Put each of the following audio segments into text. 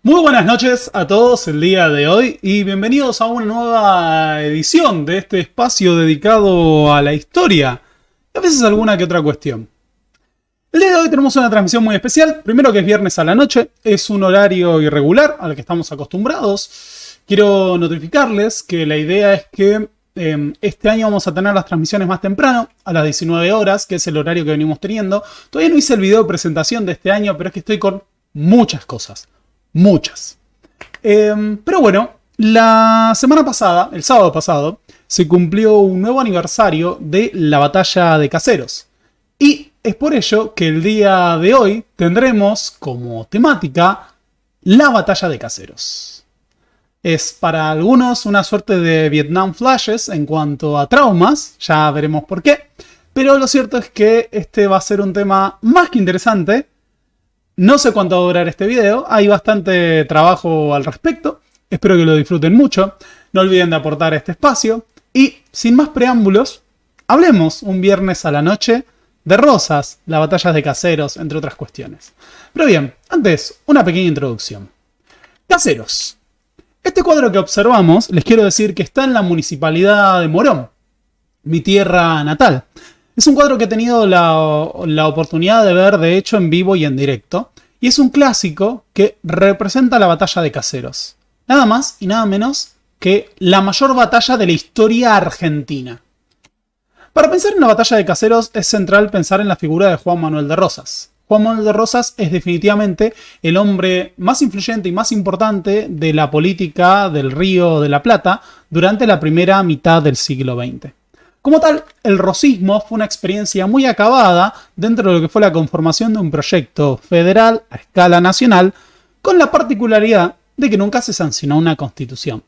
Muy buenas noches a todos el día de hoy y bienvenidos a una nueva edición de este espacio dedicado a la historia y a veces alguna que otra cuestión. El día de hoy tenemos una transmisión muy especial, primero que es viernes a la noche, es un horario irregular al que estamos acostumbrados. Quiero notificarles que la idea es que este año vamos a tener las transmisiones más temprano, a las 19 horas, que es el horario que venimos teniendo. Todavía no hice el video de presentación de este año, pero es que estoy con muchas cosas. Muchas. Pero bueno, la semana pasada, el sábado pasado, se cumplió un nuevo aniversario de la batalla de Caseros. Y es por ello que el día de hoy tendremos como temática la batalla de Caseros. Es para algunos una suerte de Vietnam Flashes en cuanto a traumas, ya veremos por qué. Pero lo cierto es que este va a ser un tema más que interesante. No sé cuánto va a durar este video, hay bastante trabajo al respecto, espero que lo disfruten mucho, no olviden de aportar a este espacio y sin más preámbulos, hablemos un viernes a la noche de Rosas, las batallas de Caseros, entre otras cuestiones. Pero bien, antes, una pequeña introducción. Caseros. Este cuadro que observamos, les quiero decir que está en la municipalidad de Morón, mi tierra natal. Es un cuadro que he tenido la oportunidad de ver, de hecho, en vivo y en directo. Y es un clásico que representa la batalla de Caseros. Nada más y nada menos que la mayor batalla de la historia argentina. Para pensar en la batalla de Caseros es central pensar en la figura de Juan Manuel de Rosas. Juan Manuel de Rosas es definitivamente el hombre más influyente y más importante de la política del Río de la Plata durante la primera mitad del siglo XX. Como tal, el rosismo fue una experiencia muy acabada dentro de lo que fue la conformación de un proyecto federal a escala nacional, con la particularidad de que nunca se sancionó una constitución.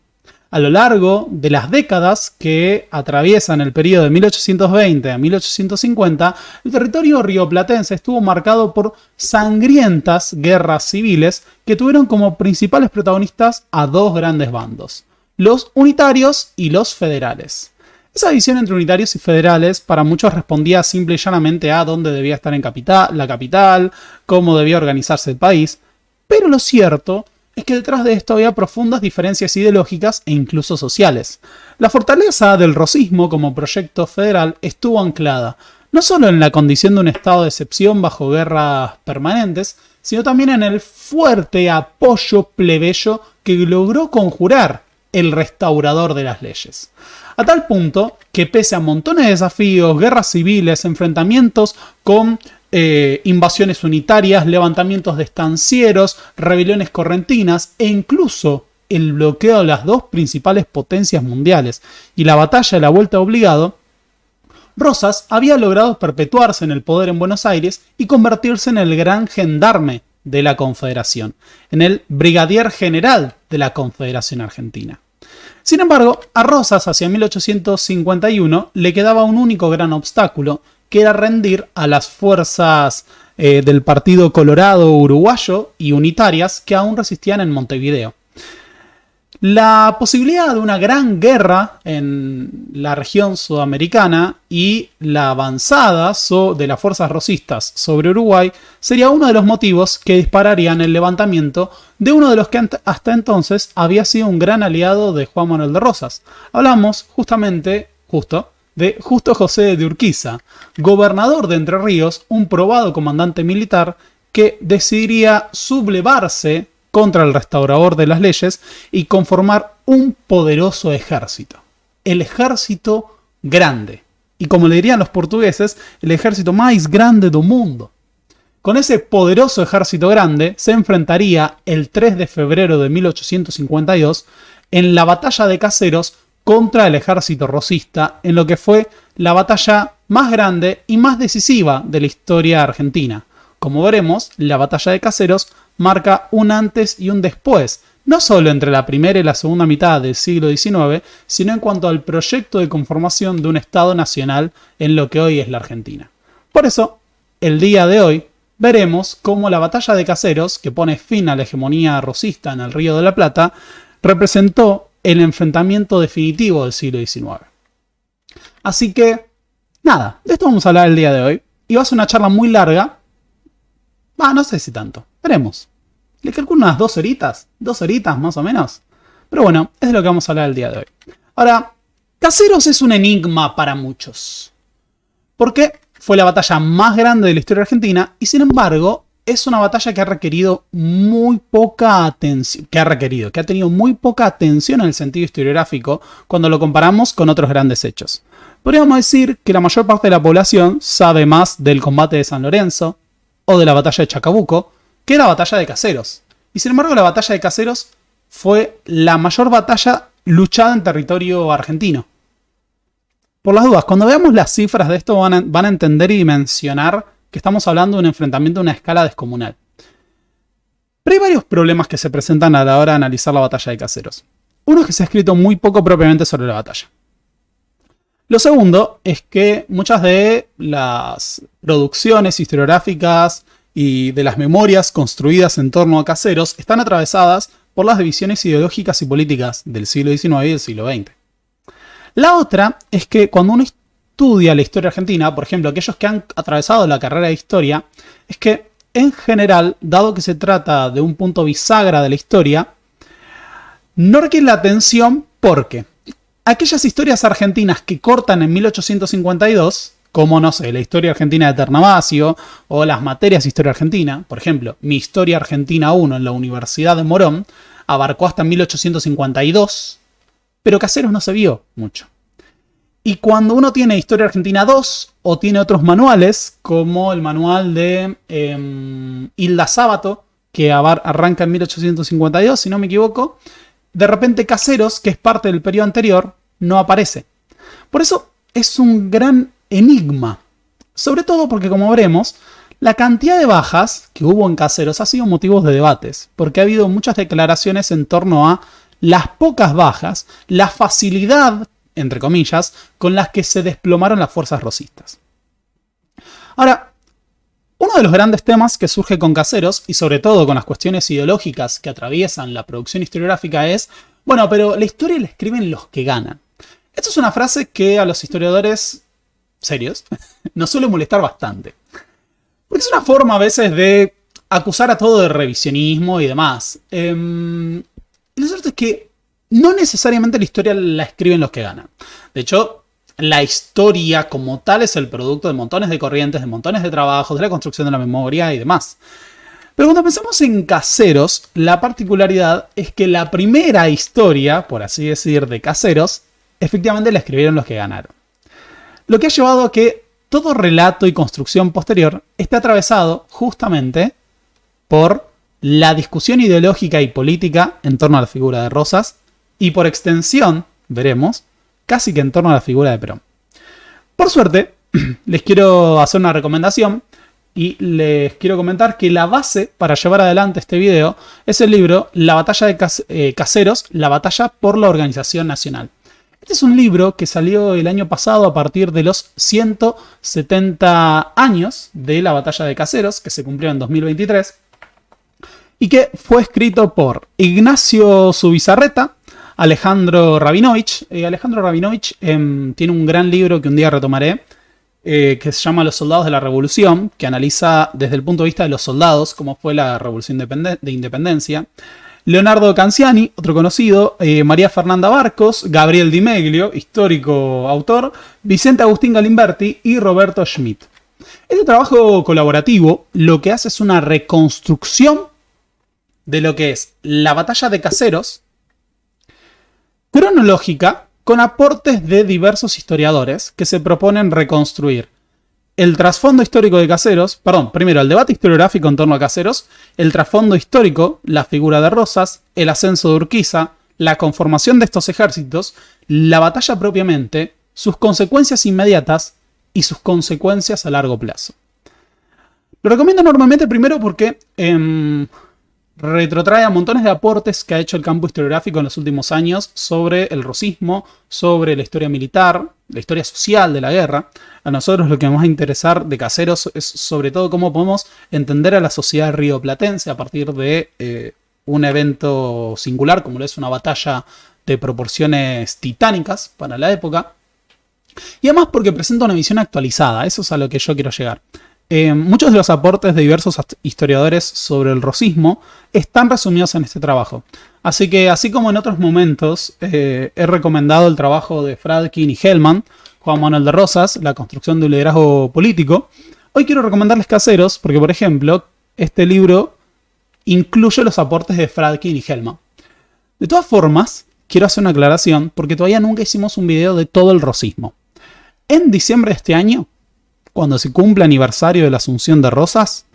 A lo largo de las décadas que atraviesan el periodo de 1820 a 1850, el territorio rioplatense estuvo marcado por sangrientas guerras civiles que tuvieron como principales protagonistas a dos grandes bandos, los unitarios y los federales. Esa división entre unitarios y federales para muchos respondía simple y llanamente a dónde debía estar la capital, cómo debía organizarse el país, pero lo cierto es que detrás de esto había profundas diferencias ideológicas e incluso sociales. La fortaleza del rosismo como proyecto federal estuvo anclada no solo en la condición de un estado de excepción bajo guerras permanentes, sino también en el fuerte apoyo plebeyo que logró conjurar el restaurador de las leyes. A tal punto que pese a montones de desafíos, guerras civiles, enfrentamientos con invasiones unitarias, levantamientos de estancieros, rebeliones correntinas e incluso el bloqueo de las dos principales potencias mundiales y la batalla de la Vuelta Obligado, Rosas había logrado perpetuarse en el poder en Buenos Aires y convertirse en el gran gendarme de la Confederación, en el brigadier general de la Confederación Argentina. Sin embargo, a Rosas hacia 1851 le quedaba un único gran obstáculo, que era rendir a las fuerzas del Partido Colorado uruguayo y unitarias que aún resistían en Montevideo. La posibilidad de una gran guerra en la región sudamericana y la avanzada de las fuerzas rosistas sobre Uruguay sería uno de los motivos que dispararían el levantamiento de uno de los que hasta entonces había sido un gran aliado de Juan Manuel de Rosas. Hablamos de Justo José de Urquiza, gobernador de Entre Ríos, un probado comandante militar que decidiría sublevarse contra el restaurador de las leyes y conformar un poderoso ejército. El ejército grande. Y como le dirían los portugueses, el ejército más grande del mundo. Con ese poderoso ejército grande se enfrentaría el 3 de febrero de 1852 en la batalla de Caseros contra el ejército rosista en lo que fue la batalla más grande y más decisiva de la historia argentina. Como veremos, la batalla de Caseros marca un antes y un después, no solo entre la primera y la segunda mitad del siglo XIX, sino en cuanto al proyecto de conformación de un Estado nacional en lo que hoy es la Argentina. Por eso, el día de hoy, veremos cómo la batalla de Caseros, que pone fin a la hegemonía rosista en el Río de la Plata, representó el enfrentamiento definitivo del siglo XIX. Así que, nada, de esto vamos a hablar el día de hoy, y va a ser una charla muy larga. No sé si tanto. Veremos. Le calculo unas 2 horitas más o menos. Pero bueno, es de lo que vamos a hablar el día de hoy. Ahora, Caseros es un enigma para muchos. Porque fue la batalla más grande de la historia argentina y sin embargo es una batalla que ha requerido muy poca atención, que ha tenido muy poca atención en el sentido historiográfico cuando lo comparamos con otros grandes hechos. Podríamos decir que la mayor parte de la población sabe más del combate de San Lorenzo o de la batalla de Chacabuco que la batalla de Caseros. Y sin embargo la batalla de Caseros fue la mayor batalla luchada en territorio argentino. Por las dudas, cuando veamos las cifras de esto van a entender y dimensionar que estamos hablando de un enfrentamiento a una escala descomunal. Pero hay varios problemas que se presentan a la hora de analizar la batalla de Caseros. Uno es que se ha escrito muy poco propiamente sobre la batalla. Lo segundo es que muchas de las producciones historiográficas y de las memorias construidas en torno a Caseros están atravesadas por las divisiones ideológicas y políticas del siglo XIX y del siglo XX. La otra es que cuando uno estudia la historia argentina, por ejemplo, aquellos que han atravesado la carrera de historia, es que en general, dado que se trata de un punto bisagra de la historia, no requiere la atención porque aquellas historias argentinas que cortan en 1852, como no sé, la historia argentina de Ternavasio o las materias de historia argentina, por ejemplo, mi historia argentina 1 en la Universidad de Morón, abarcó hasta 1852, pero Caseros no se vio mucho. Y cuando uno tiene Historia Argentina 2 o tiene otros manuales, como el manual de Hilda Sábato, que arranca en 1852, si no me equivoco, de repente Caseros, que es parte del periodo anterior, no aparece. Por eso es un gran enigma. Sobre todo porque, como veremos, la cantidad de bajas que hubo en Caseros ha sido motivo de debates, porque ha habido muchas declaraciones en torno a las pocas bajas, la facilidad, entre comillas, con las que se desplomaron las fuerzas rosistas. Ahora, uno de los grandes temas que surge con Caseros, y sobre todo con las cuestiones ideológicas que atraviesan la producción historiográfica es, bueno, pero la historia la escriben los que ganan. Esto es una frase que a los historiadores serios nos suele molestar bastante. Porque es una forma a veces de acusar a todo de revisionismo y demás. Y lo cierto es que no necesariamente la historia la escriben los que ganan. De hecho, la historia como tal es el producto de montones de corrientes, de montones de trabajos, de la construcción de la memoria y demás. Pero cuando pensamos en Caseros, la particularidad es que la primera historia, por así decir, de Caseros, efectivamente la escribieron los que ganaron. Lo que ha llevado a que todo relato y construcción posterior esté atravesado justamente por la discusión ideológica y política en torno a la figura de Rosas y por extensión, veremos, casi que en torno a la figura de Perón. Por suerte, les quiero hacer una recomendación y les quiero comentar que la base para llevar adelante este video es el libro La batalla de Caseros, la batalla por la organización nacional. Este es un libro que salió el año pasado a partir de los 170 años de la batalla de Caseros, que se cumplió en 2023, y que fue escrito por Ignacio Zubizarreta, Alejandro Rabinovich. Alejandro Rabinovich tiene un gran libro que un día retomaré, que se llama Los soldados de la revolución, que analiza desde el punto de vista de los soldados cómo fue la revolución de independencia. Leonardo Canciani, otro conocido, María Fernanda Barcos, Gabriel Di Meglio, histórico autor, Vicente Agustín Galimberti y Roberto Schmidt. Este trabajo colaborativo lo que hace es una reconstrucción de lo que es la batalla de Caseros, cronológica, con aportes de diversos historiadores que se proponen reconstruir el trasfondo histórico de Caseros, primero el debate historiográfico en torno a Caseros, el trasfondo histórico, la figura de Rosas, el ascenso de Urquiza, la conformación de estos ejércitos, la batalla propiamente, sus consecuencias inmediatas y sus consecuencias a largo plazo. Lo recomiendo enormemente primero porque retrotrae a montones de aportes que ha hecho el campo historiográfico en los últimos años sobre el rosismo, sobre la historia militar, la historia social de la guerra. A nosotros lo que nos va a interesar de Caseros es sobre todo cómo podemos entender a la sociedad rioplatense a partir de un evento singular como lo es una batalla de proporciones titánicas para la época. Y además porque presenta una visión actualizada, eso es a lo que yo quiero llegar. muchos de los aportes de diversos historiadores sobre el rosismo están resumidos en este trabajo. Así que, así como en otros momentos, he recomendado el trabajo de Fradkin y Hellman, Juan Manuel de Rosas, La construcción de un liderazgo político, hoy quiero recomendarles Caseros, porque, por ejemplo, este libro incluye los aportes de Fradkin y Hellman. De todas formas, quiero hacer una aclaración, porque todavía nunca hicimos un video de todo el rosismo. En diciembre de este año, cuando se cumple el aniversario de la Asunción de Rosas,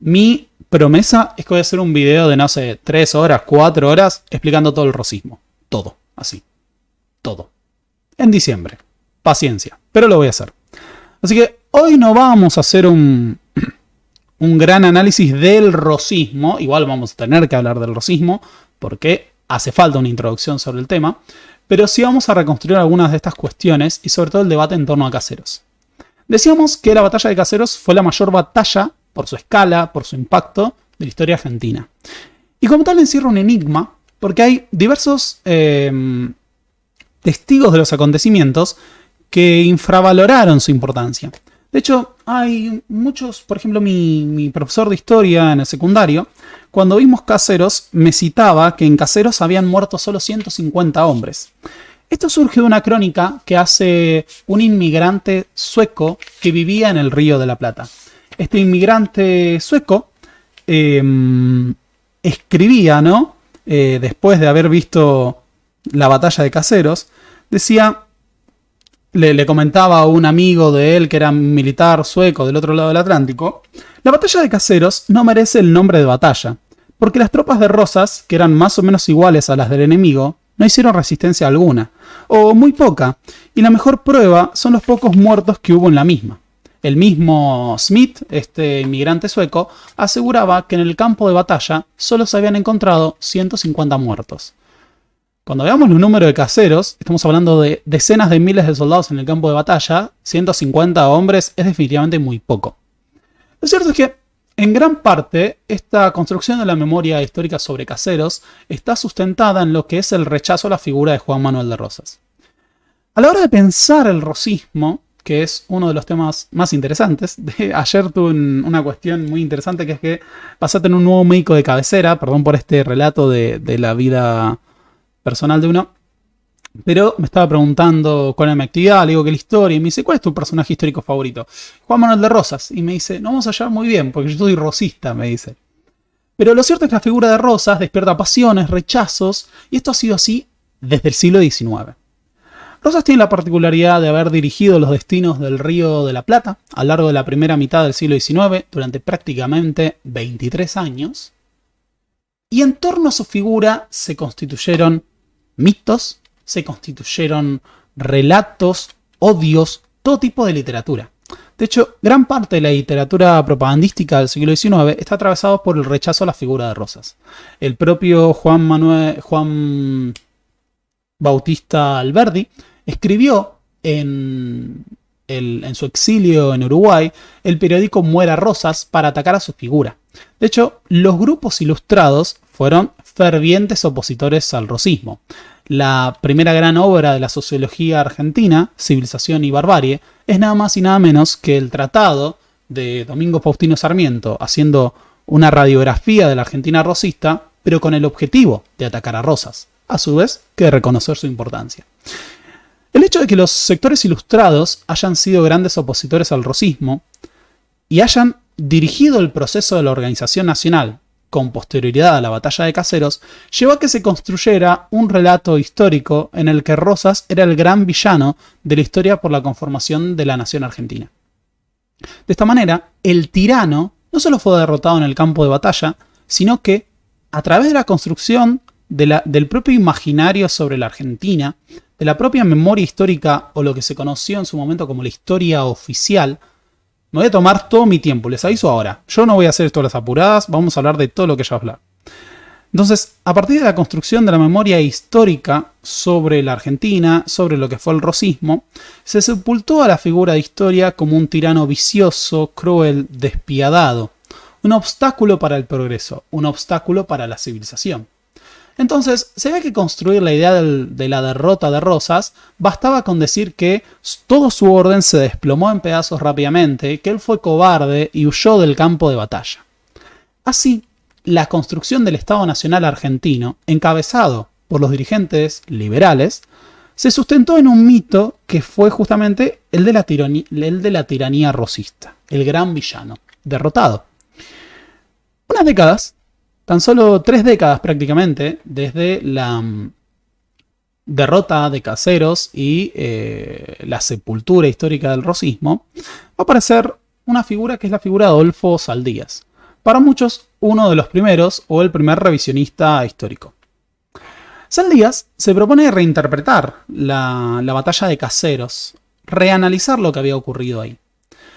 mi promesa es que voy a hacer un video de, no sé, 3 horas, 4 horas, explicando todo el rosismo. Todo, así. Todo. En diciembre. Paciencia, pero lo voy a hacer. Así que hoy no vamos a hacer un gran análisis del rosismo. Igual vamos a tener que hablar del rosismo, porque hace falta una introducción sobre el tema. Pero sí vamos a reconstruir algunas de estas cuestiones y sobre todo el debate en torno a Caseros. Decíamos que la batalla de Caseros fue la mayor batalla, por su escala, por su impacto, de la historia argentina. Y como tal encierra un enigma, porque hay diversos testigos de los acontecimientos que infravaloraron su importancia. De hecho, hay muchos, por ejemplo, mi profesor de historia en el secundario, cuando vimos Caseros, me citaba que en Caseros habían muerto solo 150 hombres. Esto surge de una crónica que hace un inmigrante sueco que vivía en el Río de la Plata. Este inmigrante sueco escribía, ¿no? Después de haber visto la batalla de Caseros, decía, le comentaba a un amigo de él que era militar sueco del otro lado del Atlántico, la batalla de Caseros no merece el nombre de batalla, porque las tropas de Rosas, que eran más o menos iguales a las del enemigo, no hicieron resistencia alguna, o muy poca, y la mejor prueba son los pocos muertos que hubo en la misma. El mismo Smith, este inmigrante sueco, aseguraba que en el campo de batalla solo se habían encontrado 150 muertos. Cuando veamos los números de Caseros, estamos hablando de decenas de miles de soldados en el campo de batalla, 150 hombres es definitivamente muy poco. Lo cierto es que, en gran parte, esta construcción de la memoria histórica sobre Caseros está sustentada en lo que es el rechazo a la figura de Juan Manuel de Rosas. A la hora de pensar el rosismo, que es uno de los temas más interesantes, ayer tuve una cuestión muy interesante, que es que pasé a tener un nuevo médico de cabecera, perdón por este relato de la vida personal de uno, pero me estaba preguntando cuál era mi actividad, le digo que la historia, y me dice, ¿cuál es tu personaje histórico favorito? Juan Manuel de Rosas, y me dice, no vamos a llevar muy bien, porque yo soy rosista, me dice. Pero lo cierto es que la figura de Rosas despierta pasiones, rechazos, y esto ha sido así desde el siglo XIX. Rosas tiene la particularidad de haber dirigido los destinos del Río de la Plata a lo largo de la primera mitad del siglo XIX, durante prácticamente 23 años, y en torno a su figura se constituyeron mitos, se constituyeron relatos, odios, todo tipo de literatura. De hecho, gran parte de la literatura propagandística del siglo XIX está atravesado por el rechazo a la figura de Rosas. El propio Juan Bautista Alberdi escribió en su exilio en Uruguay el periódico Muera Rosas para atacar a su figura. De hecho, los grupos ilustrados fueron fervientes opositores al rosismo. La primera gran obra de la sociología argentina, Civilización y Barbarie, es nada más y nada menos que el tratado de Domingo Faustino Sarmiento, haciendo una radiografía de la Argentina rosista, pero con el objetivo de atacar a Rosas, a su vez que de reconocer su importancia. El hecho de que los sectores ilustrados hayan sido grandes opositores al rosismo y hayan dirigido el proceso de la organización nacional con posterioridad a la batalla de Caseros, llevó a que se construyera un relato histórico en el que Rosas era el gran villano de la historia por la conformación de la nación argentina. De esta manera, el tirano no solo fue derrotado en el campo de batalla, sino que, a través de la construcción del propio imaginario sobre la Argentina, de la propia memoria histórica o lo que se conoció en su momento como la historia oficial, me voy a tomar todo mi tiempo, les aviso ahora. Yo no voy a hacer esto a las apuradas, vamos a hablar de todo lo que ya hablar. Entonces, a partir de la construcción de la memoria histórica sobre la Argentina, sobre lo que fue el rosismo, se sepultó a la figura de historia como un tirano vicioso, cruel, despiadado, un obstáculo para el progreso, un obstáculo para la civilización. Entonces, se ve que construir la idea de la derrota de Rosas bastaba con decir que todo su orden se desplomó en pedazos rápidamente, que él fue cobarde y huyó del campo de batalla. Así, la construcción del Estado Nacional argentino, encabezado por los dirigentes liberales, se sustentó en un mito que fue justamente el de la tiranía rosista, el gran villano, derrotado. Unas décadas, tan solo 3 décadas prácticamente, desde la derrota de Caseros y la sepultura histórica del rosismo, va a aparecer una figura que es la figura de Adolfo Saldías. Para muchos, uno de los primeros o el primer revisionista histórico. Saldías se propone reinterpretar la batalla de Caseros, reanalizar lo que había ocurrido ahí.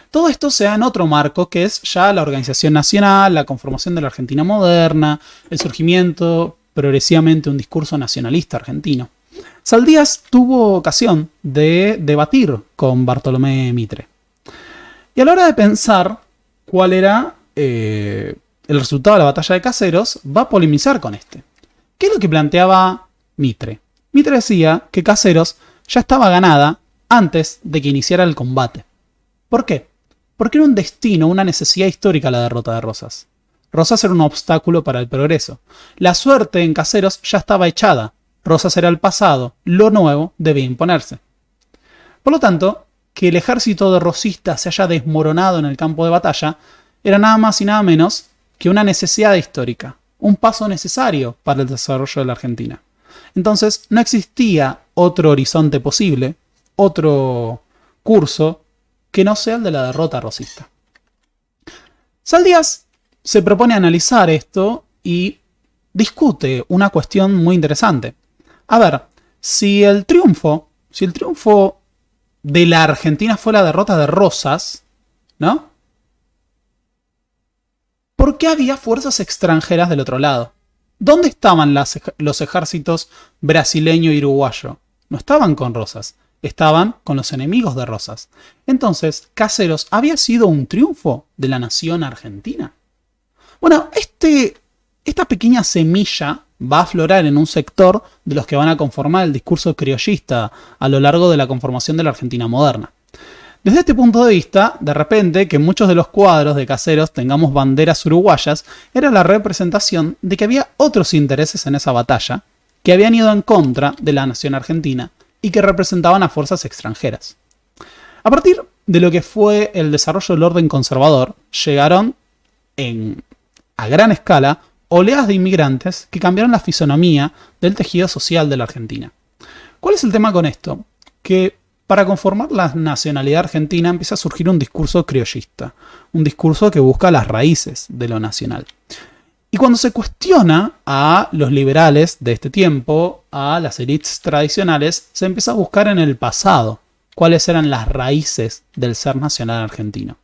Todo esto se da en otro marco que es ya la organización nacional, la conformación de la Argentina moderna, el surgimiento progresivamente de un discurso nacionalista argentino. Saldías tuvo ocasión de debatir con Bartolomé Mitre. Y a la hora de pensar cuál era el resultado de la batalla de Caseros, va a polemizar con este. ¿Qué es lo que planteaba Mitre? Mitre decía que Caseros ya estaba ganada antes de que iniciara el combate. ¿Por qué? Porque era un destino, una necesidad histórica la derrota de Rosas. Rosas era un obstáculo para el progreso. La suerte en Caseros ya estaba echada. Rosas era el pasado, lo nuevo debía imponerse. Por lo tanto, que el ejército de rosistas se haya desmoronado en el campo de batalla era nada más y nada menos que una necesidad histórica, un paso necesario para el desarrollo de la Argentina. Entonces, no existía otro horizonte posible, otro curso, que no sea el de la derrota rosista. Saldías se propone analizar esto y discute una cuestión muy interesante. A ver, si el triunfo de la Argentina fue la derrota de Rosas, ¿no? ¿Por qué había fuerzas extranjeras del otro lado? ¿Dónde estaban los ejércitos brasileño y uruguayo? No estaban con Rosas, estaban con los enemigos de Rosas. Entonces, Caseros había sido un triunfo de la nación argentina. Bueno, esta pequeña semilla va a aflorar en un sector de los que van a conformar el discurso criollista a lo largo de la conformación de la Argentina moderna. Desde este punto de vista, de repente, que en muchos de los cuadros de Caseros tengamos banderas uruguayas, era la representación de que había otros intereses en esa batalla que habían ido en contra de la nación argentina y que representaban a fuerzas extranjeras. A partir de lo que fue el desarrollo del orden conservador, llegaron a gran escala oleadas de inmigrantes que cambiaron la fisonomía del tejido social de la Argentina. ¿Cuál es el tema con esto? Que para conformar la nacionalidad argentina empieza a surgir un discurso criollista, un discurso que busca las raíces de lo nacional. Y cuando se cuestiona a los liberales de este tiempo, a las élites tradicionales, se empieza a buscar en el pasado cuáles eran las raíces del ser nacional argentino.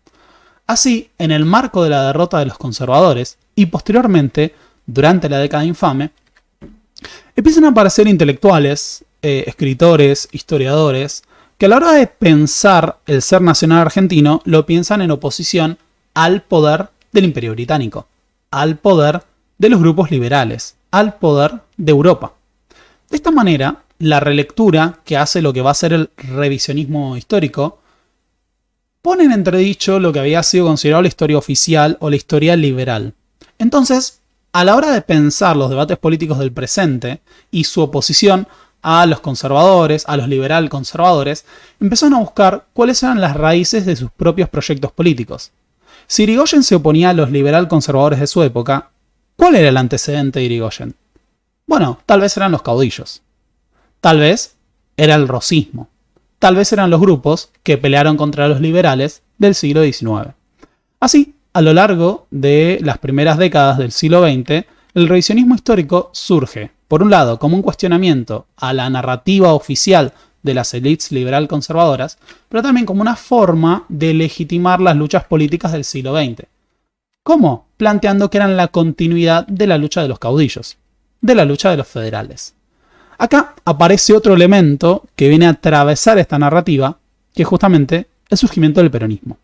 Así, en el marco de la derrota de los conservadores y posteriormente, durante la década infame, empiezan a aparecer intelectuales, escritores, historiadores, que a la hora de pensar el ser nacional argentino lo piensan en oposición al poder del Imperio Británico, al poder de los grupos liberales, al poder de Europa. De esta manera, la relectura que hace lo que va a ser el revisionismo histórico pone en entredicho lo que había sido considerado la historia oficial o la historia liberal. Entonces, a la hora de pensar los debates políticos del presente y su oposición a los conservadores, a los liberal conservadores, empezaron a buscar cuáles eran las raíces de sus propios proyectos políticos. Si Irigoyen se oponía a los liberal conservadores de su época, ¿cuál era el antecedente de Irigoyen? Bueno, tal vez eran los caudillos. Tal vez era el rosismo. Tal vez eran los grupos que pelearon contra los liberales del siglo XIX. Así, a lo largo de las primeras décadas del siglo XX, el revisionismo histórico surge, por un lado, como un cuestionamiento a la narrativa oficial de las élites liberal conservadoras, pero también como una forma de legitimar las luchas políticas del siglo XX. ¿Cómo? Planteando que eran la continuidad de la lucha de los caudillos, de la lucha de los federales. Acá aparece otro elemento que viene a atravesar esta narrativa, que es justamente el surgimiento del peronismo.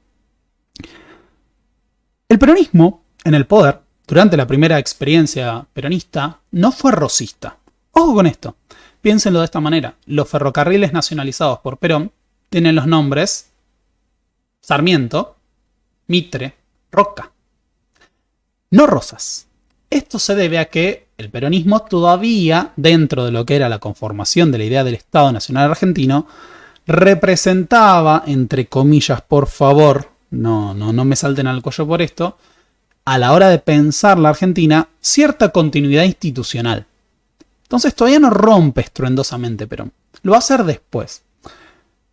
El peronismo, en el poder, durante la primera experiencia peronista no fue rosista. Ojo con esto. Piénsenlo de esta manera. Los ferrocarriles nacionalizados por Perón tienen los nombres Sarmiento, Mitre, Roca. No Rosas. Esto se debe a que el peronismo todavía, dentro de lo que era la conformación de la idea del Estado Nacional Argentino, representaba, entre comillas, por favor, no me salten al cuello por esto, a la hora de pensar la Argentina, cierta continuidad institucional. Entonces todavía no rompe estruendosamente Perón. Lo va a hacer después.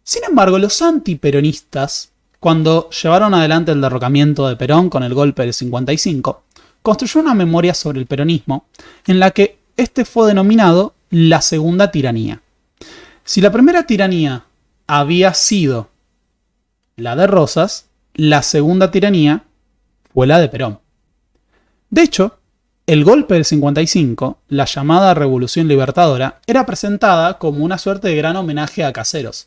Sin embargo, los antiperonistas, cuando llevaron adelante el derrocamiento de Perón con el golpe del 55, construyó una memoria sobre el peronismo en la que este fue denominado la segunda tiranía. Si la primera tiranía había sido la de Rosas, la segunda tiranía fue la de Perón. De hecho, el golpe del 55, la llamada Revolución Libertadora, era presentada como una suerte de gran homenaje a Caseros.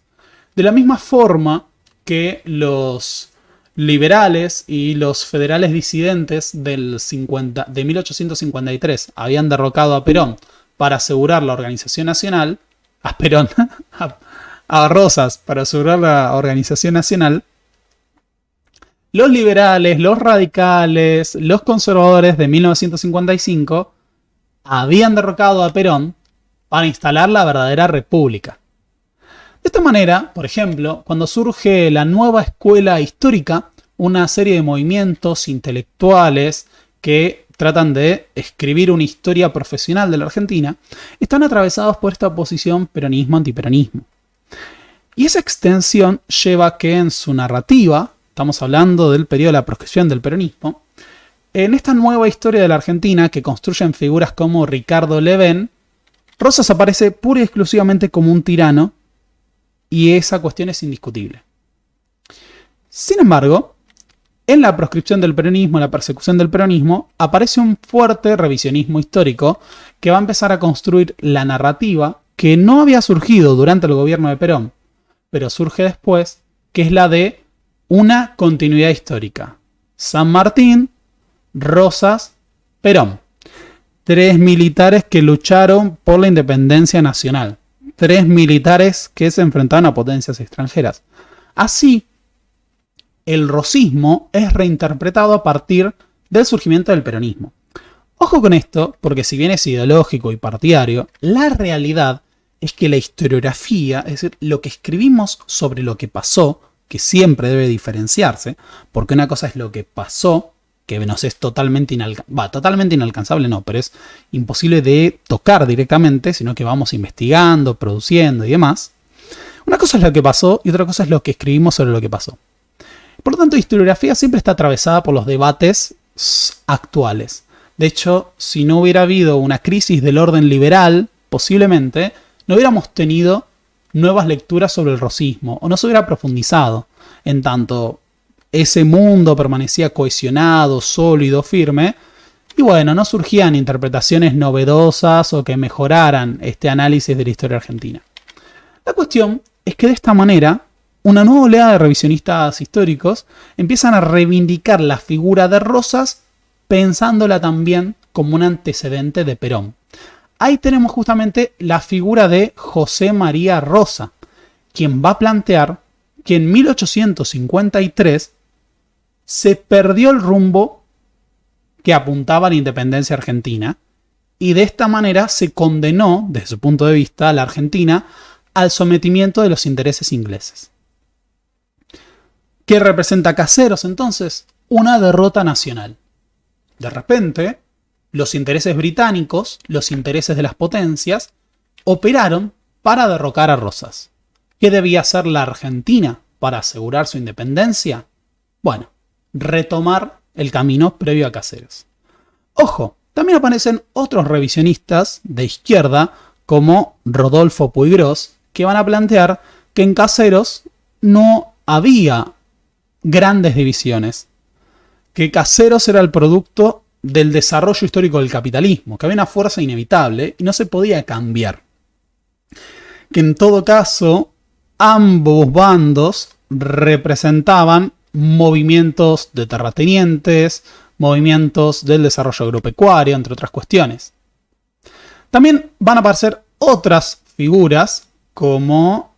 De la misma forma que los liberales y los federales disidentes de 1853 habían derrocado a Perón para asegurar la organización nacional, a Rosas para asegurar la organización nacional, los liberales, los radicales, los conservadores de 1955 habían derrocado a Perón para instalar la verdadera república. De esta manera, por ejemplo, cuando surge la nueva escuela histórica, una serie de movimientos intelectuales que tratan de escribir una historia profesional de la Argentina, están atravesados por esta oposición peronismo-antiperonismo. Y esa extensión lleva a que en su narrativa, estamos hablando del periodo de la proscripción del peronismo, en esta nueva historia de la Argentina que construyen figuras como Ricardo Levén, Rosas aparece pura y exclusivamente como un tirano, y esa cuestión es indiscutible. Sin embargo, en la proscripción del peronismo, en la persecución del peronismo, aparece un fuerte revisionismo histórico que va a empezar a construir la narrativa que no había surgido durante el gobierno de Perón, pero surge después, que es la de una continuidad histórica. San Martín, Rosas, Perón. 3 militares que lucharon por la independencia nacional. 3 militares que se enfrentaban a potencias extranjeras. Así, el rosismo es reinterpretado a partir del surgimiento del peronismo. Ojo con esto, porque si bien es ideológico y partidario, la realidad es que la historiografía, es decir, lo que escribimos sobre lo que pasó, que siempre debe diferenciarse, porque una cosa es lo que pasó, que nos es totalmente inalcanzable, no, pero es imposible de tocar directamente, sino que vamos investigando, produciendo y demás. Una cosa es lo que pasó y otra cosa es lo que escribimos sobre lo que pasó. Por lo tanto, la historiografía siempre está atravesada por los debates actuales. De hecho, si no hubiera habido una crisis del orden liberal, posiblemente no hubiéramos tenido nuevas lecturas sobre el rosismo, o no se hubiera profundizado, en tanto ese mundo permanecía cohesionado, sólido, firme, y bueno, no surgían interpretaciones novedosas o que mejoraran este análisis de la historia argentina. La cuestión es que de esta manera, una nueva oleada de revisionistas históricos empiezan a reivindicar la figura de Rosas, pensándola también como un antecedente de Perón. Ahí tenemos justamente la figura de José María Rosa, quien va a plantear que en 1853 se perdió el rumbo que apuntaba a la independencia argentina y de esta manera se condenó, desde su punto de vista, a la Argentina al sometimiento de los intereses ingleses. ¿Qué representa Caseros entonces? Una derrota nacional. De repente, los intereses británicos, los intereses de las potencias, operaron para derrocar a Rosas. ¿Qué debía hacer la Argentina para asegurar su independencia? Bueno, retomar el camino previo a Caseros. Ojo, también aparecen otros revisionistas de izquierda como Rodolfo Puiggrós, que van a plantear que en Caseros no había grandes divisiones, que Caseros era el producto del desarrollo histórico del capitalismo, que había una fuerza inevitable y no se podía cambiar. Que en todo caso, ambos bandos representaban movimientos de terratenientes, movimientos del desarrollo agropecuario, entre otras cuestiones. También van a aparecer otras figuras como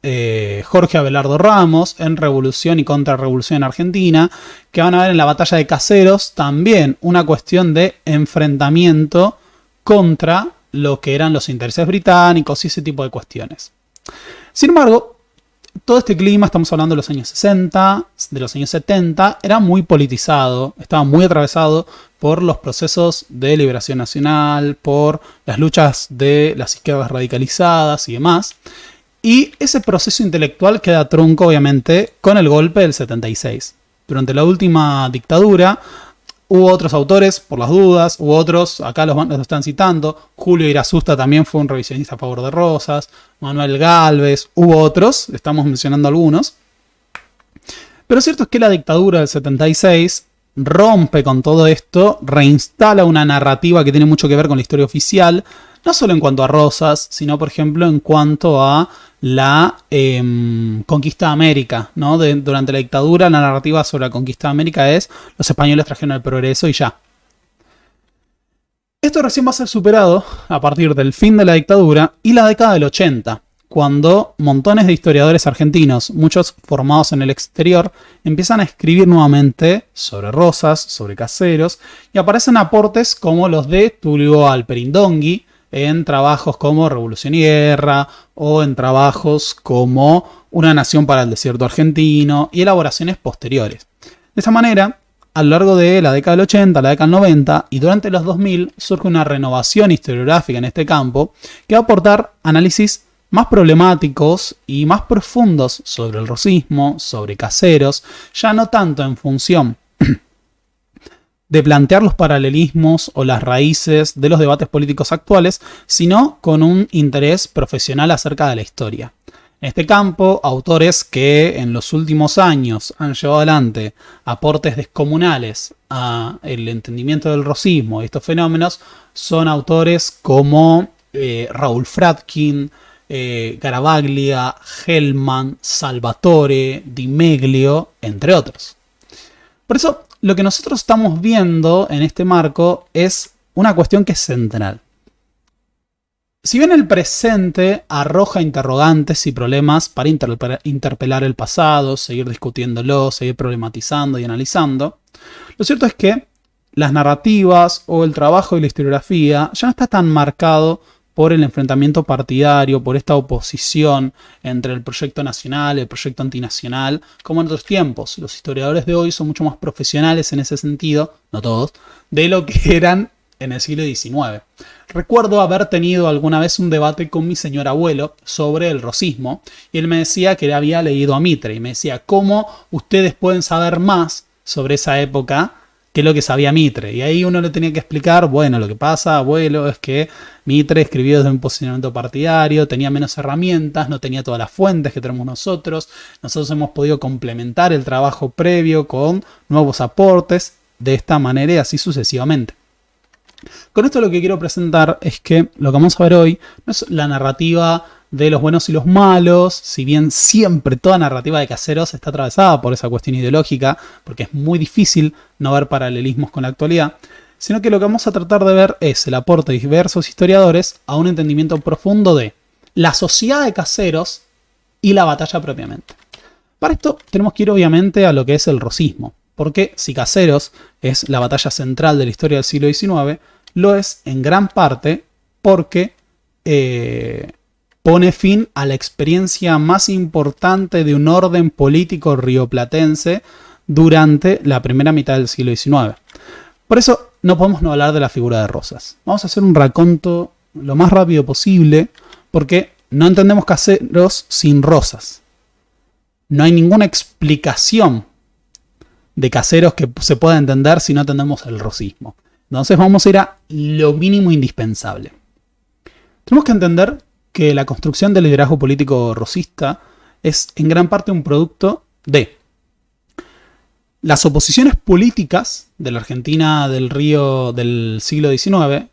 Jorge Abelardo Ramos en Revolución y Contrarrevolución en Argentina, que van a ver en la batalla de Caseros también una cuestión de enfrentamiento contra lo que eran los intereses británicos y ese tipo de cuestiones. Sin embargo, todo este clima, estamos hablando de los años 60, de los años 70, era muy politizado, estaba muy atravesado por los procesos de liberación nacional, por las luchas de las izquierdas radicalizadas y demás. Y ese proceso intelectual queda trunco, obviamente, con el golpe del 76. Durante la última dictadura hubo otros autores, por las dudas, hubo otros, acá los están citando, Julio Irasusta también fue un revisionista a favor de Rosas, Manuel Gálvez, hubo otros, estamos mencionando algunos. Pero cierto es que la dictadura del 76 rompe con todo esto, reinstala una narrativa que tiene mucho que ver con la historia oficial, no solo en cuanto a Rosas, sino por ejemplo en cuanto a la conquista de América, ¿no? Durante la dictadura la narrativa sobre la conquista de América es los españoles trajeron el progreso y ya. Esto recién va a ser superado a partir del fin de la dictadura y la década del 80, cuando montones de historiadores argentinos, muchos formados en el exterior, empiezan a escribir nuevamente sobre Rosas, sobre Caseros, y aparecen aportes como los de Tulio Alperindongui, en trabajos como Revolución y Guerra, o en trabajos como Una nación para el desierto argentino, y elaboraciones posteriores. De esa manera, a lo largo de la década del 80, la década del 90 y durante los 2000 surge una renovación historiográfica en este campo que va a aportar análisis más problemáticos y más profundos sobre el rosismo, sobre Caseros, ya no tanto en función de plantear los paralelismos o las raíces de los debates políticos actuales, sino con un interés profesional acerca de la historia. En este campo, autores que en los últimos años han llevado adelante aportes descomunales al entendimiento del rosismo y estos fenómenos son autores como Raúl Fradkin, Garavaglia, Hellman, Salvatore, Di Meglio, entre otros. Por eso, lo que nosotros estamos viendo en este marco es una cuestión que es central. Si bien el presente arroja interrogantes y problemas para interpelar el pasado, seguir discutiéndolo, seguir problematizando y analizando, lo cierto es que las narrativas o el trabajo de la historiografía ya no está tan marcado por el enfrentamiento partidario, por esta oposición entre el proyecto nacional y el proyecto antinacional, como en otros tiempos. Los historiadores de hoy son mucho más profesionales en ese sentido, no todos, de lo que eran en el siglo XIX. Recuerdo haber tenido alguna vez un debate con mi señor abuelo sobre el rosismo, y él me decía que había leído a Mitre, y me decía, ¿cómo ustedes pueden saber más sobre esa época que lo que sabía Mitre? Y ahí uno le tenía que explicar, bueno, lo que pasa, abuelo, es que Mitre escribió desde un posicionamiento partidario, tenía menos herramientas, no tenía todas las fuentes que tenemos nosotros hemos podido complementar el trabajo previo con nuevos aportes, de esta manera y así sucesivamente. Con esto lo que quiero presentar es que lo que vamos a ver hoy no es la narrativa de los buenos y los malos, si bien siempre toda narrativa de Caseros está atravesada por esa cuestión ideológica, porque es muy difícil no ver paralelismos con la actualidad, sino que lo que vamos a tratar de ver es el aporte de diversos historiadores a un entendimiento profundo de la sociedad de Caseros y la batalla propiamente. Para esto tenemos que ir obviamente a lo que es el rosismo, porque si Caseros es la batalla central de la historia del siglo XIX, lo es en gran parte porque pone fin a la experiencia más importante de un orden político rioplatense durante la primera mitad del siglo XIX. Por eso no podemos no hablar de la figura de Rosas. Vamos a hacer un raconto lo más rápido posible porque no entendemos Caseros sin Rosas. No hay ninguna explicación de Caseros que se pueda entender si no entendemos el rosismo. Entonces vamos a ir a lo mínimo indispensable. Tenemos que entender que la construcción del liderazgo político rosista es en gran parte un producto de las oposiciones políticas de la Argentina del siglo XIX,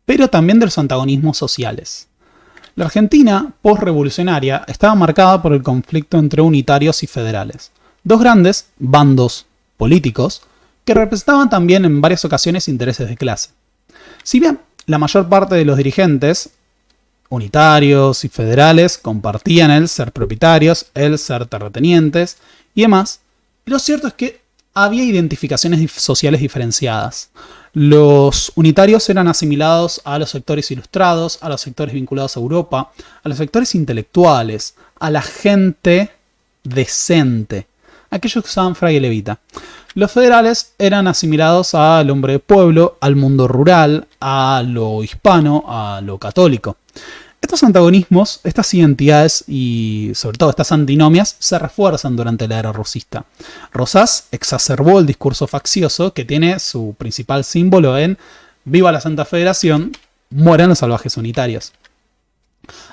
pero también de los antagonismos sociales. La Argentina postrevolucionaria estaba marcada por el conflicto entre unitarios y federales, dos grandes bandos políticos que representaban también en varias ocasiones intereses de clase. Si bien la mayor parte de los dirigentes unitarios y federales compartían el ser propietarios, el ser terratenientes y demás, lo cierto es que había identificaciones sociales diferenciadas. Los unitarios eran asimilados a los sectores ilustrados, a los sectores vinculados a Europa, a los sectores intelectuales, a la gente decente, aquellos que usaban fraile y levita. Los federales eran asimilados al hombre de pueblo, al mundo rural, a lo hispano, a lo católico. Estos antagonismos, estas identidades y sobre todo estas antinomias se refuerzan durante la era rosista. Rosas exacerbó el discurso faccioso que tiene su principal símbolo en "Viva la Santa Federación, mueran los salvajes unitarios".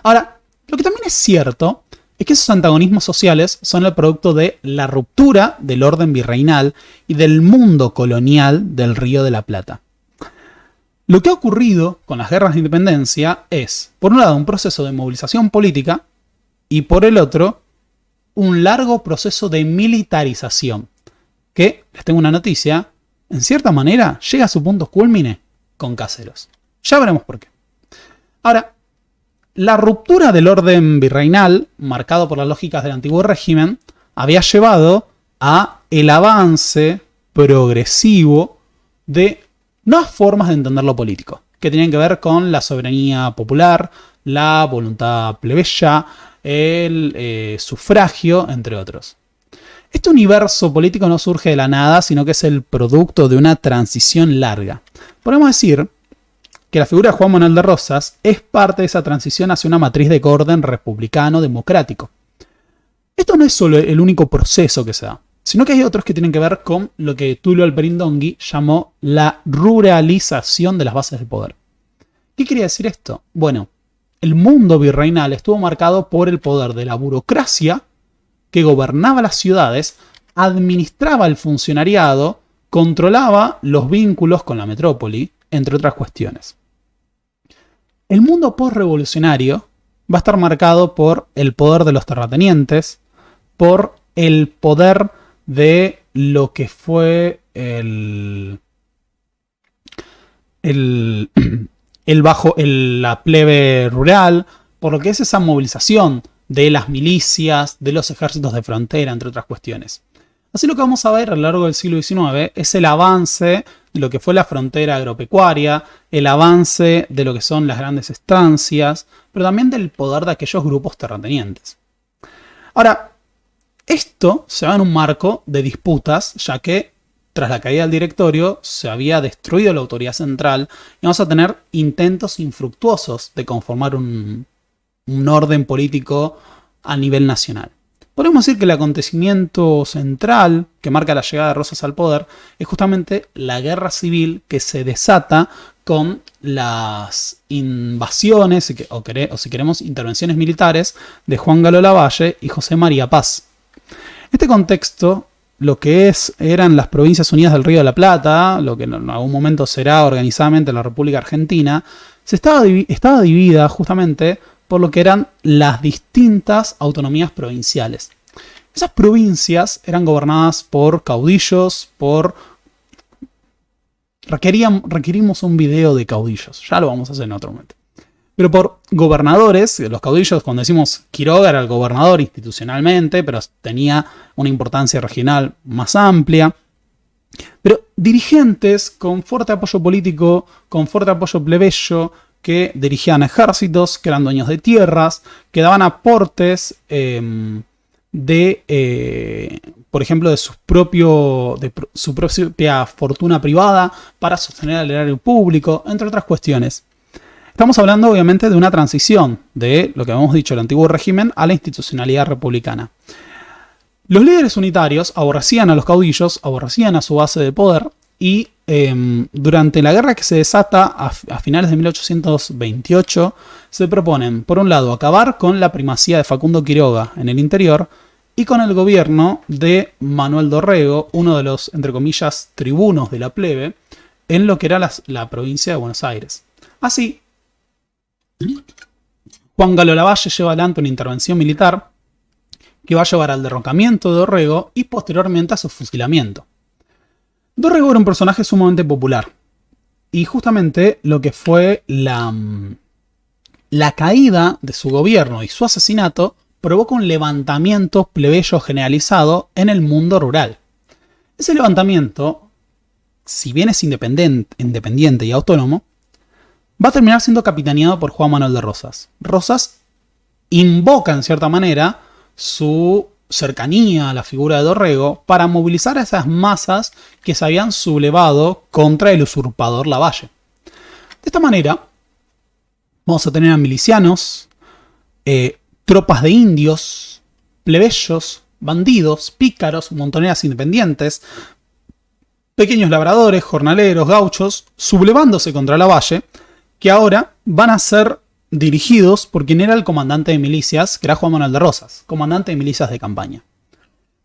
Ahora, lo que también es cierto es que esos antagonismos sociales son el producto de la ruptura del orden virreinal y del mundo colonial del Río de la Plata. Lo que ha ocurrido con las guerras de independencia es, por un lado, un proceso de movilización política y por el otro, un largo proceso de militarización, que, les tengo una noticia, en cierta manera llega a su punto culmine con Caseros. Ya veremos por qué. Ahora, la ruptura del orden virreinal, marcado por las lógicas del antiguo régimen, había llevado a el avance progresivo de nuevas formas de entender lo político, que tenían que ver con la soberanía popular, la voluntad plebeya, el sufragio, entre otros. Este universo político no surge de la nada, sino que es el producto de una transición larga. Podemos decir que la figura de Juan Manuel de Rosas es parte de esa transición hacia una matriz de orden republicano-democrático. Esto no es solo el único proceso que se da, sino que hay otros que tienen que ver con lo que Tulio Alperindongui llamó la ruralización de las bases del poder. ¿Qué quería decir esto? Bueno, el mundo virreinal estuvo marcado por el poder de la burocracia que gobernaba las ciudades, administraba el funcionariado, controlaba los vínculos con la metrópoli, entre otras cuestiones. El mundo postrevolucionario va a estar marcado por el poder de los terratenientes, por el poder de lo que fue la plebe rural, por lo que es esa movilización de las milicias, de los ejércitos de frontera, entre otras cuestiones. Así lo que vamos a ver a lo largo del siglo XIX es el avance de lo que fue la frontera agropecuaria, el avance de lo que son las grandes estancias, pero también del poder de aquellos grupos terratenientes. Ahora, esto se da en un marco de disputas, ya que tras la caída del directorio se había destruido la autoridad central y vamos a tener intentos infructuosos de conformar un orden político a nivel nacional. Podemos decir que el acontecimiento central que marca la llegada de Rosas al poder es justamente la guerra civil que se desata con las invasiones, o si queremos, intervenciones militares de Juan Galo Lavalle y José María Paz. En este contexto, lo que eran las Provincias Unidas del Río de la Plata, lo que en algún momento será organizadamente la República Argentina, estaba dividida justamente por lo que eran las distintas autonomías provinciales. Esas provincias eran gobernadas por caudillos, requerimos un video de caudillos, ya lo vamos a hacer en otro momento. Pero por gobernadores, los caudillos, cuando decimos Quiroga era el gobernador institucionalmente, pero tenía una importancia regional más amplia. Pero dirigentes con fuerte apoyo político, con fuerte apoyo plebeyo, que dirigían ejércitos, que eran dueños de tierras, que daban aportes por ejemplo, de su propia fortuna privada para sostener el erario público, entre otras cuestiones. Estamos hablando, obviamente, de una transición de lo que habíamos dicho, el antiguo régimen, a la institucionalidad republicana. Los líderes unitarios aborrecían a los caudillos, aborrecían a su base de poder y durante la guerra que se desata a finales de 1828 se proponen, por un lado, acabar con la primacía de Facundo Quiroga en el interior y con el gobierno de Manuel Dorrego, uno de los, entre comillas, tribunos de la plebe, en lo que era la provincia de Buenos Aires. Así, Juan Galo Lavalle lleva adelante una intervención militar que va a llevar al derrocamiento de Dorrego y posteriormente a su fusilamiento. Dorrego era un personaje sumamente popular. Y justamente lo que fue la caída de su gobierno y su asesinato provoca un levantamiento plebeyo generalizado en el mundo rural. Ese levantamiento, si bien es independiente y autónomo, va a terminar siendo capitaneado por Juan Manuel de Rosas. Rosas invoca en cierta manera su cercanía a la figura de Dorrego para movilizar a esas masas que se habían sublevado contra el usurpador Lavalle. De esta manera, vamos a tener a milicianos, tropas de indios, plebeyos, bandidos, pícaros, montoneras independientes, pequeños labradores, jornaleros, gauchos, sublevándose contra Lavalle, que ahora van a ser dirigidos por quien era el comandante de milicias, que era Juan Manuel de Rosas, comandante de milicias de campaña.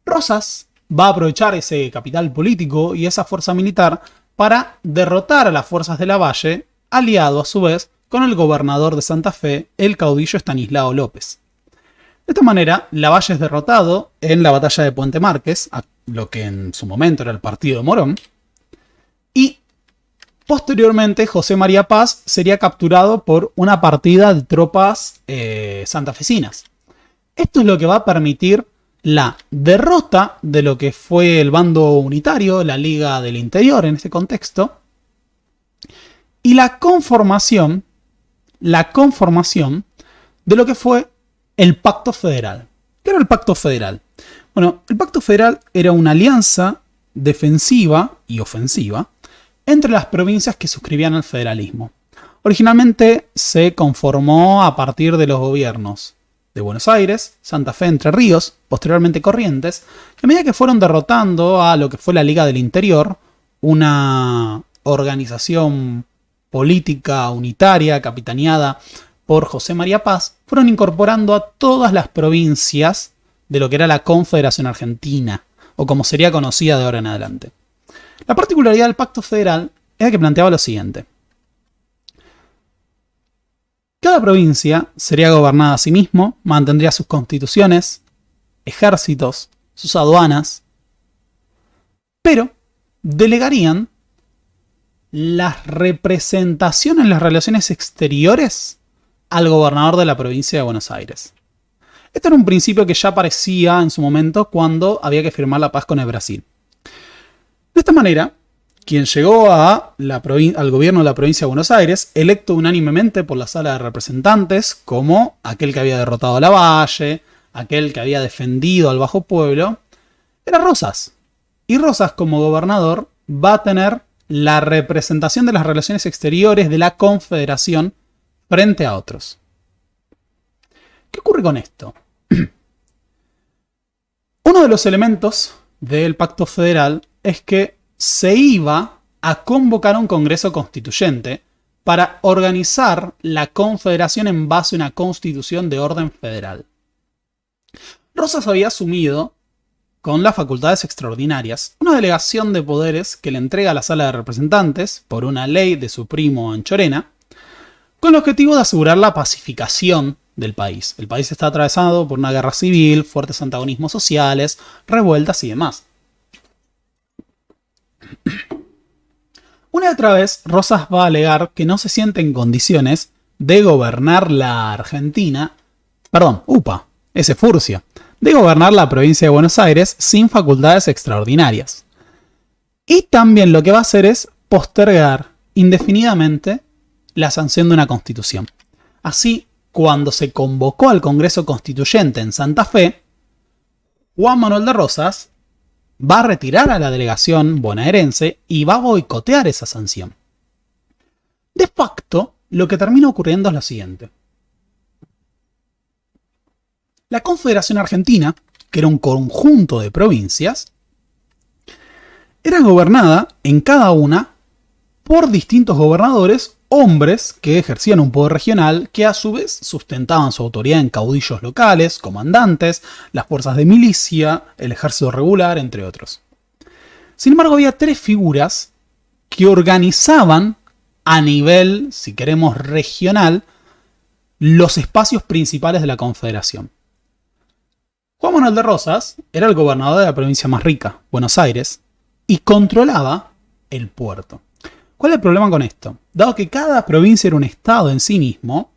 Rosas va a aprovechar ese capital político y esa fuerza militar para derrotar a las fuerzas de Lavalle, aliado a su vez con el gobernador de Santa Fe, el caudillo Estanislao López. De esta manera, Lavalle es derrotado en la batalla de Puente Márquez, lo que en su momento era el partido de Morón, y posteriormente José María Paz sería capturado por una partida de tropas santafesinas. Esto es lo que va a permitir la derrota de lo que fue el bando unitario, la Liga del Interior en este contexto, y la conformación de lo que fue el Pacto Federal. ¿Qué era el Pacto Federal? Bueno, el Pacto Federal era una alianza defensiva y ofensiva entre las provincias que suscribían al federalismo. Originalmente se conformó a partir de los gobiernos de Buenos Aires, Santa Fe, Entre Ríos, posteriormente Corrientes, y a medida que fueron derrotando a lo que fue la Liga del Interior, una organización política unitaria capitaneada por José María Paz, fueron incorporando a todas las provincias de lo que era la Confederación Argentina, o como sería conocida de ahora en adelante. La particularidad del Pacto Federal era que planteaba lo siguiente. Cada provincia sería gobernada a sí mismo, mantendría sus constituciones, ejércitos, sus aduanas, pero delegarían la representación en las relaciones exteriores al gobernador de la provincia de Buenos Aires. Este era un principio que ya aparecía en su momento cuando había que firmar la paz con el Brasil. De esta manera, quien llegó al gobierno de la provincia de Buenos Aires, electo unánimemente por la Sala de Representantes como aquel que había derrotado a Lavalle, aquel que había defendido al Bajo Pueblo, era Rosas. Y Rosas, como gobernador, va a tener la representación de las relaciones exteriores de la Confederación frente a otros. ¿Qué ocurre con esto? Uno de los elementos del Pacto Federal es que se iba a convocar un Congreso Constituyente para organizar la Confederación en base a una Constitución de orden federal. Rosas había asumido, con las facultades extraordinarias, una delegación de poderes que le entrega a la Sala de Representantes por una ley de su primo Anchorena, con el objetivo de asegurar la pacificación del país. El país está atravesado por una guerra civil, fuertes antagonismos sociales, revueltas y demás. Una y otra vez, Rosas va a alegar que no se siente en condiciones de gobernar la Argentina, Furcia, de gobernar la provincia de Buenos Aires sin facultades extraordinarias. Y también lo que va a hacer es postergar indefinidamente la sanción de una constitución. Así, cuando se convocó al Congreso Constituyente en Santa Fe, Juan Manuel de Rosas va a retirar a la delegación bonaerense y va a boicotear esa sanción. De facto, lo que termina ocurriendo es lo siguiente. La Confederación Argentina, que era un conjunto de provincias, era gobernada en cada una por distintos gobernadores, hombres que ejercían un poder regional que a su vez sustentaban su autoridad en caudillos locales, comandantes, las fuerzas de milicia, el ejército regular, entre otros. Sin embargo, había tres figuras que organizaban a nivel, si queremos, regional, los espacios principales de la Confederación. Juan Manuel de Rosas era el gobernador de la provincia más rica, Buenos Aires, y controlaba el puerto. ¿Cuál es el problema con esto? Dado que cada provincia era un estado en sí mismo,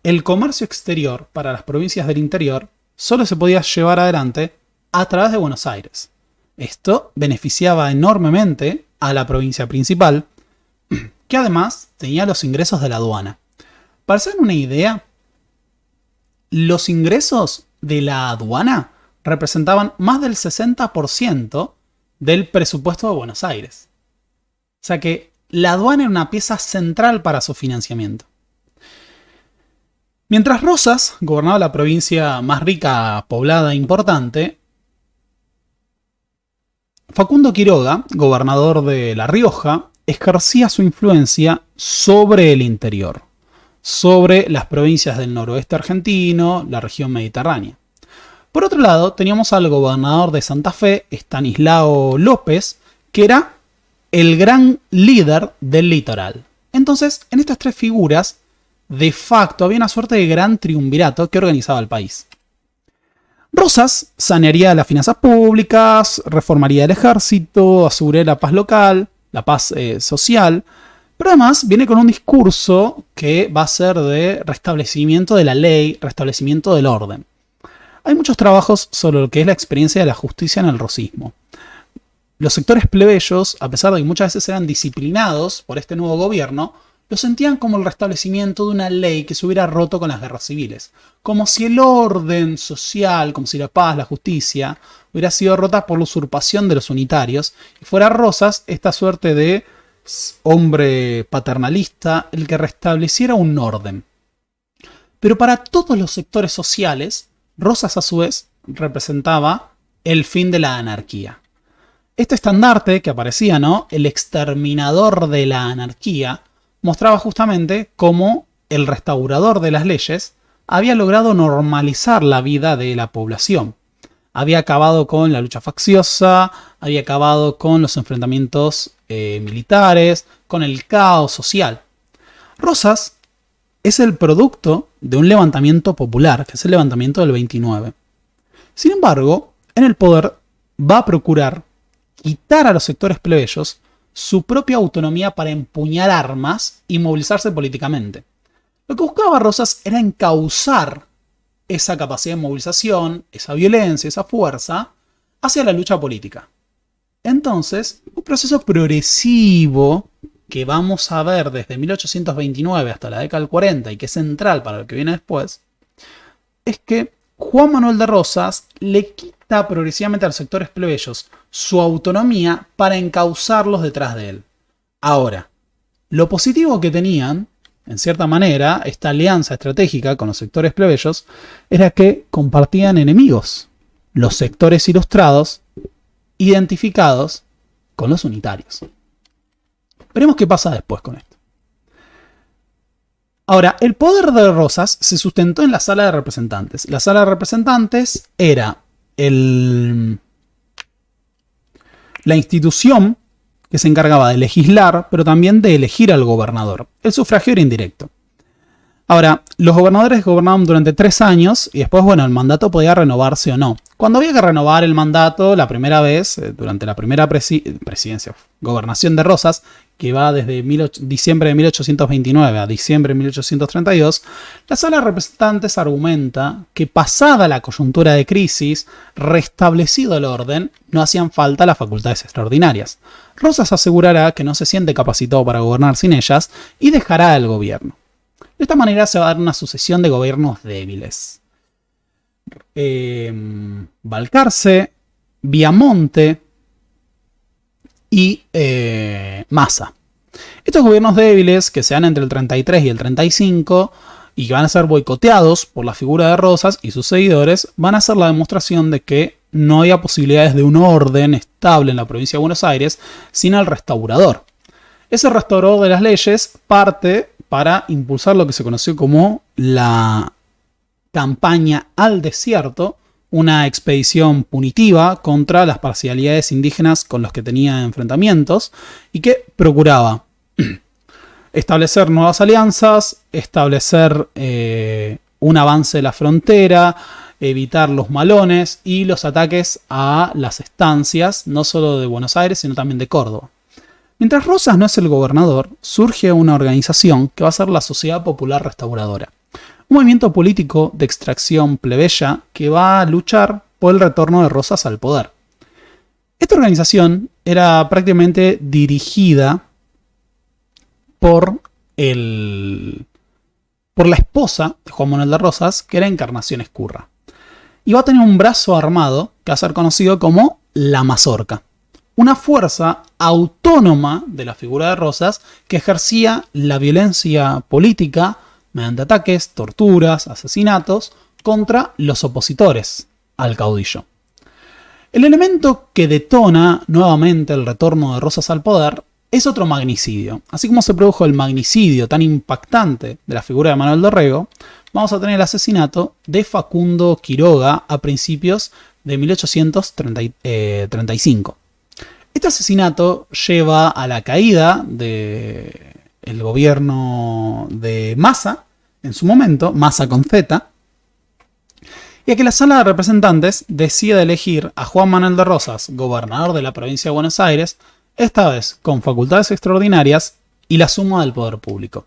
el comercio exterior para las provincias del interior solo se podía llevar adelante a través de Buenos Aires. Esto beneficiaba enormemente a la provincia principal, que además tenía los ingresos de la aduana. Para hacer una idea, los ingresos de la aduana representaban más del 60% del presupuesto de Buenos Aires. O sea que la aduana era una pieza central para su financiamiento. Mientras Rosas gobernaba la provincia más rica, poblada e importante, Facundo Quiroga, gobernador de La Rioja, ejercía su influencia sobre el interior, sobre las provincias del noroeste argentino, la región mediterránea. Por otro lado, teníamos al gobernador de Santa Fe, Estanislao López, que era el gran líder del litoral. Entonces, en estas tres figuras, de facto, había una suerte de gran triunvirato que organizaba el país. Rosas sanearía las finanzas públicas, reformaría el ejército, aseguraría la paz local, la paz social, pero además viene con un discurso que va a ser de restablecimiento de la ley, restablecimiento del orden. Hay muchos trabajos sobre lo que es la experiencia de la justicia en el rosismo. Los sectores plebeyos, a pesar de que muchas veces eran disciplinados por este nuevo gobierno, lo sentían como el restablecimiento de una ley que se hubiera roto con las guerras civiles. Como si el orden social, como si la paz, la justicia, hubiera sido rota por la usurpación de los unitarios, y fuera Rosas esta suerte de hombre paternalista el que restableciera un orden. Pero para todos los sectores sociales, Rosas a su vez representaba el fin de la anarquía. Este estandarte que aparecía, ¿no? El exterminador de la anarquía, mostraba justamente cómo el restaurador de las leyes había logrado normalizar la vida de la población. Había acabado con la lucha facciosa, había acabado con los enfrentamientos militares, con el caos social. Rosas es el producto de un levantamiento popular, que es el levantamiento del 29. Sin embargo, en el poder va a procurar quitar a los sectores plebeyos su propia autonomía para empuñar armas y movilizarse políticamente. Lo que buscaba Rosas era encauzar esa capacidad de movilización, esa violencia, esa fuerza, hacia la lucha política. Entonces, un proceso progresivo que vamos a ver desde 1829 hasta la década del 40 y que es central para lo que viene después, es que Juan Manuel de Rosas le quita progresivamente a los sectores plebeyos su autonomía para encauzarlos detrás de él. Ahora, lo positivo que tenían, en cierta manera, esta alianza estratégica con los sectores plebeyos, era que compartían enemigos, los sectores ilustrados, identificados con los unitarios. Veremos qué pasa después con esto. Ahora, el poder de Rosas se sustentó en la Sala de Representantes. La Sala de Representantes era la institución que se encargaba de legislar, pero también de elegir al gobernador. El sufragio era indirecto. Ahora, los gobernadores gobernaban durante 3 años y después, bueno, el mandato podía renovarse o no. Cuando había que renovar el mandato, la primera vez, durante la primera gobernación de Rosas, que va desde diciembre de 1829 a diciembre de 1832, la Sala de Representantes argumenta que pasada la coyuntura de crisis, restablecido el orden, no hacían falta las facultades extraordinarias. Rosas asegurará que no se siente capacitado para gobernar sin ellas y dejará el gobierno. De esta manera se va a dar una sucesión de gobiernos débiles. Balcarce, Viamonte y Massa. Estos gobiernos débiles que se dan entre el 33 y el 35 y que van a ser boicoteados por la figura de Rosas y sus seguidores, van a ser la demostración de que no había posibilidades de un orden estable en la provincia de Buenos Aires sin el restaurador. Ese restaurador de las leyes parte para impulsar lo que se conoció como la campaña al desierto, una expedición punitiva contra las parcialidades indígenas con los que tenía enfrentamientos y que procuraba establecer nuevas alianzas, establecer un avance de la frontera, evitar los malones y los ataques a las estancias, no solo de Buenos Aires, sino también de Córdoba. Mientras Rosas no es el gobernador, surge una organización que va a ser la Sociedad Popular Restauradora, un movimiento político de extracción plebeya que va a luchar por el retorno de Rosas al poder. Esta organización era prácticamente dirigida por la esposa de Juan Manuel de Rosas, que era Encarnación Ezcurra. Y va a tener un brazo armado que va a ser conocido como la Mazorca, una fuerza autónoma de la figura de Rosas que ejercía la violencia política mediante ataques, torturas, asesinatos contra los opositores al caudillo. El elemento que detona nuevamente el retorno de Rosas al poder es otro magnicidio. Así como se produjo el magnicidio tan impactante de la figura de Manuel Dorrego, vamos a tener el asesinato de Facundo Quiroga a principios de 1835. Este asesinato lleva a la caída del gobierno de Massa, en su momento, Massa con Z, y a que la Sala de Representantes decida elegir a Juan Manuel de Rosas, gobernador de la provincia de Buenos Aires, esta vez con facultades extraordinarias y la suma del poder público.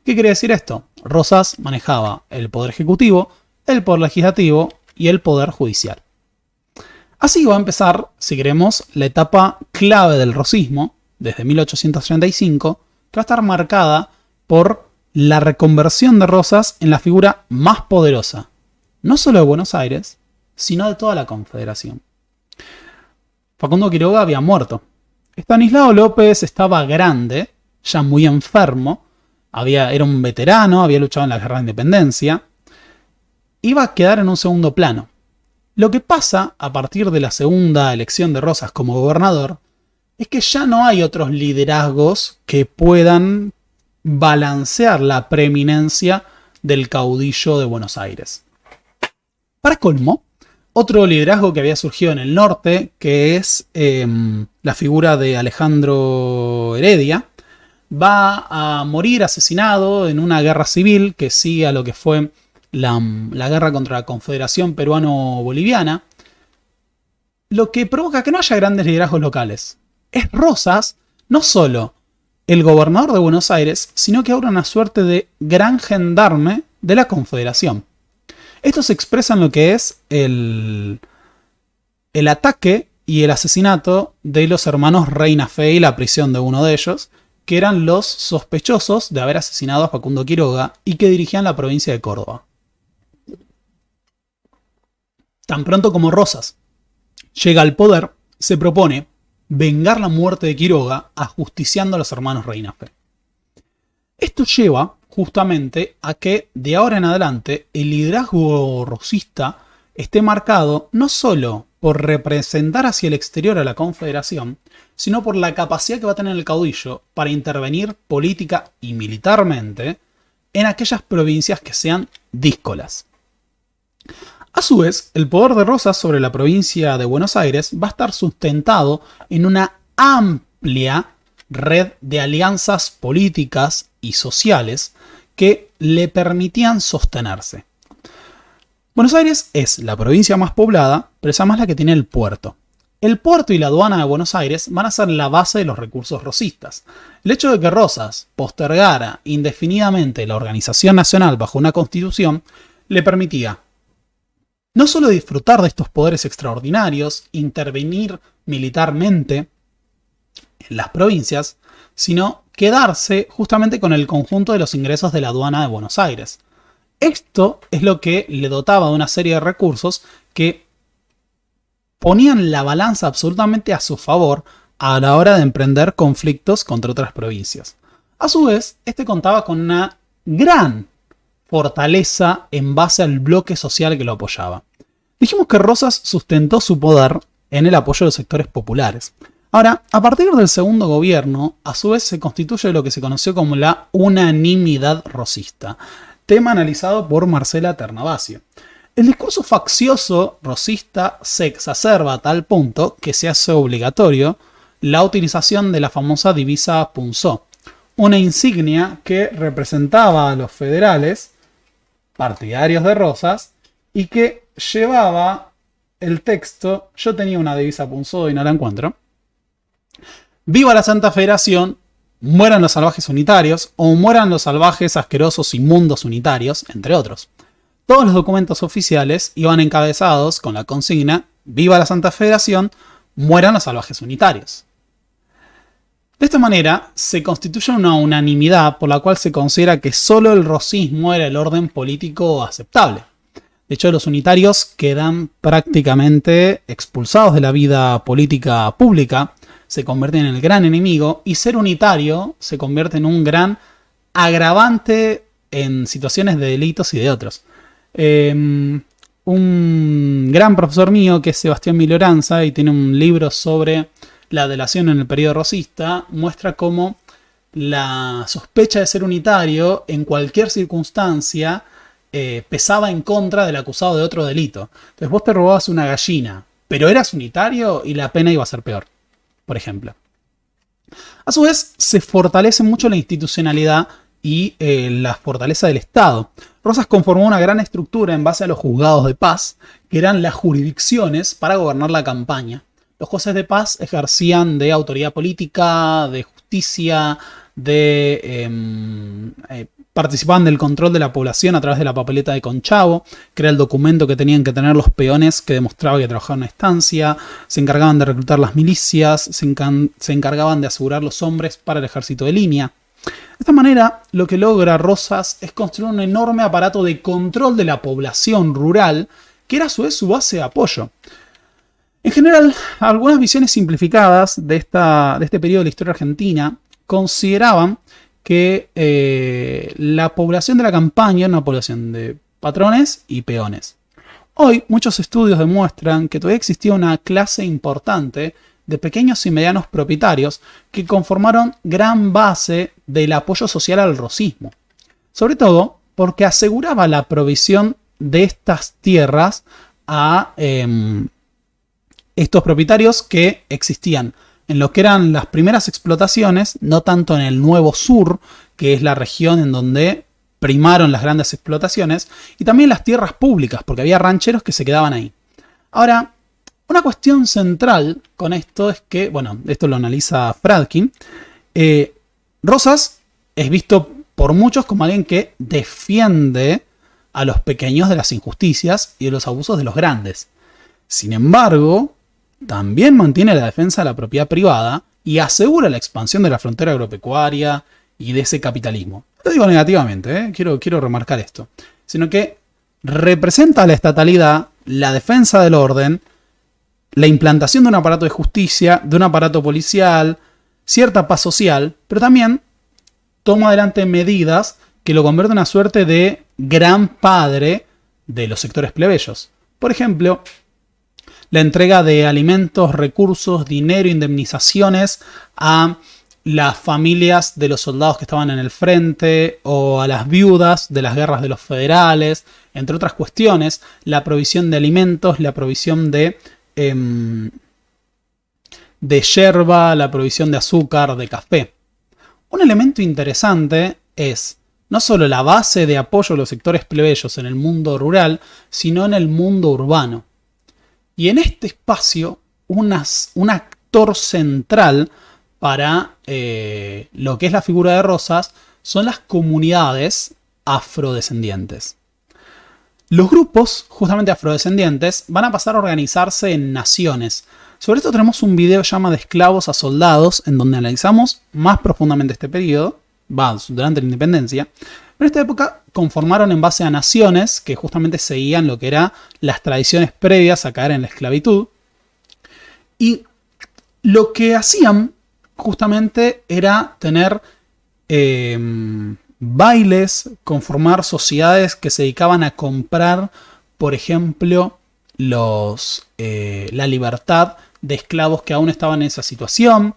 ¿Qué quiere decir esto? Rosas manejaba el poder ejecutivo, el poder legislativo y el poder judicial. Así va a empezar, si queremos, la etapa clave del rosismo, desde 1835, que va a estar marcada por la reconversión de Rosas en la figura más poderosa, no solo de Buenos Aires, sino de toda la Confederación. Facundo Quiroga había muerto. Estanislao López estaba grande, ya muy enfermo, era un veterano, había luchado en la Guerra de Independencia, iba a quedar en un segundo plano. Lo que pasa a partir de la segunda elección de Rosas como gobernador es que ya no hay otros liderazgos que puedan balancear la preeminencia del caudillo de Buenos Aires. Para colmo, otro liderazgo que había surgido en el norte, que es la figura de Alejandro Heredia, va a morir asesinado en una guerra civil que sigue a lo que fue la guerra contra la Confederación Peruano-Boliviana, lo que provoca que no haya grandes liderazgos locales. Es Rosas, no solo el gobernador de Buenos Aires, sino que ahora una suerte de gran gendarme de la Confederación. Esto se expresa en lo que es el ataque y el asesinato de los hermanos Reina Fe y la prisión de uno de ellos, que eran los sospechosos de haber asesinado a Facundo Quiroga y que dirigían la provincia de Córdoba. Tan pronto como Rosas llega al poder, se propone vengar la muerte de Quiroga ajusticiando a los hermanos Reina Fe. Esto lleva justamente a que de ahora en adelante el liderazgo rosista esté marcado no solo por representar hacia el exterior a la Confederación, sino por la capacidad que va a tener el caudillo para intervenir política y militarmente en aquellas provincias que sean díscolas. A su vez, el poder de Rosas sobre la provincia de Buenos Aires va a estar sustentado en una amplia red de alianzas políticas y sociales que le permitían sostenerse. Buenos Aires es la provincia más poblada, pero es además la que tiene el puerto. El puerto y la aduana de Buenos Aires van a ser la base de los recursos rosistas. El hecho de que Rosas postergara indefinidamente la organización nacional bajo una constitución le permitía no solo disfrutar de estos poderes extraordinarios, intervenir militarmente en las provincias, sino quedarse justamente con el conjunto de los ingresos de la aduana de Buenos Aires. Esto es lo que le dotaba de una serie de recursos que ponían la balanza absolutamente a su favor a la hora de emprender conflictos contra otras provincias. A su vez, este contaba con una gran fortaleza en base al bloque social que lo apoyaba. Dijimos que Rosas sustentó su poder en el apoyo de los sectores populares. Ahora, a partir del segundo gobierno, a su vez se constituye lo que se conoció como la unanimidad rosista, tema analizado por Marcela Ternavasio. El discurso faccioso rosista se exacerba a tal punto que se hace obligatorio la utilización de la famosa divisa punzó, una insignia que representaba a los federales partidarios de Rosas y que llevaba el texto, yo tenía una divisa punzó y no la encuentro. Viva la Santa Federación, mueran los salvajes unitarios, o mueran los salvajes asquerosos inmundos unitarios, entre otros. Todos los documentos oficiales iban encabezados con la consigna Viva la Santa Federación, mueran los salvajes unitarios. De esta manera, se constituye una unanimidad por la cual se considera que solo el rosismo era el orden político aceptable. De hecho, los unitarios quedan prácticamente expulsados de la vida política pública, se convierten en el gran enemigo, y ser unitario se convierte en un gran agravante en situaciones de delitos y de otros. Un gran profesor mío, que es Sebastián Miloranza, y tiene un libro sobre la delación en el periodo rosista, muestra cómo la sospecha de ser unitario en cualquier circunstancia pesaba en contra del acusado de otro delito. Entonces vos te robabas una gallina, pero eras unitario y la pena iba a ser peor, por ejemplo. A su vez, se fortalece mucho la institucionalidad y la fortaleza del Estado. Rosas conformó una gran estructura en base a los juzgados de paz, que eran las jurisdicciones para gobernar la campaña. Los jueces de paz ejercían de autoridad política, de justicia, participaban del control de la población a través de la papeleta de Conchavo, que era el documento que tenían que tener los peones que demostraba que trabajaban en una estancia, se encargaban de reclutar las milicias, se encargaban de asegurar los hombres para el ejército de línea. De esta manera, lo que logra Rosas es construir un enorme aparato de control de la población rural, que era a su vez su base de apoyo. En general, algunas visiones simplificadas de este periodo de la historia argentina consideraban que la población de la campaña era una población de patrones y peones. Hoy, muchos estudios demuestran que todavía existía una clase importante de pequeños y medianos propietarios que conformaron gran base del apoyo social al rosismo. Sobre todo porque aseguraba la provisión de estas tierras a estos propietarios que existían en lo que eran las primeras explotaciones, no tanto en el Nuevo Sur, que es la región en donde primaron las grandes explotaciones, y también las tierras públicas, porque había rancheros que se quedaban ahí. Ahora, una cuestión central con esto es que, bueno, esto lo analiza Fradkin, Rosas es visto por muchos como alguien que defiende a los pequeños de las injusticias y de los abusos de los grandes. Sin embargo, también mantiene la defensa de la propiedad privada y asegura la expansión de la frontera agropecuaria y de ese capitalismo. No lo digo negativamente, quiero remarcar esto, sino que representa la estatalidad, la defensa del orden, la implantación de un aparato de justicia, de un aparato policial, cierta paz social, pero también toma adelante medidas que lo convierten en una suerte de gran padre de los sectores plebeyos. Por ejemplo, la entrega de alimentos, recursos, dinero, indemnizaciones a las familias de los soldados que estaban en el frente o a las viudas de las guerras de los federales, entre otras cuestiones, la provisión de alimentos, la provisión de yerba, la provisión de azúcar, de café. Un elemento interesante es no solo la base de apoyo a los sectores plebeyos en el mundo rural, sino en el mundo urbano. Y en este espacio, un actor central para lo que es la figura de Rosas son las comunidades afrodescendientes. Los grupos, justamente afrodescendientes, van a pasar a organizarse en naciones. Sobre esto tenemos un video llamado De esclavos a soldados, en donde analizamos más profundamente este periodo, durante la independencia. Pero en esta época conformaron en base a naciones que justamente seguían lo que eran las tradiciones previas a caer en la esclavitud. Y lo que hacían justamente era tener bailes, conformar sociedades que se dedicaban a comprar, por ejemplo, la libertad de esclavos que aún estaban en esa situación.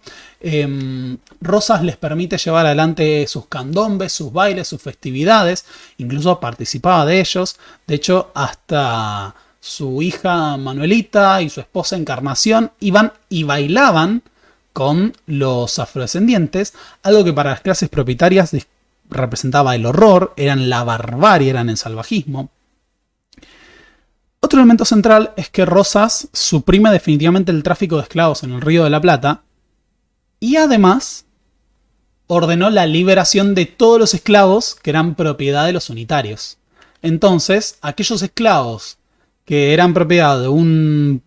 Rosas les permite llevar adelante sus candombes, sus bailes, sus festividades, incluso participaba de ellos. De hecho, hasta su hija Manuelita y su esposa Encarnación iban y bailaban con los afrodescendientes, algo que para las clases propietarias representaba el horror, eran la barbarie, eran el salvajismo. Otro elemento central es que Rosas suprime definitivamente el tráfico de esclavos en el Río de la Plata y además ordenó la liberación de todos los esclavos que eran propiedad de los unitarios. Entonces, aquellos esclavos que eran propiedad de un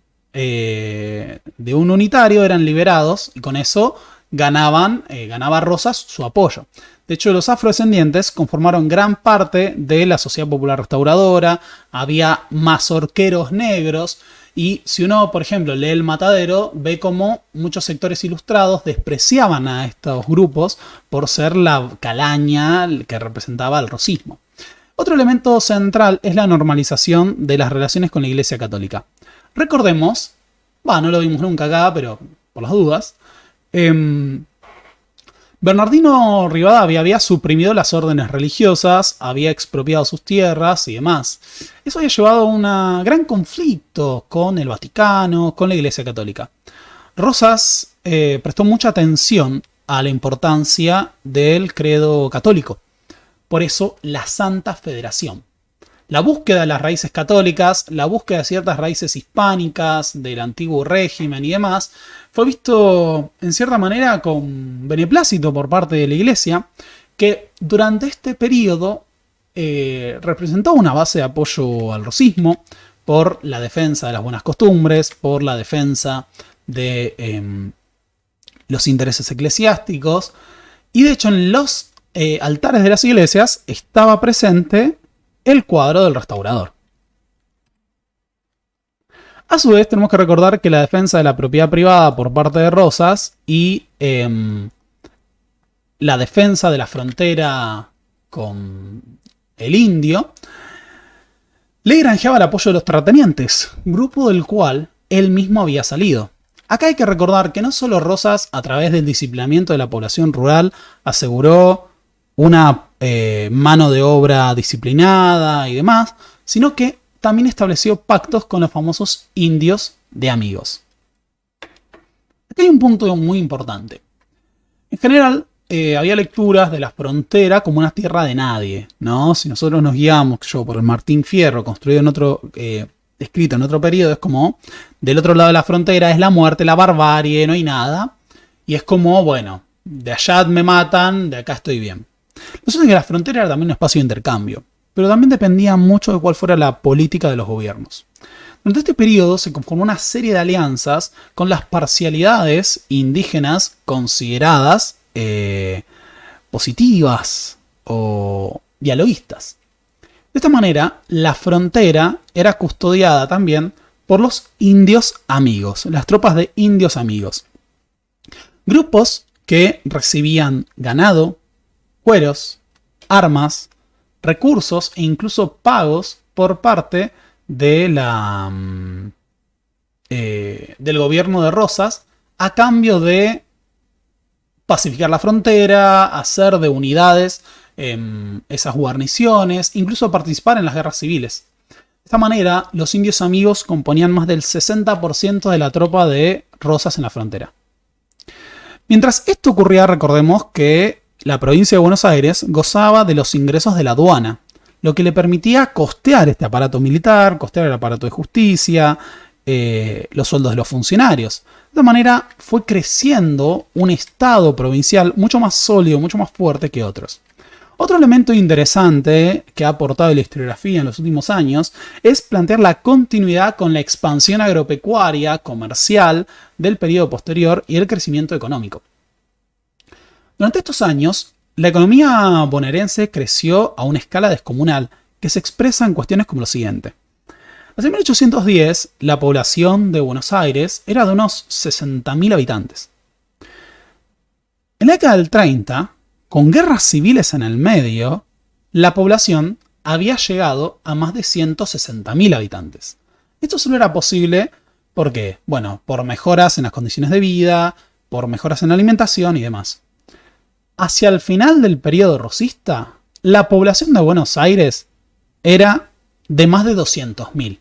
unitario eran liberados y con eso ganaba Rosas su apoyo. De hecho, los afrodescendientes conformaron gran parte de la Sociedad Popular Restauradora, había mazorqueros negros y si uno, por ejemplo, lee El Matadero, ve cómo muchos sectores ilustrados despreciaban a estos grupos por ser la calaña que representaba el rosismo. Otro elemento central es la normalización de las relaciones con la Iglesia Católica. Recordemos, no lo vimos nunca acá, pero por las dudas, Bernardino Rivadavia había suprimido las órdenes religiosas, había expropiado sus tierras y demás. Eso había llevado a un gran conflicto con el Vaticano, con la Iglesia Católica. Rosas prestó mucha atención a la importancia del credo católico. Por eso la Santa Federación. La búsqueda de las raíces católicas, la búsqueda de ciertas raíces hispánicas del antiguo régimen y demás, fue visto en cierta manera con beneplácito por parte de la Iglesia, que durante este periodo representó una base de apoyo al rosismo por la defensa de las buenas costumbres, por la defensa de los intereses eclesiásticos, y de hecho en los altares de las iglesias estaba presente el cuadro del restaurador. A su vez, tenemos que recordar que la defensa de la propiedad privada por parte de Rosas y la defensa de la frontera con el indio le granjeaba el apoyo de los terratenientes, grupo del cual él mismo había salido. Acá hay que recordar que no solo Rosas, a través del disciplinamiento de la población rural, aseguró una mano de obra disciplinada y demás, sino que también estableció pactos con los famosos indios de amigos. Aquí hay un punto muy importante. En general, había lecturas de la frontera como una tierra de nadie, ¿no? Si nosotros nos guiamos por el Martín Fierro, construido en otro, escrito en otro periodo, es como del otro lado de la frontera es la muerte, la barbarie, no hay nada. Y es como, bueno, de allá me matan, de acá estoy bien. Lo cierto es que la frontera era también un espacio de intercambio, pero también dependía mucho de cuál fuera la política de los gobiernos. Durante este periodo se conformó una serie de alianzas con las parcialidades indígenas consideradas positivas o dialoguistas. De esta manera, la frontera era custodiada también por los indios amigos, las tropas de indios amigos. Grupos que recibían ganado, cueros, armas, recursos e incluso pagos por parte de del gobierno de Rosas a cambio de pacificar la frontera, hacer de unidades esas guarniciones, incluso participar en las guerras civiles. De esta manera, los indios amigos componían más del 60% de la tropa de Rosas en la frontera. Mientras esto ocurría, recordemos que la provincia de Buenos Aires gozaba de los ingresos de la aduana, lo que le permitía costear este aparato militar, costear el aparato de justicia, los sueldos de los funcionarios. De esta manera fue creciendo un estado provincial mucho más sólido, mucho más fuerte que otros. Otro elemento interesante que ha aportado la historiografía en los últimos años es plantear la continuidad con la expansión agropecuaria, comercial del periodo posterior y el crecimiento económico. Durante estos años, la economía bonaerense creció a una escala descomunal que se expresa en cuestiones como lo siguiente. Hacia 1810, la población de Buenos Aires era de unos 60.000 habitantes. En la década del 30, con guerras civiles en el medio, la población había llegado a más de 160.000 habitantes. Esto solo era posible porque, por mejoras en las condiciones de vida, por mejoras en la alimentación y demás. Hacia el final del periodo rosista, la población de Buenos Aires era de más de 200.000.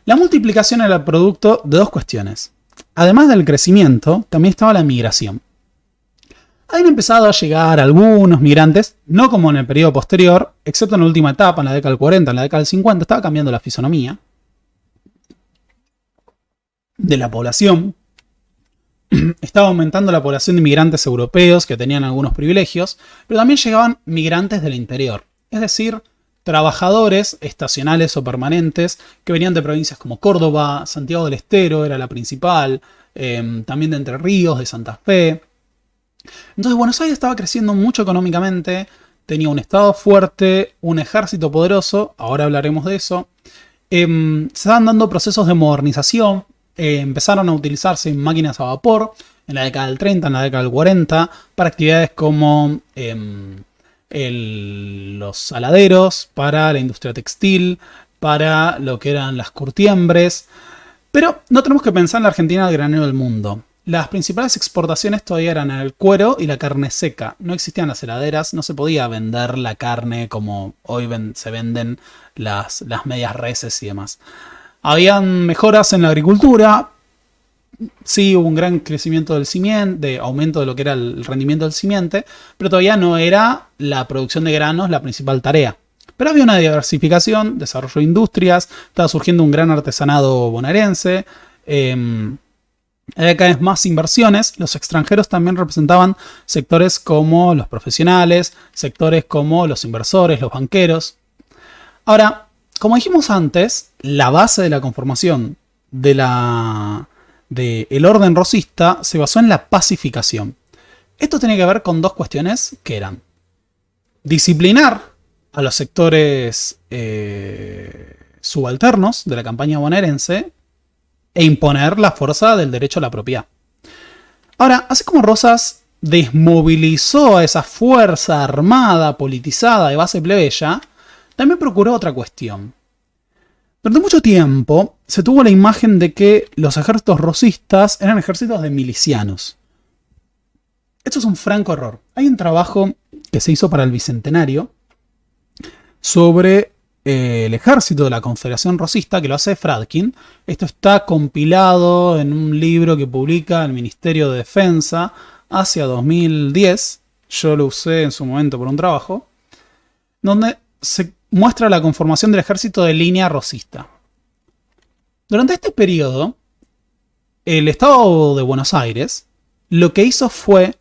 La multiplicación era el producto de dos cuestiones. Además del crecimiento, también estaba la migración. Habían empezado a llegar algunos migrantes, no como en el periodo posterior, excepto en la última etapa, en la década del 40, en la década del 50, estaba cambiando la fisonomía. de la población. Estaba aumentando la población de inmigrantes europeos que tenían algunos privilegios, pero también llegaban migrantes del interior, es decir, trabajadores estacionales o permanentes que venían de provincias como Córdoba, Santiago del Estero era la principal, también de Entre Ríos, de Santa Fe. Entonces Buenos Aires estaba creciendo mucho económicamente, tenía un estado fuerte, un ejército poderoso, ahora hablaremos de eso. Se estaban dando procesos de modernización, empezaron a utilizarse máquinas a vapor en la década del 30, en la década del 40, para actividades como los saladeros, para la industria textil, para lo que eran las curtiembres. Pero no tenemos que pensar en la Argentina del granero del mundo. Las principales exportaciones todavía eran el cuero y la carne seca. No existían las heladeras, no se podía vender la carne como hoy se venden las medias reses y demás. Habían mejoras en la agricultura. Sí, hubo un gran crecimiento del simiente, de aumento de lo que era el rendimiento del simiente, pero todavía no era la producción de granos la principal tarea. Pero había una diversificación, desarrollo de industrias, estaba surgiendo un gran artesanado bonaerense, había cada vez más inversiones. Los extranjeros también representaban sectores como los profesionales, sectores como los inversores, los banqueros. Ahora, como dijimos antes, la base de la conformación del orden rosista se basó en la pacificación. Esto tenía que ver con dos cuestiones que eran disciplinar a los sectores subalternos de la campaña bonaerense e imponer la fuerza del derecho a la propiedad. Ahora, así como Rosas desmovilizó a esa fuerza armada, politizada de base plebeya, también procuró otra cuestión. Durante mucho tiempo se tuvo la imagen de que los ejércitos rosistas eran ejércitos de milicianos. Esto es un franco error. Hay un trabajo que se hizo para el Bicentenario sobre el ejército de la Confederación Rosista, que lo hace Fradkin. Esto está compilado en un libro que publica el Ministerio de Defensa hacia 2010. Yo lo usé en su momento por un trabajo, donde se muestra la conformación del ejército de línea rosista. Durante este periodo, el Estado de Buenos Aires lo que hizo fue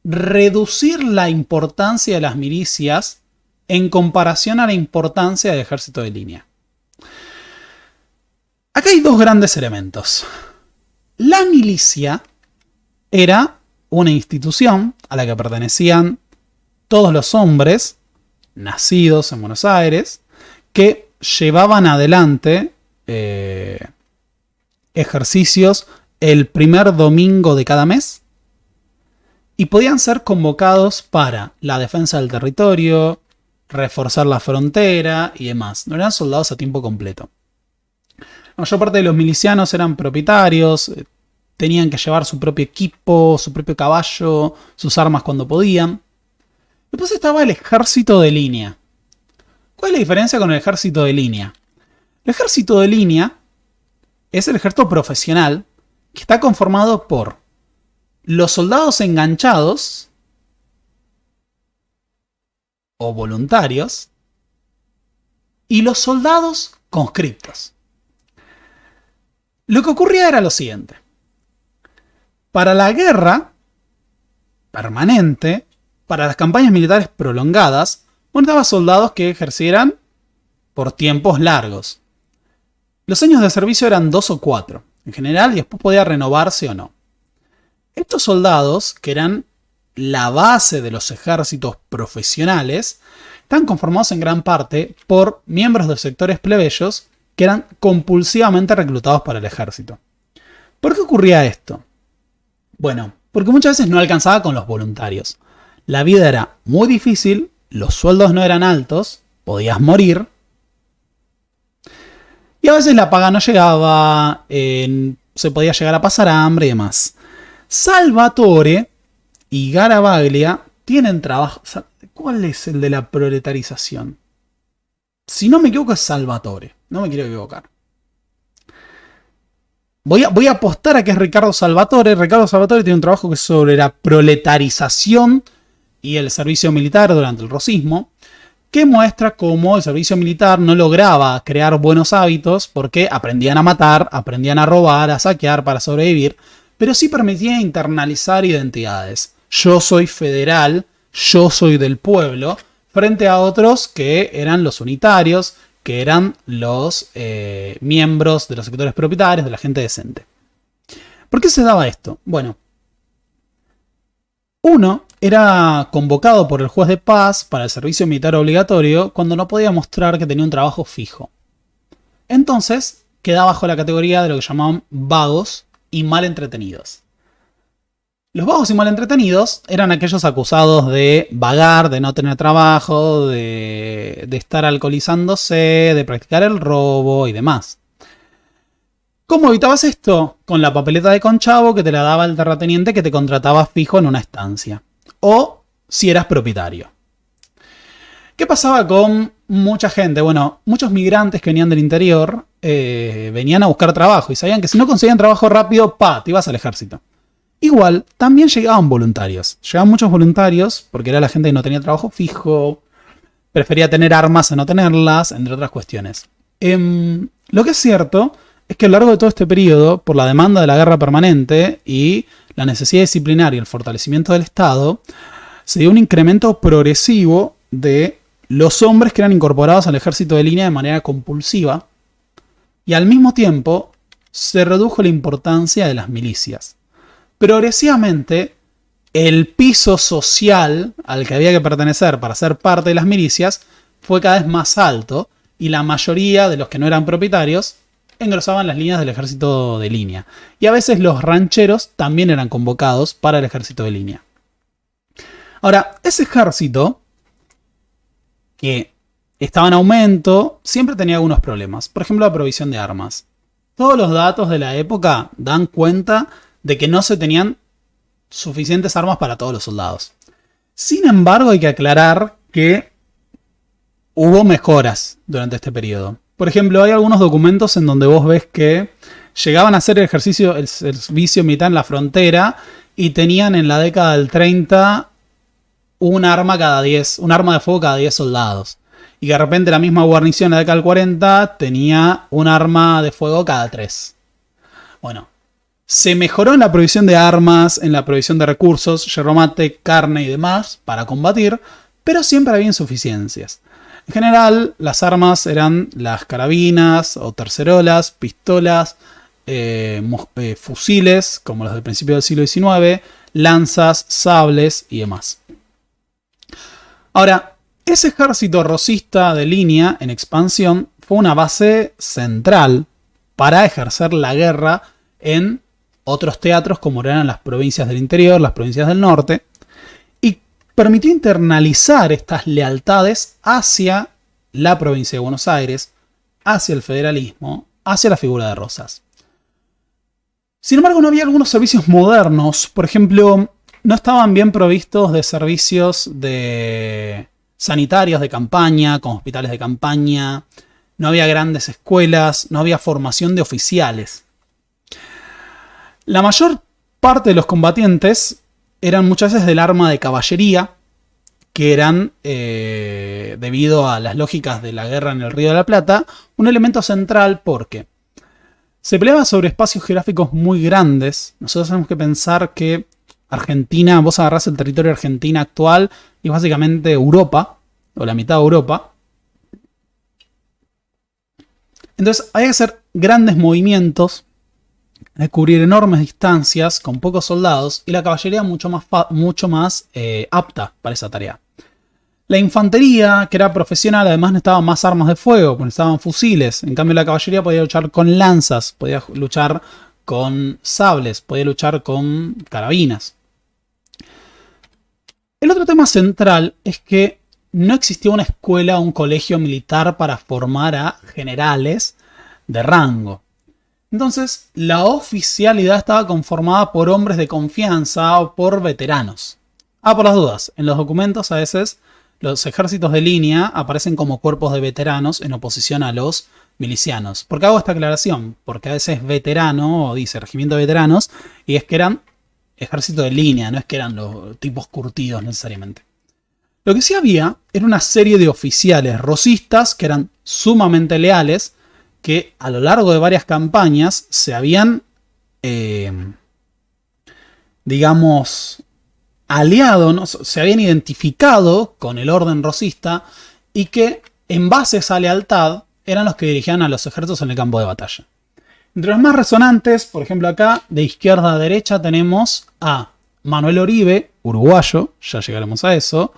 reducir la importancia de las milicias en comparación a la importancia del ejército de línea. Acá hay dos grandes elementos. La milicia era una institución a la que pertenecían todos los hombres nacidos en Buenos Aires que llevaban adelante ejercicios el primer domingo de cada mes y podían ser convocados para la defensa del territorio, reforzar la frontera y demás. No eran soldados a tiempo completo. La mayor parte de los milicianos eran propietarios, tenían que llevar su propio equipo, su propio caballo, sus armas cuando podían. Después estaba el ejército de línea. ¿Cuál es la diferencia con el ejército de línea? El ejército de línea es el ejército profesional que está conformado por los soldados enganchados o voluntarios y los soldados conscriptos. Lo que ocurría era lo siguiente. Para la guerra permanente, para las campañas militares prolongadas, necesitaba soldados que ejercieran por tiempos largos. Los años de servicio eran 2 o 4, en general, y después podía renovarse o no. Estos soldados, que eran la base de los ejércitos profesionales, están conformados en gran parte por miembros de sectores plebeyos que eran compulsivamente reclutados para el ejército. ¿Por qué ocurría esto? Bueno, porque muchas veces no alcanzaba con los voluntarios. La vida era muy difícil, los sueldos no eran altos, podías morir, y a veces la paga no llegaba, se podía llegar a pasar hambre y demás. Salvatore y Garavaglia tienen trabajo. ¿Cuál es el de la proletarización? Si no me equivoco es Salvatore. No me quiero equivocar. Voy a apostar a que es Ricardo Salvatore. Ricardo Salvatore tiene un trabajo que es sobre la proletarización y el servicio militar durante el rosismo. que muestra cómo el servicio militar no lograba crear buenos hábitos porque aprendían a matar, aprendían a robar, a saquear para sobrevivir, pero sí permitía internalizar identidades. Yo soy federal, yo soy del pueblo, frente a otros que eran los unitarios, que eran los miembros de los sectores propietarios, de la gente decente. ¿Por qué se daba esto? Bueno, uno era convocado por el juez de paz para el servicio militar obligatorio cuando no podía mostrar que tenía un trabajo fijo. Entonces, quedaba bajo la categoría de lo que llamaban vagos y mal entretenidos. Los vagos y mal entretenidos eran aquellos acusados de vagar, de no tener trabajo, de estar alcoholizándose, de practicar el robo y demás. ¿Cómo evitabas esto? Con la papeleta de conchavo que te la daba el terrateniente que te contrataba fijo en una estancia. O si eras propietario. ¿Qué pasaba con mucha gente? Bueno, muchos migrantes que venían del interior venían a buscar trabajo y sabían que si no conseguían trabajo rápido, te ibas al ejército. Igual, también llegaban voluntarios. Llegaban muchos voluntarios porque era la gente que no tenía trabajo fijo, prefería tener armas a no tenerlas, entre otras cuestiones. Lo que es cierto es que a lo largo de todo este periodo, por la demanda de la guerra permanente y la necesidad disciplinaria y el fortalecimiento del Estado, se dio un incremento progresivo de los hombres que eran incorporados al ejército de línea de manera compulsiva y al mismo tiempo se redujo la importancia de las milicias. Progresivamente, el piso social al que había que pertenecer para ser parte de las milicias fue cada vez más alto y la mayoría de los que no eran propietarios engrosaban las líneas del ejército de línea. Y a veces los rancheros también eran convocados para el ejército de línea. Ahora, ese ejército, que estaba en aumento, siempre tenía algunos problemas. Por ejemplo, la provisión de armas. Todos los datos de la época dan cuenta de que no se tenían suficientes armas para todos los soldados. Sin embargo, hay que aclarar que hubo mejoras durante este periodo. Por ejemplo, hay algunos documentos en donde vos ves que llegaban a hacer el servicio militar en la frontera y tenían en la década del 30 un arma de fuego cada 10 soldados. Y que de repente la misma guarnición en la década del 40 tenía un arma de fuego cada 3. Bueno, se mejoró en la provisión de armas, en la provisión de recursos, yerro mate, carne y demás para combatir, pero siempre había insuficiencias. En general, las armas eran las carabinas o tercerolas, pistolas, fusiles, como los del principio del siglo XIX, lanzas, sables y demás. Ahora, ese ejército rosista de línea en expansión fue una base central para ejercer la guerra en otros teatros como eran las provincias del interior, las provincias del norte, y permitió internalizar estas lealtades hacia la provincia de Buenos Aires, hacia el federalismo, hacia la figura de Rosas. Sin embargo, no había algunos servicios modernos. Por ejemplo, no estaban bien provistos de servicios sanitarios de campaña, como hospitales de campaña. No había grandes escuelas, no había formación de oficiales. La mayor parte de los combatientes eran muchas veces del arma de caballería, que eran, debido a las lógicas de la guerra en el Río de la Plata, un elemento central porque se peleaba sobre espacios geográficos muy grandes. Nosotros tenemos que pensar que Argentina, vos agarrás el territorio de Argentina actual y es básicamente Europa, o la mitad de Europa. Entonces hay que hacer grandes movimientos, cubrir enormes distancias con pocos soldados y la caballería mucho más apta para esa tarea. La infantería, que era profesional, además necesitaba más armas de fuego, porque necesitaban fusiles. En cambio la caballería podía luchar con lanzas, podía luchar con sables, podía luchar con carabinas. El otro tema central es que no existía una escuela o un colegio militar para formar a generales de rango. Entonces, la oficialidad estaba conformada por hombres de confianza o por veteranos. Por las dudas, en los documentos a veces los ejércitos de línea aparecen como cuerpos de veteranos en oposición a los milicianos. ¿Por qué hago esta aclaración? Porque a veces veterano, o dice regimiento de veteranos, y es que eran ejército de línea, no es que eran los tipos curtidos necesariamente. Lo que sí había era una serie de oficiales rosistas que eran sumamente leales, que a lo largo de varias campañas se habían, digamos, aliado, ¿no? Se habían identificado con el orden rosista y que en base a esa lealtad eran los que dirigían a los ejércitos en el campo de batalla. Entre los más resonantes, por ejemplo acá, de izquierda a derecha tenemos a Manuel Oribe, uruguayo, ya llegaremos a eso,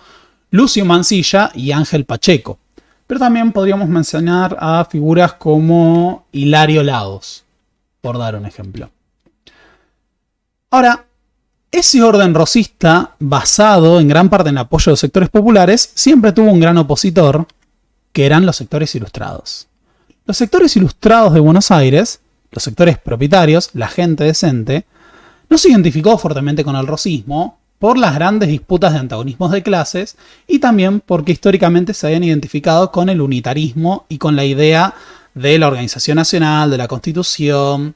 Lucio Mansilla y Ángel Pacheco. Pero también podríamos mencionar a figuras como Hilario Lagos, por dar un ejemplo. Ahora, ese orden rosista, basado en gran parte en el apoyo de los sectores populares, siempre tuvo un gran opositor, que eran los sectores ilustrados. Los sectores ilustrados de Buenos Aires, los sectores propietarios, la gente decente, no se identificó fuertemente con el rosismo por las grandes disputas de antagonismos de clases y también porque históricamente se habían identificado con el unitarismo y con la idea de la organización nacional, de la constitución,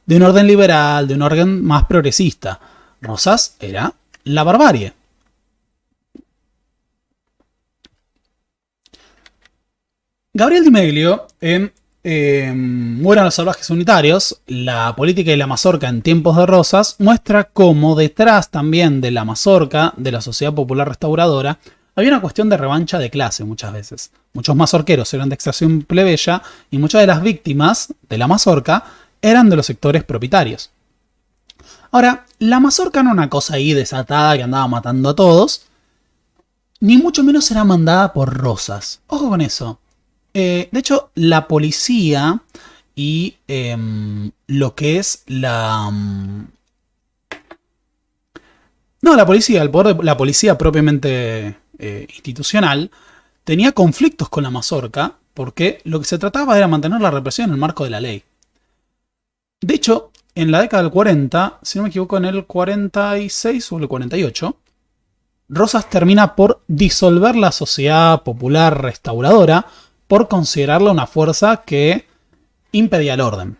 de un orden liberal, de un orden más progresista. Rosas era la barbarie. Gabriel Di Meglio, en Mueran los salvajes unitarios, la política y la mazorca en tiempos de Rosas, muestra cómo detrás también de la mazorca, de la sociedad popular restauradora, había una cuestión de revancha de clase muchas veces. Muchos mazorqueros eran de extracción plebeya y muchas de las víctimas de la mazorca eran de los sectores propietarios. Ahora, la mazorca no era una cosa ahí desatada que andaba matando a todos, ni mucho menos era mandada por Rosas. Ojo con eso. De hecho, la policía y lo que es la... No, la policía, el poder de la policía propiamente institucional, tenía conflictos con la mazorca porque lo que se trataba era mantener la represión en el marco de la ley. De hecho, en la década del 40, si no me equivoco, en el 46 o el 48, Rosas termina por disolver la sociedad popular restauradora por considerarla una fuerza que impedía el orden.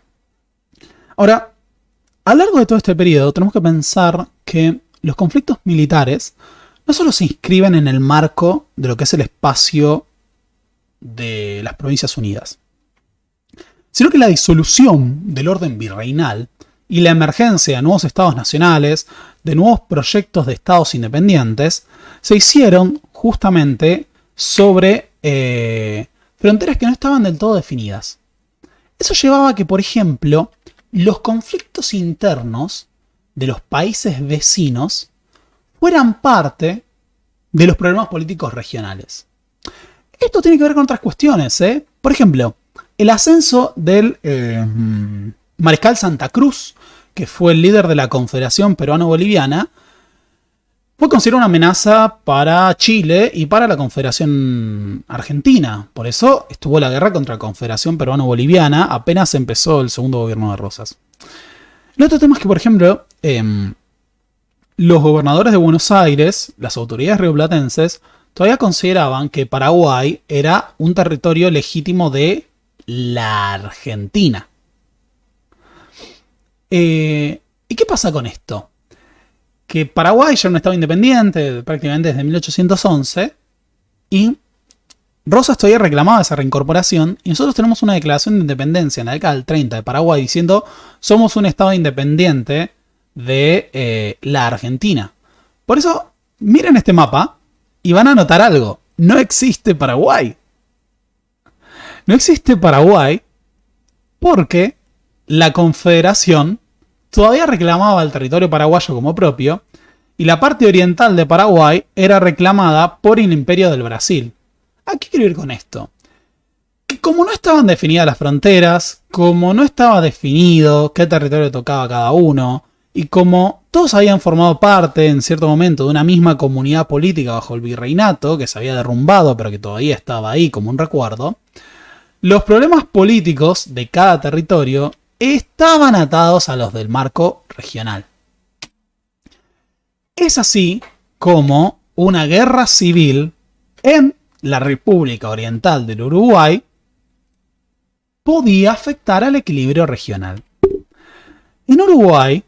Ahora, a lo largo de todo este periodo tenemos que pensar que los conflictos militares no solo se inscriben en el marco de lo que es el espacio de las Provincias Unidas, sino que la disolución del orden virreinal y la emergencia de nuevos estados nacionales, de nuevos proyectos de estados independientes, se hicieron justamente sobre fronteras que no estaban del todo definidas. Eso llevaba a que, por ejemplo, los conflictos internos de los países vecinos fueran parte de los problemas políticos regionales. Esto tiene que ver con otras cuestiones, ¿eh? Por ejemplo, el ascenso del Mariscal Santa Cruz, que fue el líder de la Confederación Peruano-Boliviana, fue considerado una amenaza para Chile y para la Confederación Argentina. Por eso estuvo la guerra contra la Confederación Peruano-Boliviana apenas empezó el segundo gobierno de Rosas. El otro tema es que, por ejemplo, los gobernadores de Buenos Aires, las autoridades rioplatenses, todavía consideraban que Paraguay era un territorio legítimo de la Argentina. ¿Y qué pasa con esto? Que Paraguay ya era un estado independiente prácticamente desde 1811 y Rosas todavía reclamaba esa reincorporación y nosotros tenemos una declaración de independencia en la década del 30 de Paraguay diciendo somos un estado independiente de la Argentina. Por eso miren este mapa y van a notar algo. No existe Paraguay. No existe Paraguay porque la Confederación todavía reclamaba el territorio paraguayo como propio y la parte oriental de Paraguay era reclamada por el Imperio del Brasil. ¿A qué quiero ir con esto? Que como no estaban definidas las fronteras, como no estaba definido qué territorio tocaba cada uno, y como todos habían formado parte en cierto momento de una misma comunidad política bajo el virreinato, que se había derrumbado pero que todavía estaba ahí como un recuerdo, los problemas políticos de cada territorio estaban atados a los del marco regional. Es así como una guerra civil en la República Oriental del Uruguay podía afectar al equilibrio regional. En Uruguay,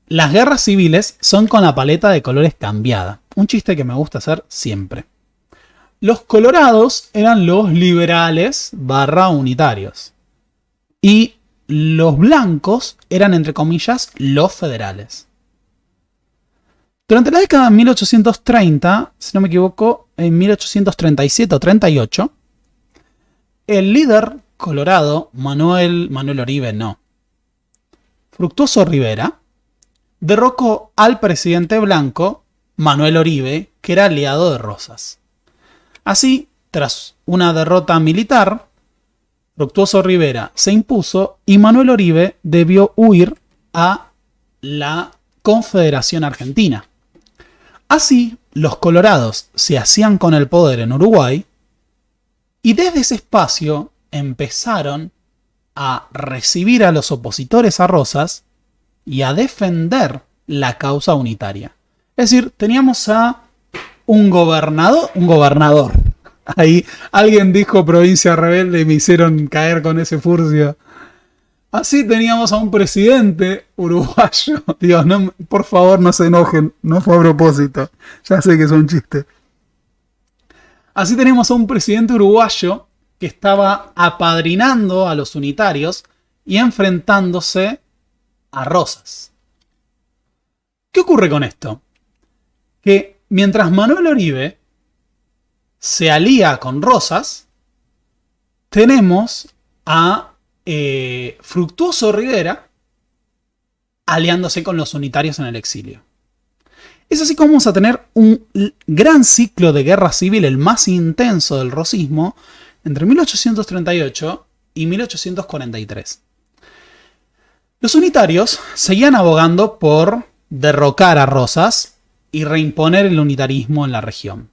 las guerras civiles son con la paleta de colores cambiada. un chiste que me gusta hacer siempre. Los colorados eran los liberales / unitarios. Y los blancos eran, entre comillas, los federales. Durante la década de 1830, si no me equivoco, en 1837 o 38, el líder colorado, Manuel Oribe, Fructuoso Rivera, derrocó al presidente blanco, Manuel Oribe, que era aliado de Rosas. Así, tras una derrota militar, Fructuoso Rivera se impuso y Manuel Oribe debió huir a la Confederación Argentina. Así, los colorados se hacían con el poder en Uruguay y desde ese espacio empezaron a recibir a los opositores a Rosas y a defender la causa unitaria. Es decir, teníamos a un gobernador. Ahí alguien dijo provincia rebelde y me hicieron caer con ese furcio. Así teníamos a un presidente uruguayo. Dios, no, por favor no se enojen, no fue a propósito. Ya sé que es un chiste. Así teníamos a un presidente uruguayo que estaba apadrinando a los unitarios y enfrentándose a Rosas. ¿Qué ocurre con esto? Que mientras Manuel Oribe se alía con Rosas, tenemos a Fructuoso Rivera aliándose con los unitarios en el exilio. Es así como vamos a tener un gran ciclo de guerra civil, el más intenso del rosismo, entre 1838 y 1843. Los unitarios seguían abogando por derrocar a Rosas y reimponer el unitarismo en la región.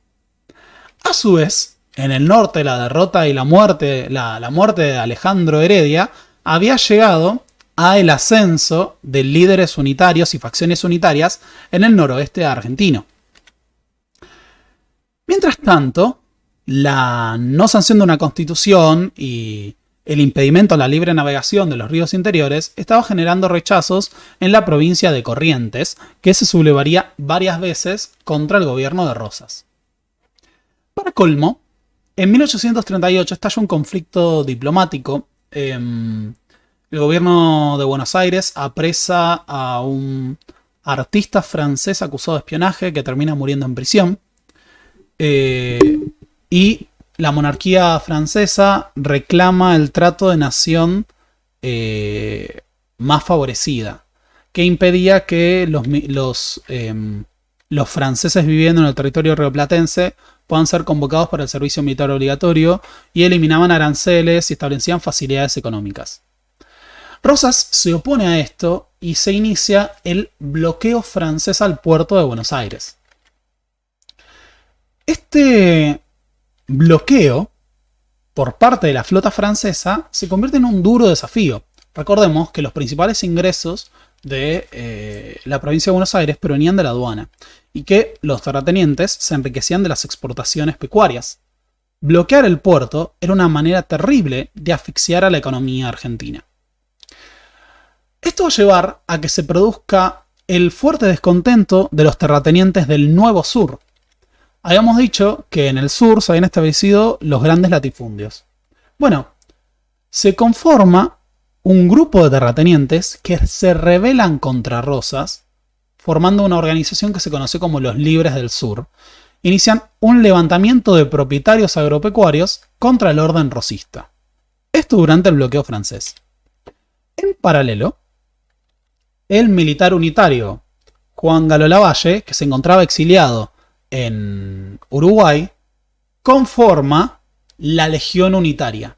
A su vez, en el norte, la derrota y la muerte de Alejandro Heredia había llegado al ascenso de líderes unitarios y facciones unitarias en el noroeste argentino. Mientras tanto, la no sanción de una constitución y el impedimento a la libre navegación de los ríos interiores estaba generando rechazos en la provincia de Corrientes, que se sublevaría varias veces contra el gobierno de Rosas. Para colmo, en 1838 estalla un conflicto diplomático. El gobierno de Buenos Aires apresa a un artista francés acusado de espionaje que termina muriendo en prisión. Y la monarquía francesa reclama el trato de nación más favorecida, que impedía que los franceses viviendo en el territorio rioplatense puedan ser convocados para el servicio militar obligatorio, y eliminaban aranceles y establecían facilidades económicas. Rosas se opone a esto y se inicia el bloqueo francés al puerto de Buenos Aires. Este bloqueo por parte de la flota francesa se convierte en un duro desafío. Recordemos que los principales ingresos de la provincia de Buenos Aires provenían de la aduana y que los terratenientes se enriquecían de las exportaciones pecuarias. Bloquear el puerto era una manera terrible de asfixiar a la economía argentina. Esto va a llevar a que se produzca el fuerte descontento de los terratenientes del Nuevo Sur. Habíamos dicho que en el sur se habían establecido los grandes latifundios. Bueno, se conforma un grupo de terratenientes que se rebelan contra Rosas, formando una organización que se conoce como los Libres del Sur. Inician un levantamiento de propietarios agropecuarios contra el orden rosista. Esto durante el bloqueo francés. En paralelo, el militar unitario Juan Galo Lavalle, que se encontraba exiliado en Uruguay, conforma la Legión Unitaria,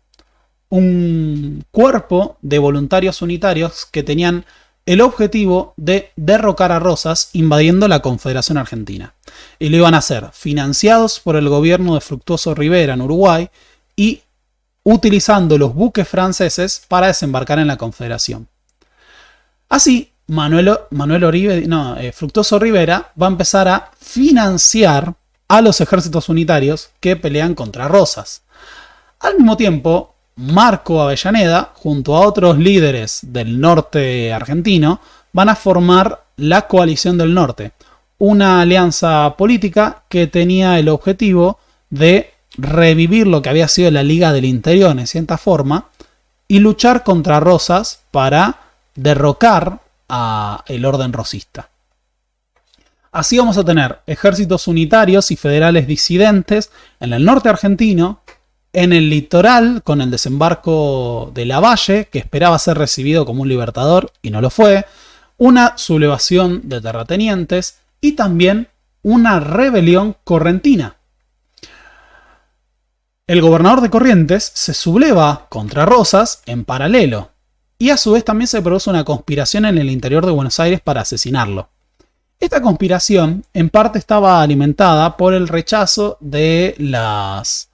un cuerpo de voluntarios unitarios que tenían el objetivo de derrocar a Rosas invadiendo la Confederación Argentina. Y lo iban a hacer financiados por el gobierno de Fructuoso Rivera en Uruguay y utilizando los buques franceses para desembarcar en la Confederación. Así, Fructuoso Rivera va a empezar a financiar a los ejércitos unitarios que pelean contra Rosas. Al mismo tiempo, Marco Avellaneda, junto a otros líderes del norte argentino, van a formar la Coalición del Norte, una alianza política que tenía el objetivo de revivir lo que había sido la Liga del Interior en cierta forma y luchar contra Rosas para derrocar a el orden rosista. Así vamos a tener ejércitos unitarios y federales disidentes en el norte argentino, en el litoral con el desembarco de Lavalle, que esperaba ser recibido como un libertador y no lo fue, una sublevación de terratenientes y también una rebelión correntina. El gobernador de Corrientes se subleva contra Rosas en paralelo, y a su vez también se produce una conspiración en el interior de Buenos Aires para asesinarlo. Esta conspiración en parte estaba alimentada por el rechazo de los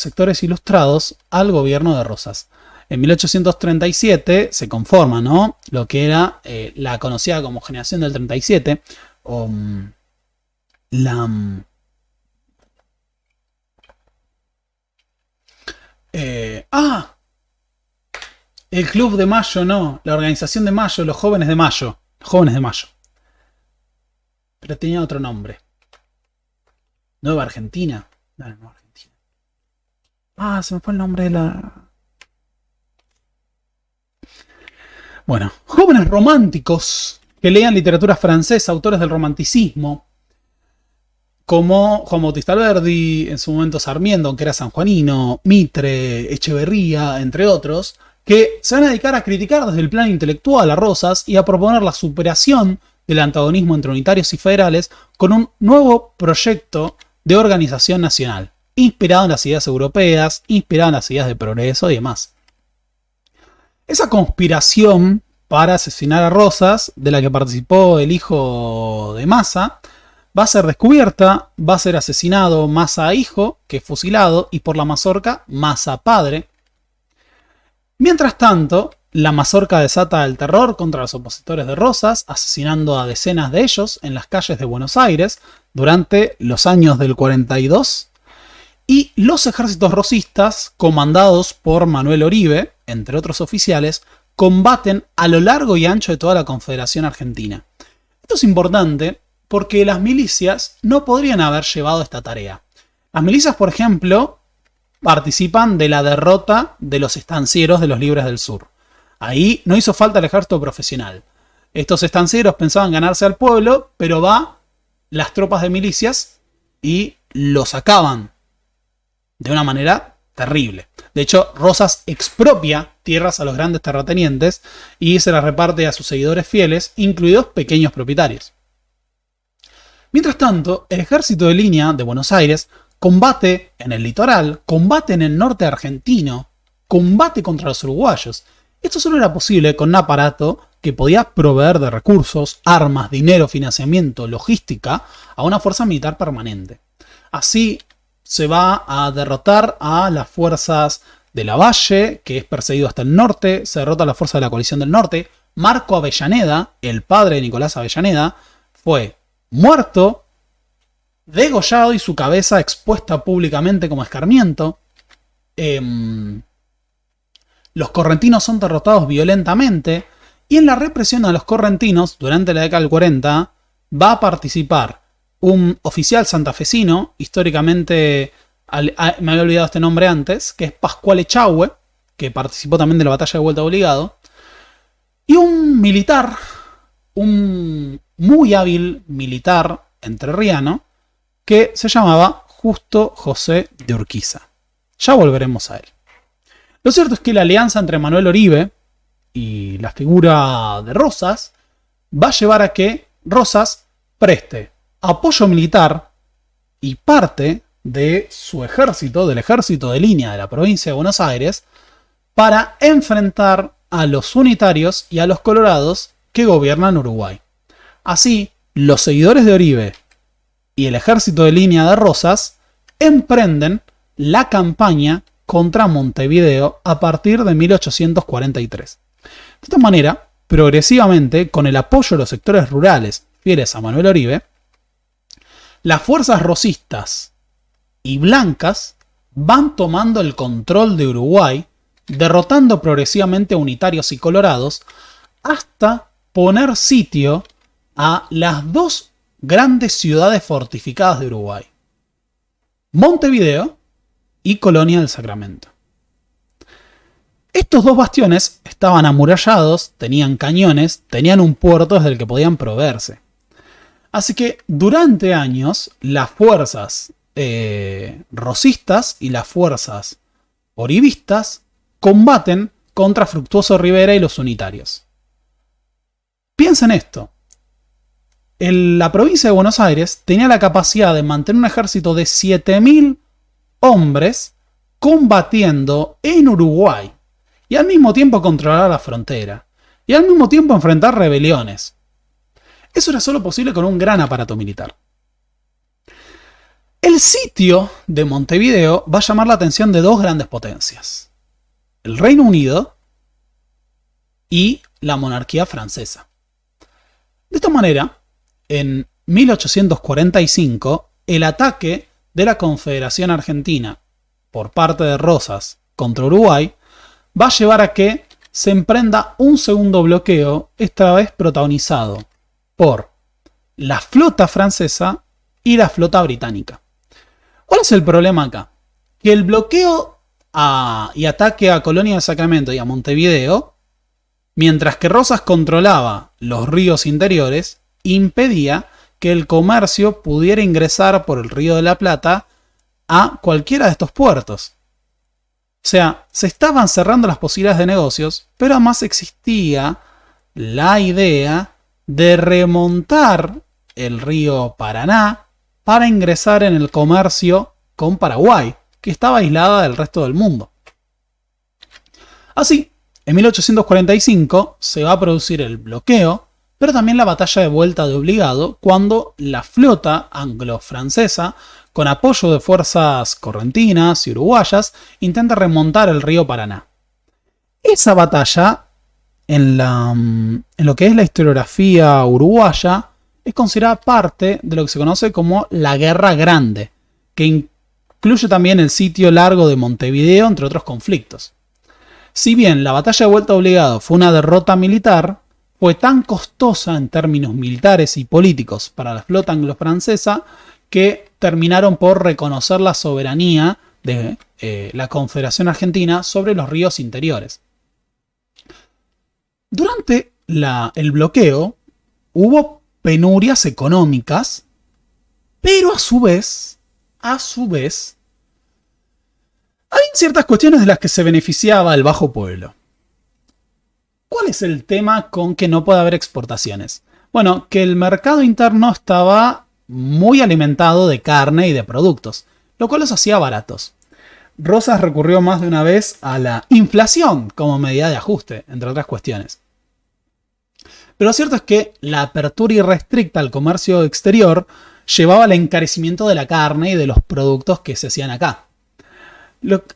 sectores ilustrados al gobierno de Rosas. En 1837 se conforma, ¿no?, lo que era la conocida como Generación del 37, o el Club de Mayo, no, la Organización de Mayo, los Jóvenes de Mayo. Jóvenes de Mayo. Pero tenía otro nombre. Nueva Argentina. No, Nueva Argentina. Se me fue el nombre de la... Bueno, jóvenes románticos que leían literatura francesa, autores del romanticismo, como Juan Bautista Alberdi, en su momento Sarmiento, aunque era sanjuanino, Mitre, Echeverría, entre otros, que se van a dedicar a criticar desde el plano intelectual a Rosas y a proponer la superación del antagonismo entre unitarios y federales con un nuevo proyecto de organización nacional, inspirado en las ideas europeas, inspirado en las ideas de progreso y demás. Esa conspiración para asesinar a Rosas, de la que participó el hijo de Massa, va a ser descubierta, va a ser asesinado Massa hijo, que es fusilado, y por la mazorca Massa padre. Mientras tanto, la mazorca desata el terror contra los opositores de Rosas, asesinando a decenas de ellos en las calles de Buenos Aires durante los años del 42, y los ejércitos rosistas, comandados por Manuel Oribe, entre otros oficiales, combaten a lo largo y ancho de toda la Confederación Argentina. Esto es importante porque las milicias no podrían haber llevado esta tarea. Las milicias, por ejemplo, participan de la derrota de los estancieros de los Libres del Sur. Ahí no hizo falta el ejército profesional. Estos estancieros pensaban ganarse al pueblo, pero las tropas de milicias y los acaban de una manera terrible. De hecho, Rosas expropia tierras a los grandes terratenientes y se las reparte a sus seguidores fieles, incluidos pequeños propietarios. Mientras tanto, el ejército de línea de Buenos Aires combate en el litoral, combate en el norte argentino, combate contra los uruguayos. Esto solo era posible con un aparato que podía proveer de recursos, armas, dinero, financiamiento, logística a una fuerza militar permanente. Así se va a derrotar a las fuerzas de Lavalle, que es perseguido hasta el norte, se derrota a la fuerza de la coalición del norte. Marco Avellaneda, el padre de Nicolás Avellaneda, fue muerto, degollado y su cabeza expuesta públicamente como escarmiento. Los correntinos son derrotados violentamente y en la represión a los correntinos durante la década del 40 va a participar un oficial santafesino, históricamente me había olvidado este nombre antes, que es Pascual Echagüe, que participó también de la batalla de Vuelta Obligado, y un militar, un muy hábil militar entrerriano, que se llamaba Justo José de Urquiza. Ya volveremos a él. Lo cierto es que la alianza entre Manuel Oribe y la figura de Rosas va a llevar a que Rosas preste apoyo militar y parte de su ejército, del ejército de línea de la provincia de Buenos Aires, para enfrentar a los unitarios y a los colorados que gobiernan Uruguay. Así, los seguidores de Oribe y el ejército de línea de Rosas emprenden la campaña contra Montevideo a partir de 1843. De esta manera, progresivamente, con el apoyo de los sectores rurales fieles a Manuel Oribe, las fuerzas rosistas y blancas van tomando el control de Uruguay, derrotando progresivamente a unitarios y colorados, hasta poner sitio a las dos grandes ciudades fortificadas de Uruguay: Montevideo y Colonia del Sacramento. Estos dos bastiones estaban amurallados, tenían cañones, tenían un puerto desde el que podían proveerse. Así que durante años las fuerzas rosistas y las fuerzas oribistas combaten contra Fructuoso Rivera y los unitarios. Piensen esto. La provincia de Buenos Aires tenía la capacidad de mantener un ejército de 7.000 hombres combatiendo en Uruguay y al mismo tiempo controlar la frontera y al mismo tiempo enfrentar rebeliones. Eso era solo posible con un gran aparato militar. El sitio de Montevideo va a llamar la atención de dos grandes potencias: el Reino Unido y la monarquía francesa. De esta manera, en 1845, el ataque de la Confederación Argentina por parte de Rosas contra Uruguay va a llevar a que se emprenda un segundo bloqueo, esta vez protagonizado por la flota francesa y la flota británica. ¿Cuál es el problema acá? Que el bloqueo y ataque a Colonia del Sacramento y a Montevideo, mientras que Rosas controlaba los ríos interiores, impedía que el comercio pudiera ingresar por el Río de la Plata a cualquiera de estos puertos. O sea, se estaban cerrando las posibilidades de negocios, pero además existía la idea de remontar el río Paraná para ingresar en el comercio con Paraguay, que estaba aislada del resto del mundo. Así, en 1845 se va a producir el bloqueo, pero también la batalla de vuelta de obligado, cuando la flota anglo-francesa, con apoyo de fuerzas correntinas y uruguayas, intenta remontar el río Paraná. Esa batalla, en lo que es la historiografía uruguaya, es considerada parte de lo que se conoce como la Guerra Grande, que incluye también el sitio largo de Montevideo, entre otros conflictos. Si bien la batalla de vuelta obligado fue una derrota militar, fue tan costosa en términos militares y políticos para la flota anglo-francesa que terminaron por reconocer la soberanía de la Confederación Argentina sobre los ríos interiores. Durante el bloqueo hubo penurias económicas, pero a su vez, hay ciertas cuestiones de las que se beneficiaba el bajo pueblo. ¿Cuál es el tema con que no puede haber exportaciones? Bueno, que el mercado interno estaba muy alimentado de carne y de productos, lo cual los hacía baratos. Rosas recurrió más de una vez a la inflación como medida de ajuste, entre otras cuestiones. Pero lo cierto es que la apertura irrestricta al comercio exterior llevaba al encarecimiento de la carne y de los productos que se hacían acá.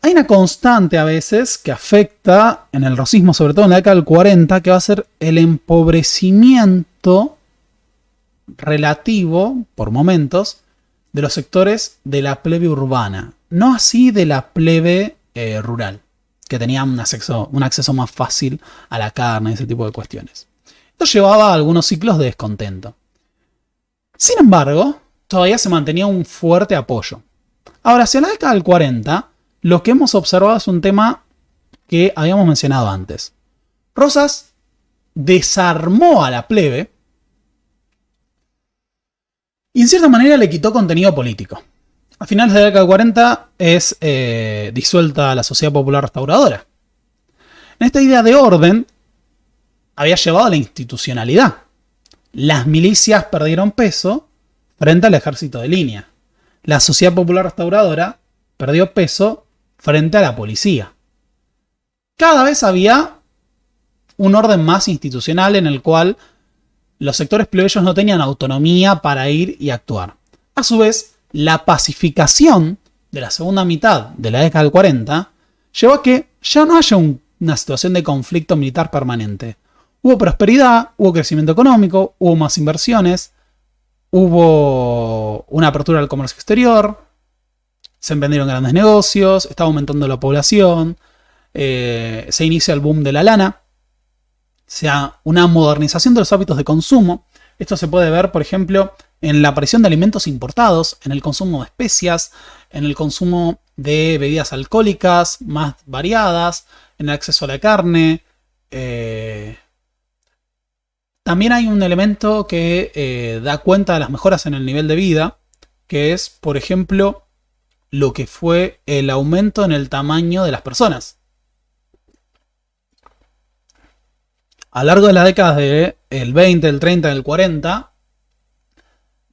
Hay una constante a veces que afecta en el rosismo, sobre todo en la década del 40, que va a ser el empobrecimiento relativo, por momentos, de los sectores de la plebe urbana. No así de la plebe rural, que tenía un acceso más fácil a la carne y ese tipo de cuestiones. Esto llevaba a algunos ciclos de descontento. Sin embargo, todavía se mantenía un fuerte apoyo. Ahora, hacia la década del 40, lo que hemos observado es un tema que habíamos mencionado antes. Rosas desarmó a la plebe y en cierta manera le quitó contenido político. A finales de la década del 40 es disuelta la Sociedad Popular Restauradora. En esta idea de orden había llevado a la institucionalidad. Las milicias perdieron peso frente al ejército de línea. La Sociedad Popular Restauradora perdió peso frente a la policía. Cada vez había un orden más institucional en el cual los sectores plebeyos no tenían autonomía para ir y actuar. A su vez, la pacificación de la segunda mitad de la década del 40 llevó a que ya no haya una situación de conflicto militar permanente. Hubo prosperidad, hubo crecimiento económico, hubo más inversiones, hubo una apertura al comercio exterior, se emprendieron grandes negocios, estaba aumentando la población, se inicia el boom de la lana, o sea, una modernización de los hábitos de consumo. Esto se puede ver, por ejemplo, en la aparición de alimentos importados, en el consumo de especias, en el consumo de bebidas alcohólicas más variadas, en el acceso a la carne. También hay un elemento que da cuenta de las mejoras en el nivel de vida, que es, por ejemplo, lo que fue el aumento en el tamaño de las personas. A lo largo de las décadas del 20, del 30, del 40,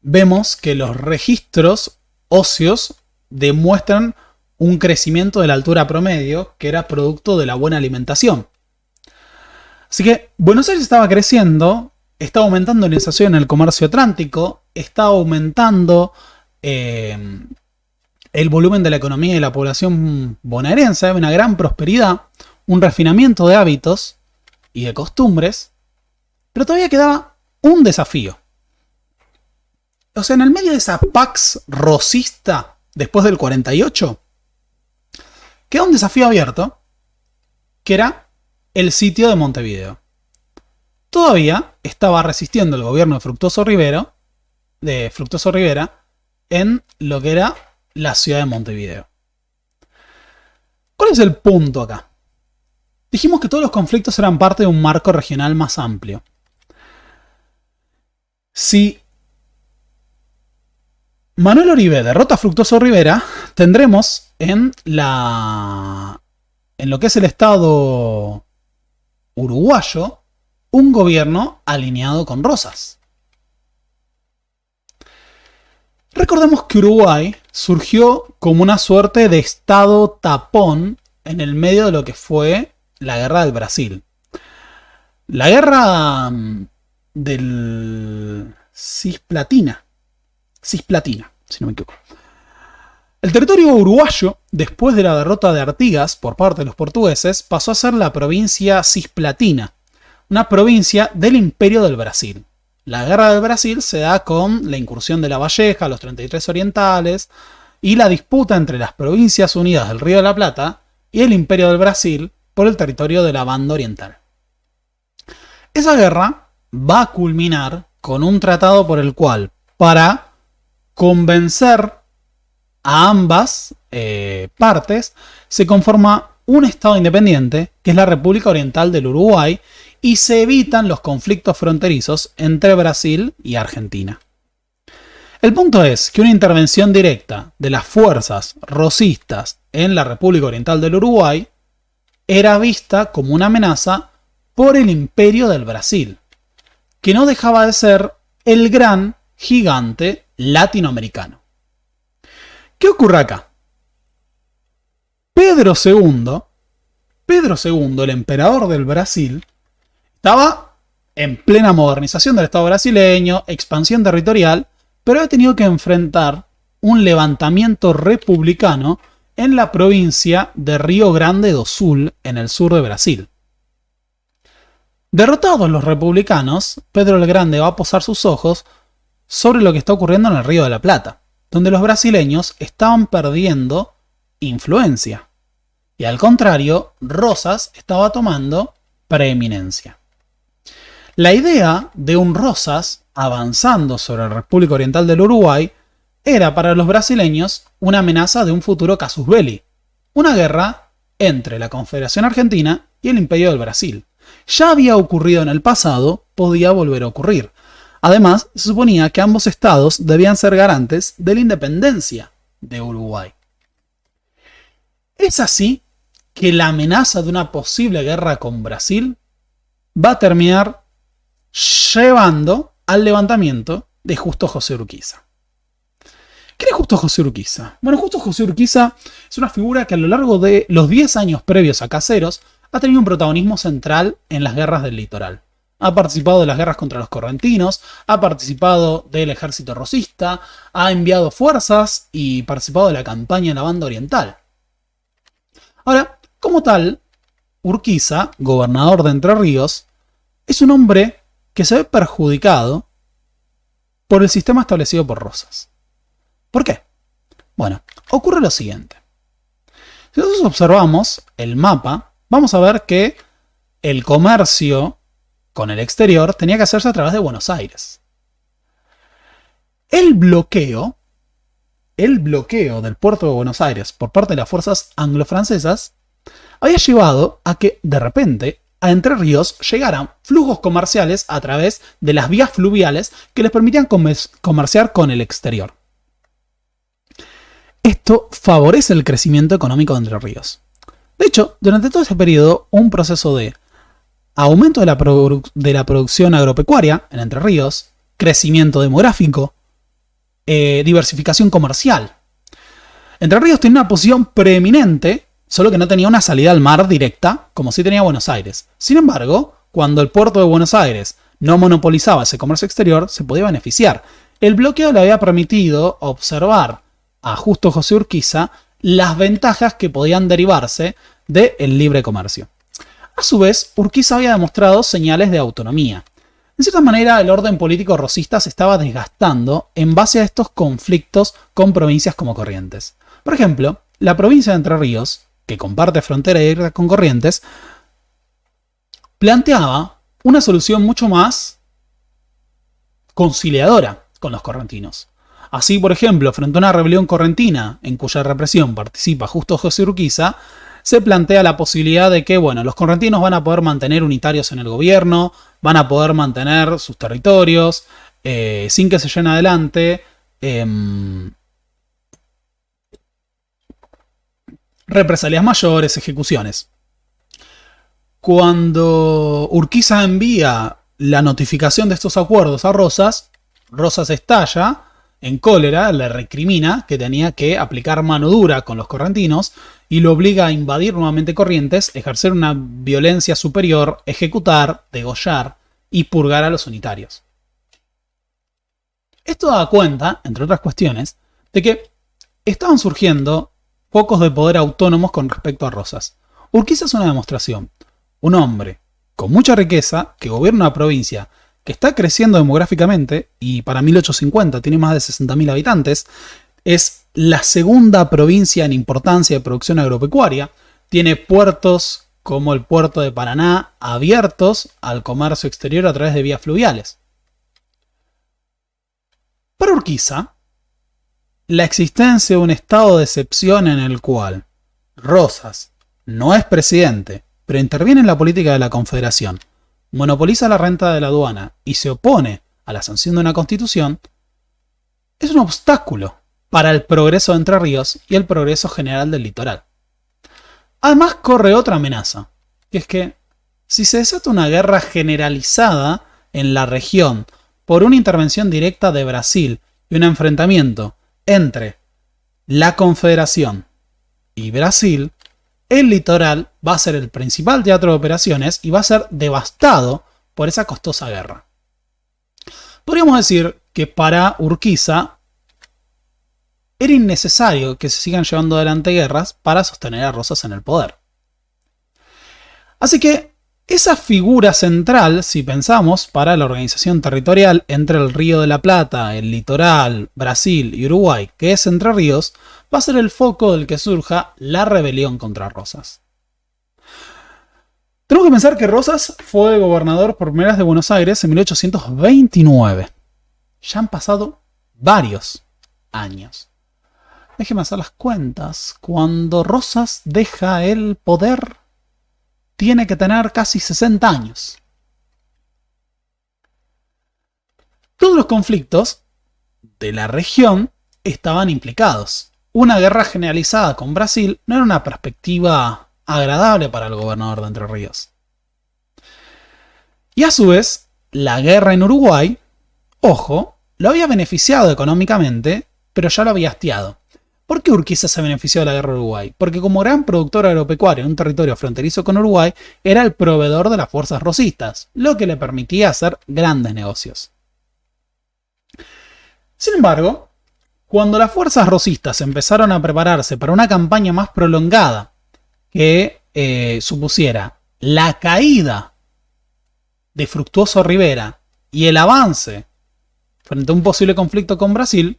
vemos que los registros óseos demuestran un crecimiento de la altura promedio que era producto de la buena alimentación. Así que Buenos Aires estaba creciendo, estaba aumentando la inserción en el comercio atlántico, estaba aumentando el volumen de la economía y la población bonaerense, había una gran prosperidad, un refinamiento de hábitos y de costumbres, pero todavía quedaba un desafío. O sea, en el medio de esa pax rosista, después del 48, queda un desafío abierto, que era el sitio de Montevideo. Todavía estaba resistiendo el gobierno de Fructuoso Rivera en lo que era la ciudad de Montevideo. ¿Cuál es el punto acá? Dijimos que todos los conflictos eran parte de un marco regional más amplio. Si Manuel Oribe derrota a Fructuoso Rivera, tendremos en lo que es el Estado uruguayo un gobierno alineado con Rosas. Recordemos que Uruguay surgió como una suerte de estado tapón en el medio de lo que fue la guerra del Brasil. La guerra del Cisplatina, si no me equivoco. El territorio uruguayo, después de la derrota de Artigas por parte de los portugueses, pasó a ser la provincia Cisplatina, una provincia del Imperio del Brasil. La guerra del Brasil se da con la incursión de La Valleja, los 33 orientales, y la disputa entre las Provincias Unidas del Río de la Plata y el Imperio del Brasil por el territorio de la Banda Oriental. Esa guerra va a culminar con un tratado por el cual, para convencer a ambas partes, se conforma un estado independiente, que es la República Oriental del Uruguay, y se evitan los conflictos fronterizos entre Brasil y Argentina. El punto es que una intervención directa de las fuerzas rosistas en la República Oriental del Uruguay era vista como una amenaza por el Imperio del Brasil, que no dejaba de ser el gran gigante latinoamericano. ¿Qué ocurre acá? Pedro II, el emperador del Brasil, estaba en plena modernización del Estado brasileño, expansión territorial, pero ha tenido que enfrentar un levantamiento republicano en la provincia de Río Grande do Sul, en el sur de Brasil. Derrotados los republicanos, Pedro el Grande va a posar sus ojos sobre lo que está ocurriendo en el Río de la Plata, donde los brasileños estaban perdiendo influencia. Y al contrario, Rosas estaba tomando preeminencia. La idea de un Rosas avanzando sobre la República Oriental del Uruguay era para los brasileños una amenaza de un futuro casus belli, una guerra entre la Confederación Argentina y el Imperio del Brasil. Ya había ocurrido en el pasado, podía volver a ocurrir. Además, se suponía que ambos estados debían ser garantes de la independencia de Uruguay. Es así que la amenaza de una posible guerra con Brasil va a terminar llevando al levantamiento de Justo José Urquiza. ¿Quién es Justo José Urquiza? Bueno, Justo José Urquiza es una figura que a lo largo de los 10 años previos a Caseros ha tenido un protagonismo central en las guerras del litoral. Ha participado de las guerras contra los correntinos, ha participado del ejército rosista, ha enviado fuerzas y participado de la campaña en la Banda Oriental. Ahora, como tal, Urquiza, gobernador de Entre Ríos, es un hombre que se ve perjudicado por el sistema establecido por Rosas. ¿Por qué? Bueno, ocurre lo siguiente. Si nosotros observamos el mapa, vamos a ver que el comercio con el exterior tenía que hacerse a través de Buenos Aires. El bloqueo del puerto de Buenos Aires por parte de las fuerzas anglo-francesas había llevado a que, de repente, a Entre Ríos llegaran flujos comerciales a través de las vías fluviales que les permitían comerciar con el exterior. Esto favorece el crecimiento económico de Entre Ríos. De hecho, durante todo ese periodo, un proceso de aumento de la producción agropecuaria en Entre Ríos, crecimiento demográfico, diversificación comercial. Entre Ríos tenía una posición preeminente, solo que no tenía una salida al mar directa, como sí tenía Buenos Aires. Sin embargo, cuando el puerto de Buenos Aires no monopolizaba ese comercio exterior, se podía beneficiar. El bloqueo le había permitido observar a Justo José Urquiza las ventajas que podían derivarse del libre comercio. A su vez, Urquiza había demostrado señales de autonomía. En cierta manera, el orden político rosista se estaba desgastando en base a estos conflictos con provincias como Corrientes. Por ejemplo, la provincia de Entre Ríos, que comparte frontera directa con Corrientes, planteaba una solución mucho más conciliadora con los correntinos. Así, por ejemplo, frente a una rebelión correntina en cuya represión participa Justo José Urquiza, se plantea la posibilidad de que, los correntinos van a poder mantener unitarios en el gobierno, van a poder mantener sus territorios, sin que se lleven adelante represalias mayores, ejecuciones. Cuando Urquiza envía la notificación de estos acuerdos a Rosas, Rosas estalla en cólera, le recrimina que tenía que aplicar mano dura con los correntinos y lo obliga a invadir nuevamente Corrientes, ejercer una violencia superior, ejecutar, degollar y purgar a los unitarios. Esto da cuenta, entre otras cuestiones, de que estaban surgiendo focos de poder autónomos con respecto a Rosas. Urquiza es una demostración. Un hombre con mucha riqueza que gobierna una provincia que está creciendo demográficamente y para 1850 tiene más de 60.000 habitantes, es la segunda provincia en importancia de producción agropecuaria, tiene puertos como el puerto de Paraná abiertos al comercio exterior a través de vías fluviales. Para Urquiza, la existencia de un estado de excepción en el cual Rosas no es presidente, pero interviene en la política de la Confederación, monopoliza la renta de la aduana y se opone a la sanción de una constitución, es un obstáculo para el progreso de Entre Ríos y el progreso general del litoral. Además corre otra amenaza, que es que si se desata una guerra generalizada en la región por una intervención directa de Brasil y un enfrentamiento entre la Confederación y Brasil, el litoral va a ser el principal teatro de operaciones y va a ser devastado por esa costosa guerra. Podríamos decir que para Urquiza era innecesario que se sigan llevando adelante guerras para sostener a Rosas en el poder. Así que esa figura central, si pensamos, para la organización territorial entre el Río de la Plata, el litoral, Brasil y Uruguay, que es Entre Ríos, va a ser el foco del que surja la rebelión contra Rosas. Tenemos que pensar que Rosas fue gobernador por primera vez de Buenos Aires en 1829. Ya han pasado varios años. Déjenme hacer las cuentas. Cuando Rosas deja el poder, tiene que tener casi 60 años. Todos los conflictos de la región estaban implicados. Una guerra generalizada con Brasil no era una perspectiva agradable para el gobernador de Entre Ríos. Y a su vez, la guerra en Uruguay, ojo, lo había beneficiado económicamente, pero ya lo había hastiado. ¿Por qué Urquiza se benefició de la guerra de Uruguay? Porque como gran productor agropecuario en un territorio fronterizo con Uruguay, era el proveedor de las fuerzas rosistas, lo que le permitía hacer grandes negocios. Sin embargo, cuando las fuerzas rosistas empezaron a prepararse para una campaña más prolongada que supusiera la caída de Fructuoso Rivera y el avance frente a un posible conflicto con Brasil,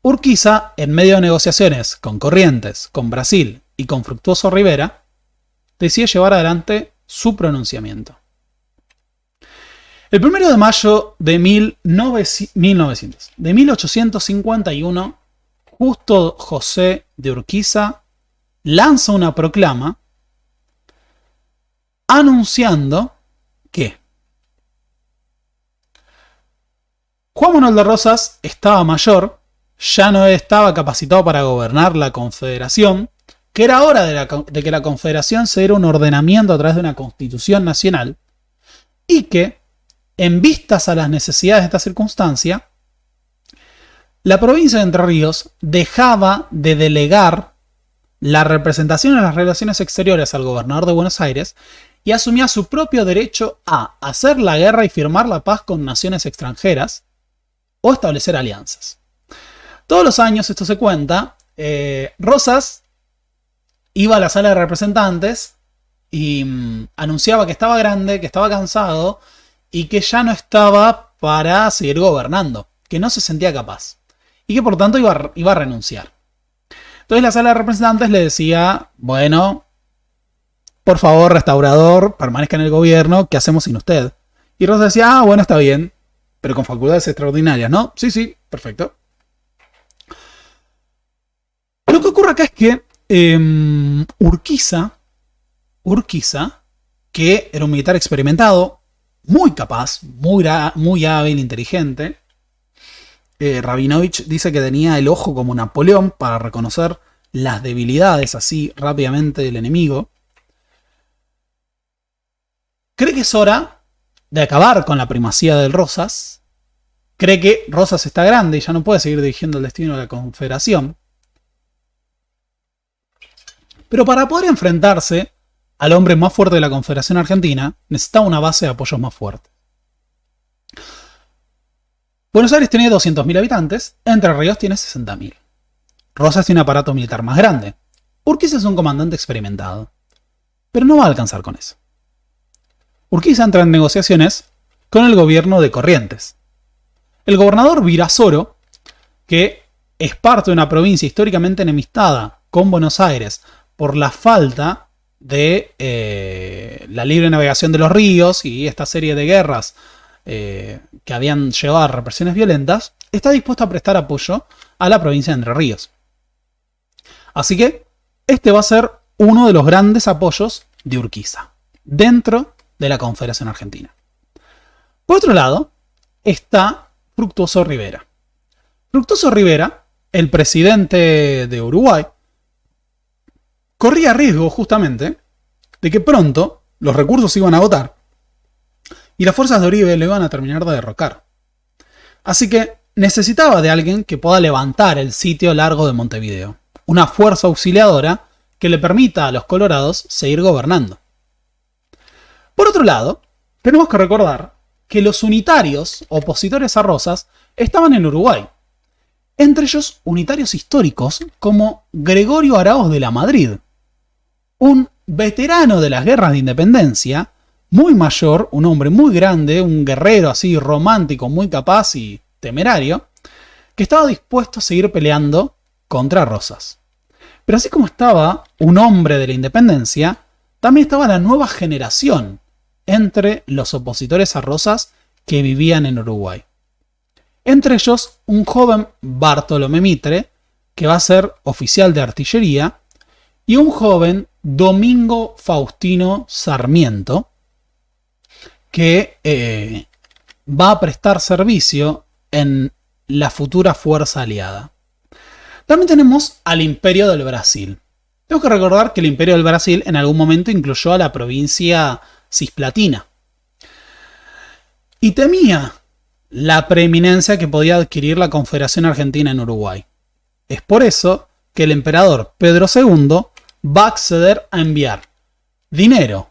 Urquiza, en medio de negociaciones con Corrientes, con Brasil y con Fructuoso Rivera, decide llevar adelante su pronunciamiento. El 1 de mayo de 1851, Justo José de Urquiza lanza una proclama anunciando que Juan Manuel de Rosas estaba mayor, ya no estaba capacitado para gobernar la Confederación, que era hora de que la Confederación se diera un ordenamiento a través de una Constitución Nacional, y que, en vistas a las necesidades de esta circunstancia, la provincia de Entre Ríos dejaba de delegar la representación en las relaciones exteriores al gobernador de Buenos Aires y asumía su propio derecho a hacer la guerra y firmar la paz con naciones extranjeras o establecer alianzas. Todos los años, esto se cuenta, Rosas iba a la sala de representantes y anunciaba que estaba grande, que estaba cansado y que ya no estaba para seguir gobernando, que no se sentía capaz y que por tanto iba a renunciar. Entonces la sala de representantes le decía, bueno, por favor, restaurador, permanezca en el gobierno, ¿qué hacemos sin usted? Y Rosas decía, bueno, está bien, pero con facultades extraordinarias, ¿no? Sí, perfecto. Lo que ocurre acá es que Urquiza, que era un militar experimentado, muy capaz, muy hábil, inteligente, Rabinovich dice que tenía el ojo como Napoleón para reconocer las debilidades así rápidamente del enemigo. Cree que es hora de acabar con la primacía del Rosas. Cree que Rosas está grande y ya no puede seguir dirigiendo el destino de la Confederación. Pero para poder enfrentarse al hombre más fuerte de la Confederación Argentina, necesitaba una base de apoyos más fuerte. Buenos Aires tiene 200.000 habitantes, Entre Ríos tiene 60.000. Rosas tiene un aparato militar más grande. Urquiza es un comandante experimentado. Pero no va a alcanzar con eso. Urquiza entra en negociaciones con el gobierno de Corrientes. El gobernador Virasoro, que es parte de una provincia históricamente enemistada con Buenos Aires por la falta de la libre navegación de los ríos y esta serie de guerras que habían llevado a represiones violentas, está dispuesto a prestar apoyo a la provincia de Entre Ríos. Así que este va a ser uno de los grandes apoyos de Urquiza dentro de la Confederación Argentina. Por otro lado, está Fructuoso Rivera. Fructuoso Rivera, el presidente de Uruguay, corría riesgo justamente de que pronto los recursos se iban a agotar y las fuerzas de Uribe lo iban a terminar de derrocar. Así que necesitaba de alguien que pueda levantar el sitio largo de Montevideo, una fuerza auxiliadora que le permita a los colorados seguir gobernando. Por otro lado, tenemos que recordar que los unitarios, opositores a Rosas, estaban en Uruguay. Entre ellos, unitarios históricos como Gregorio Araoz de la Madrid, un veterano de las guerras de independencia, muy mayor, un hombre muy grande, un guerrero así romántico, muy capaz y temerario, que estaba dispuesto a seguir peleando contra Rosas. Pero así como estaba un hombre de la independencia, también estaba la nueva generación entre los opositores a Rosas que vivían en Uruguay. Entre ellos, un joven Bartolomé Mitre, que va a ser oficial de artillería, y un joven Domingo Faustino Sarmiento, que va a prestar servicio en la futura fuerza aliada. También tenemos al Imperio del Brasil. Tengo que recordar que el Imperio del Brasil en algún momento incluyó a la provincia cisplatina. Y temía la preeminencia que podía adquirir la Confederación Argentina en Uruguay. Es por eso que el emperador Pedro II va a acceder a enviar dinero,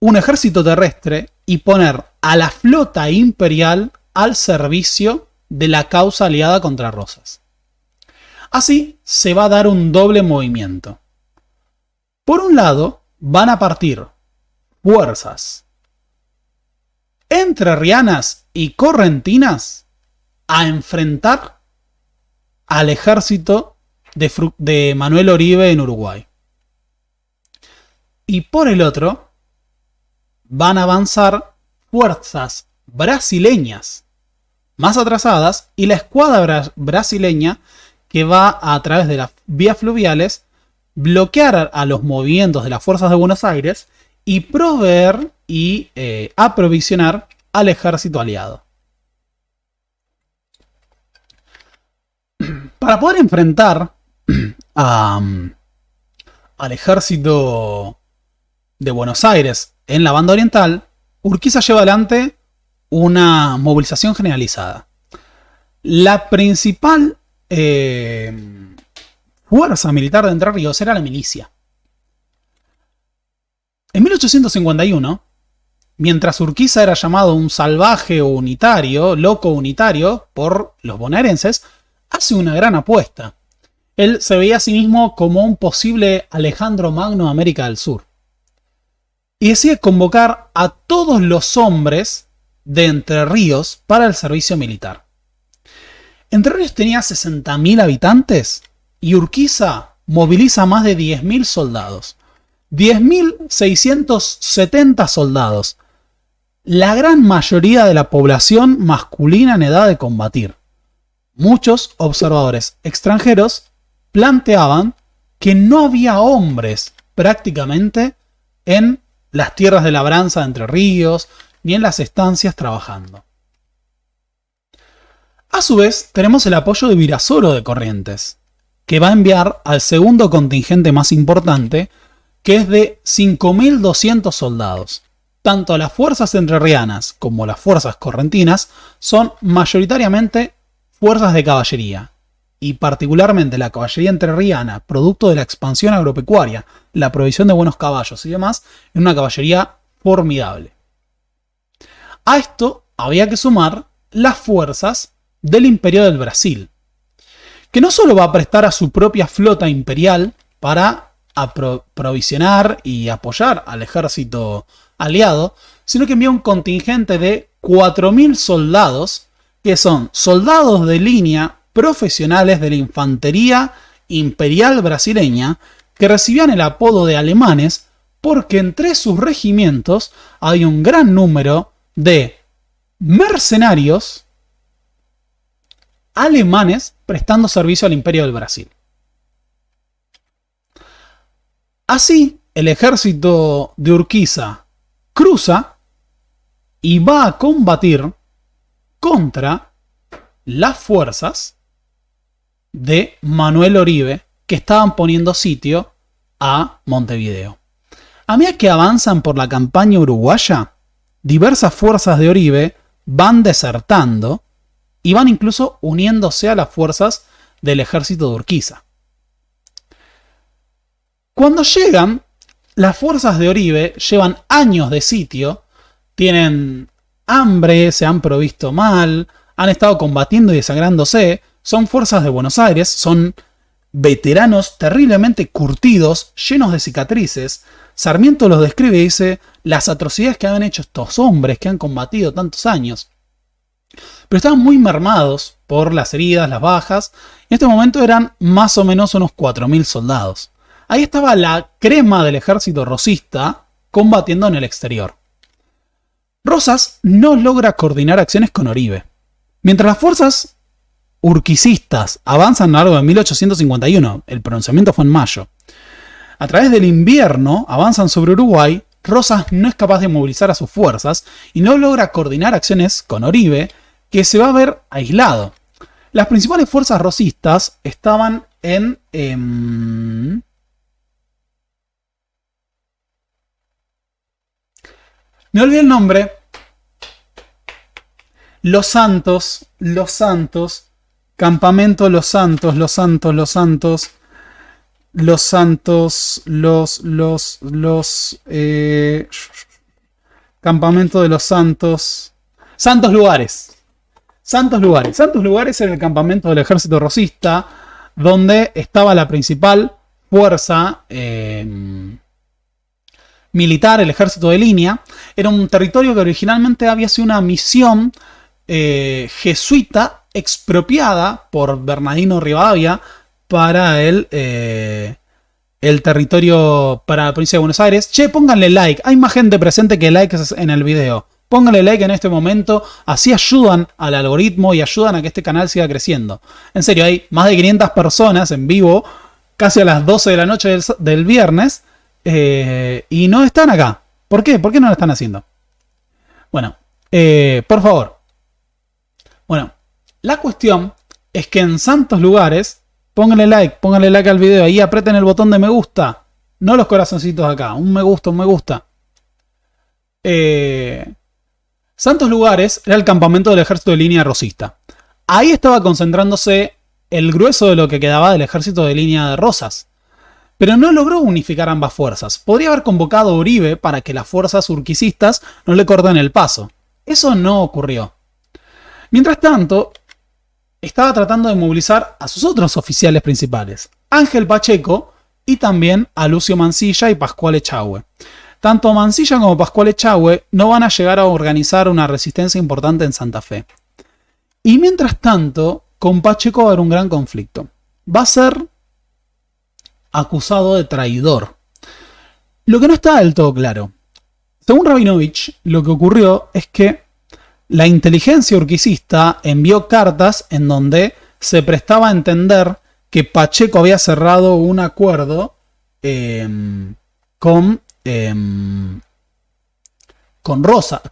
un ejército terrestre y poner a la flota imperial al servicio de la causa aliada contra Rosas. Así se va a dar un doble movimiento. Por un lado, van a partir fuerzas entrerrianas y correntinas a enfrentar al ejército de Manuel Oribe en Uruguay. Y por el otro, van a avanzar fuerzas brasileñas más atrasadas y la escuadra brasileña que va a través de las vías fluviales bloquear a los movimientos de las fuerzas de Buenos Aires y proveer y aprovisionar al ejército aliado. Para poder enfrentar al ejército de Buenos Aires en la banda oriental, Urquiza lleva adelante una movilización generalizada. La principal fuerza militar de Entre Ríos era la milicia. En 1851, mientras Urquiza era llamado un salvaje unitario, loco unitario, por los bonaerenses, hace una gran apuesta. Él se veía a sí mismo como un posible Alejandro Magno de América del Sur. Y decide convocar a todos los hombres de Entre Ríos para el servicio militar. Entre Ríos tenía 60.000 habitantes y Urquiza moviliza más de 10.000 soldados. 10.670 soldados. La gran mayoría de la población masculina en edad de combatir. Muchos observadores extranjeros planteaban que no había hombres prácticamente en las tierras de labranza de Entre Ríos, ni en las estancias trabajando. A su vez, tenemos el apoyo de Virasoro de Corrientes, que va a enviar al segundo contingente más importante, que es de 5.200 soldados. Tanto las fuerzas entrerrianas como las fuerzas correntinas son mayoritariamente fuerzas de caballería, y particularmente la caballería entrerriana, producto de la expansión agropecuaria, la provisión de buenos caballos y demás, es una caballería formidable. A esto había que sumar las fuerzas del Imperio del Brasil, que no solo va a prestar a su propia flota imperial para provisionar y apoyar al ejército aliado, sino que envía un contingente de 4.000 soldados, que son soldados de línea profesionales de la infantería imperial brasileña, que recibían el apodo de alemanes porque entre sus regimientos hay un gran número de mercenarios alemanes prestando servicio al Imperio del Brasil. Así, el ejército de Urquiza cruza y va a combatir contra las fuerzas de Manuel Oribe, que estaban poniendo sitio a Montevideo. A medida que avanzan por la campaña uruguaya, diversas fuerzas de Oribe van desertando y van incluso uniéndose a las fuerzas del ejército de Urquiza. Cuando llegan, las fuerzas de Oribe llevan años de sitio, tienen hambre, se han provisto mal, han estado combatiendo y desangrándose, son fuerzas de Buenos Aires, son veteranos terriblemente curtidos, llenos de cicatrices. Sarmiento los describe y dice las atrocidades que habían hecho estos hombres que han combatido tantos años. Pero estaban muy mermados por las heridas, las bajas. En este momento eran más o menos unos 4.000 soldados. Ahí estaba la crema del ejército rosista combatiendo en el exterior. Rosas no logra coordinar acciones con Oribe. Mientras las fuerzas urquicistas avanzan a lo largo de 1851, el pronunciamiento fue en mayo, a través del invierno avanzan sobre Uruguay, Rosas no es capaz de movilizar a sus fuerzas y no logra coordinar acciones con Oribe, que se va a ver aislado. Las principales fuerzas rosistas estaban en... me olvidé el nombre. Los Santos, Campamento Los Santos, Campamento de los Santos, Santos Lugares era el campamento del ejército rosista, donde estaba la principal fuerza militar, el ejército de línea. Era un territorio que originalmente había sido una misión jesuita expropiada por Bernardino Rivadavia para el territorio, para la provincia de Buenos Aires. Che, pónganle like, hay más gente presente que likes en el video. Pónganle like en este momento, así ayudan al algoritmo y ayudan a que este canal siga creciendo. En serio, hay más de 500 personas en vivo, casi a las 12 de la noche del viernes, y no están acá. ¿Por qué? ¿Por qué no lo están haciendo? Bueno, por favor. Bueno, la cuestión es que en santos lugares, pónganle like al video y aprieten el botón de me gusta. No los corazoncitos acá, un me gusta, un me gusta. Santos Lugares era el campamento del ejército de línea rosista. Ahí estaba concentrándose el grueso de lo que quedaba del ejército de línea de Rosas. Pero no logró unificar ambas fuerzas. Podría haber convocado a Uribe para que las fuerzas urquicistas no le corten el paso. Eso no ocurrió. Mientras tanto, estaba tratando de movilizar a sus otros oficiales principales, Ángel Pacheco y también a Lucio Mansilla y Pascual Echagüe. Tanto Mansilla como Pascual Echagüe no van a llegar a organizar una resistencia importante en Santa Fe. Y mientras tanto, con Pacheco va a haber un gran conflicto. Va a ser acusado de traidor. Lo que no está del todo claro. Según Rabinovich, lo que ocurrió es que la inteligencia urquicista envió cartas en donde se prestaba a entender que Pacheco había cerrado un acuerdo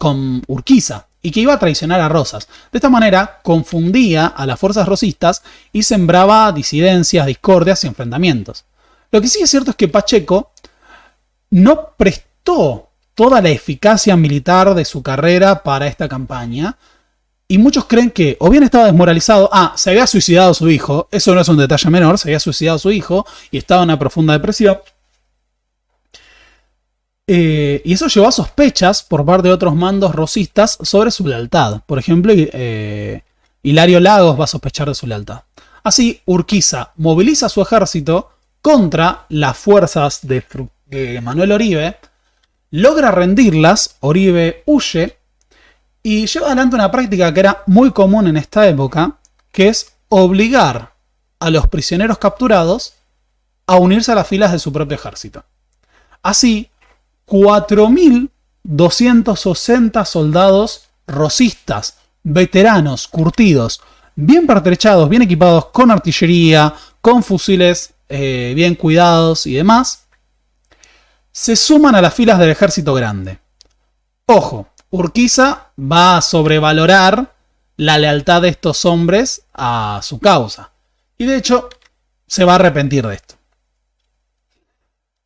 con Urquiza y que iba a traicionar a Rosas. De esta manera confundía a las fuerzas rosistas y sembraba disidencias, discordias y enfrentamientos. Lo que sí es cierto es que Pacheco no prestó toda la eficacia militar de su carrera para esta campaña y muchos creen que o bien estaba desmoralizado, se había suicidado su hijo, eso no es un detalle menor, se había suicidado su hijo y estaba en una profunda depresión. Y eso llevó a sospechas por parte de otros mandos rosistas sobre su lealtad. Por ejemplo, Hilario Lagos va a sospechar de su lealtad. Así, Urquiza moviliza su ejército contra las fuerzas de Manuel Oribe, logra rendirlas, Oribe huye y lleva adelante una práctica que era muy común en esta época, que es obligar a los prisioneros capturados a unirse a las filas de su propio ejército. Así, 4.260 soldados rosistas, veteranos, curtidos, bien pertrechados, bien equipados con artillería, con fusiles bien cuidados y demás, se suman a las filas del ejército grande. Ojo, Urquiza va a sobrevalorar la lealtad de estos hombres a su causa. Y de hecho, se va a arrepentir de esto.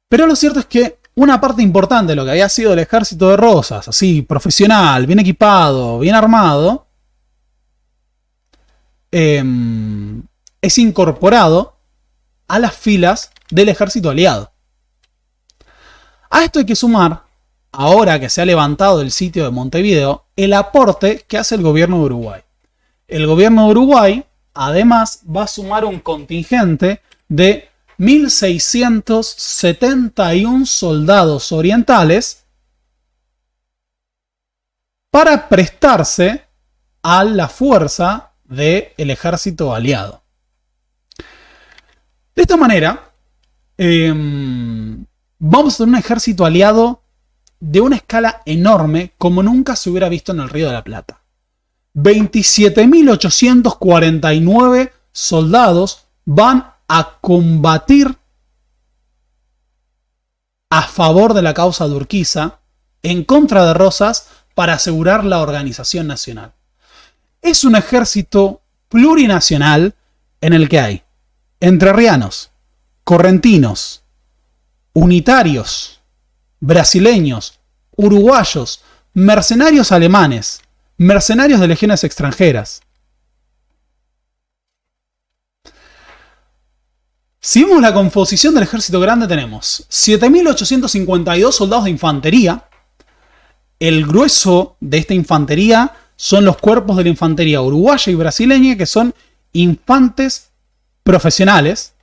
Pero lo cierto es que una parte importante de lo que había sido el ejército de Rosas, así, profesional, bien equipado, bien armado, es incorporado a las filas del ejército aliado. A esto hay que sumar, ahora que se ha levantado el sitio de Montevideo, el aporte que hace el gobierno de Uruguay. El gobierno de Uruguay, además, va a sumar un contingente de 1.671 soldados orientales para prestarse a la fuerza del ejército aliado. De esta manera, vamos a tener un ejército aliado de una escala enorme como nunca se hubiera visto en el Río de la Plata. 27.849 soldados van a combatir a favor de la causa de Urquiza, en contra de Rosas, para asegurar la organización nacional. Es un ejército plurinacional en el que hay entrerrianos, correntinos, unitarios, brasileños, uruguayos, mercenarios alemanes, mercenarios de legiones extranjeras. Si vemos la composición del ejército grande, tenemos 7.852 soldados de infantería. El grueso de esta infantería son los cuerpos de la infantería uruguaya y brasileña, que son infantes profesionales.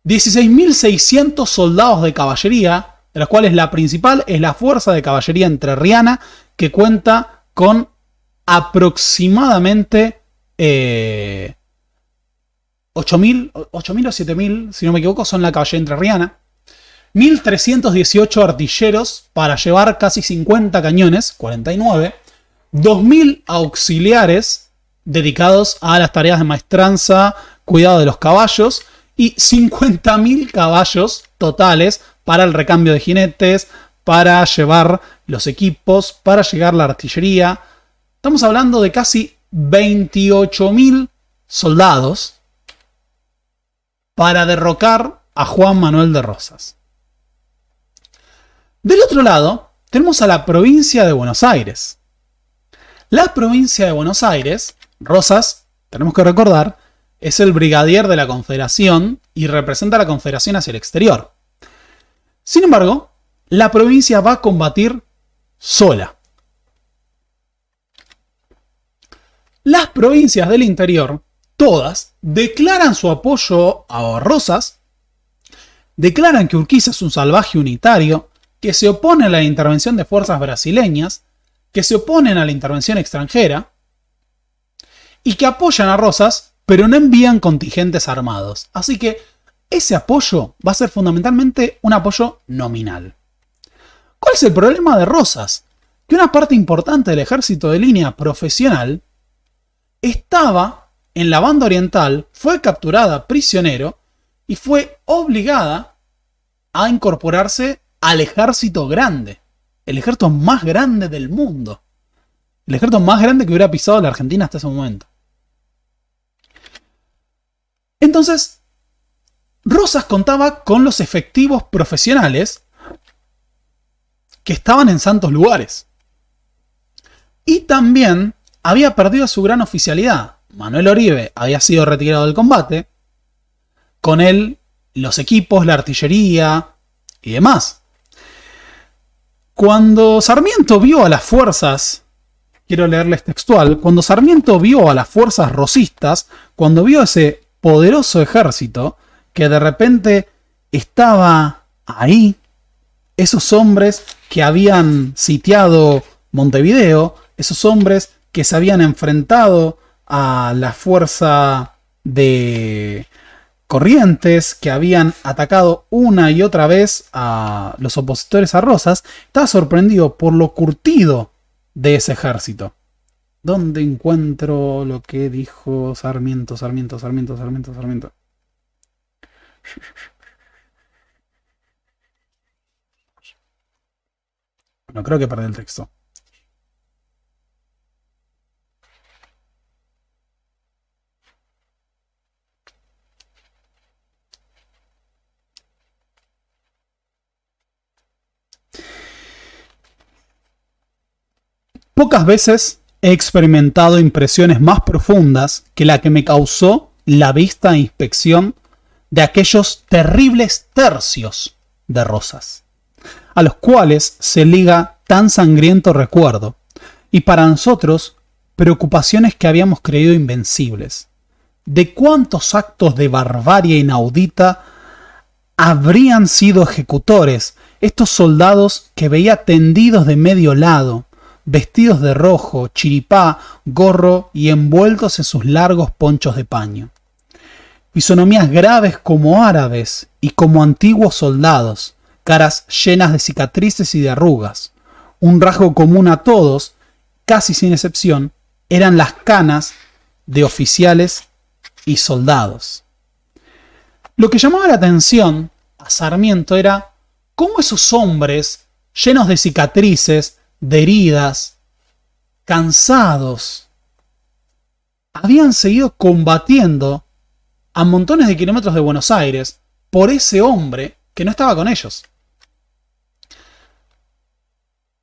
16.600 soldados de caballería, de los cuales la principal es la Fuerza de Caballería Entrerriana, que cuenta con aproximadamente 8.000 o 7.000, si no me equivoco, son la caballería entrerriana. 1.318 artilleros para llevar casi 50 cañones, 49, 2.000 auxiliares dedicados a las tareas de maestranza, cuidado de los caballos, y 50.000 caballos totales para el recambio de jinetes, para llevar los equipos, para llegar la artillería. Estamos hablando de casi 28.000 soldados para derrocar a Juan Manuel de Rosas. Del otro lado, tenemos a la provincia de Buenos Aires. La provincia de Buenos Aires, Rosas, tenemos que recordar, es el brigadier de la Confederación y representa a la Confederación hacia el exterior. Sin embargo, la provincia va a combatir sola. Las provincias del interior, todas, declaran su apoyo a Rosas, declaran que Urquiza es un salvaje unitario, que se opone a la intervención de fuerzas brasileñas, que se oponen a la intervención extranjera, y que apoyan a Rosas, pero no envían contingentes armados. Así que ese apoyo va a ser fundamentalmente un apoyo nominal. ¿Cuál es el problema de Rosas? Que una parte importante del ejército de línea profesional estaba en la banda oriental, fue capturada prisionero y fue obligada a incorporarse al ejército grande, el ejército más grande del mundo, el ejército más grande que hubiera pisado la Argentina hasta ese momento. Entonces, Rosas contaba con los efectivos profesionales que estaban en santos lugares. Y también había perdido su gran oficialidad. Manuel Oribe había sido retirado del combate. Con él, los equipos, la artillería y demás. Cuando Sarmiento vio a las fuerzas, quiero leerles textual, cuando Sarmiento vio a las fuerzas rosistas, cuando vio ese poderoso ejército que de repente estaba ahí, esos hombres que habían sitiado Montevideo, esos hombres que se habían enfrentado a la fuerza de Corrientes, que habían atacado una y otra vez a los opositores a Rosas, estaba sorprendido por lo curtido de ese ejército. ¿Dónde encuentro lo que dijo Sarmiento? No creo que perdí el texto. Pocas veces he experimentado impresiones más profundas que la que me causó la vista e inspección de aquellos terribles tercios de Rosas, a los cuales se liga tan sangriento recuerdo, y para nosotros preocupaciones que habíamos creído invencibles. ¿De cuántos actos de barbarie inaudita habrían sido ejecutores estos soldados que veía tendidos de medio lado, vestidos de rojo, chiripá, gorro y envueltos en sus largos ponchos de paño? Fisonomías graves como árabes y como antiguos soldados, caras llenas de cicatrices y de arrugas. Un rasgo común a todos, casi sin excepción, eran las canas de oficiales y soldados. Lo que llamaba la atención a Sarmiento era cómo esos hombres, llenos de cicatrices, de heridas, cansados, habían seguido combatiendo a montones de kilómetros de Buenos Aires por ese hombre que no estaba con ellos.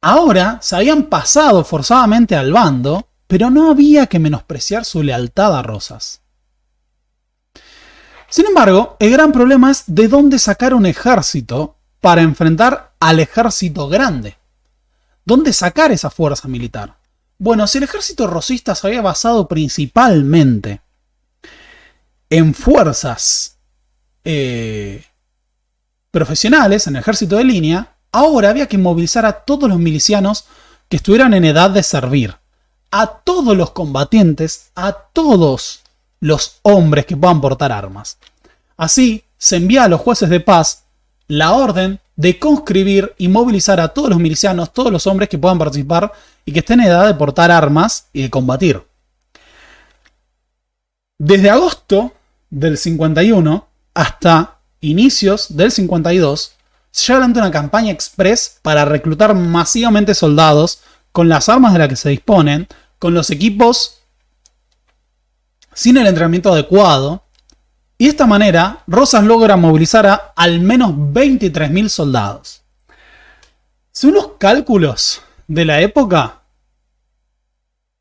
Ahora se habían pasado forzadamente al bando, pero no había que menospreciar su lealtad a Rosas. Sin embargo, el gran problema es de dónde sacar un ejército para enfrentar al ejército grande. ¿Dónde sacar esa fuerza militar? Bueno, si el ejército rosista se había basado principalmente en fuerzas profesionales, en el ejército de línea, ahora había que movilizar a todos los milicianos que estuvieran en edad de servir, a todos los combatientes, a todos los hombres que puedan portar armas. Así se envía a los jueces de paz la orden de conscribir y movilizar a todos los milicianos, todos los hombres que puedan participar y que estén en edad de portar armas y de combatir. Desde agosto del 51 hasta inicios del 52, se lleva adelante una campaña express para reclutar masivamente soldados con las armas de las que se disponen, con los equipos sin el entrenamiento adecuado, y de esta manera Rosas logra movilizar a al menos 23.000 soldados. Según los cálculos de la época,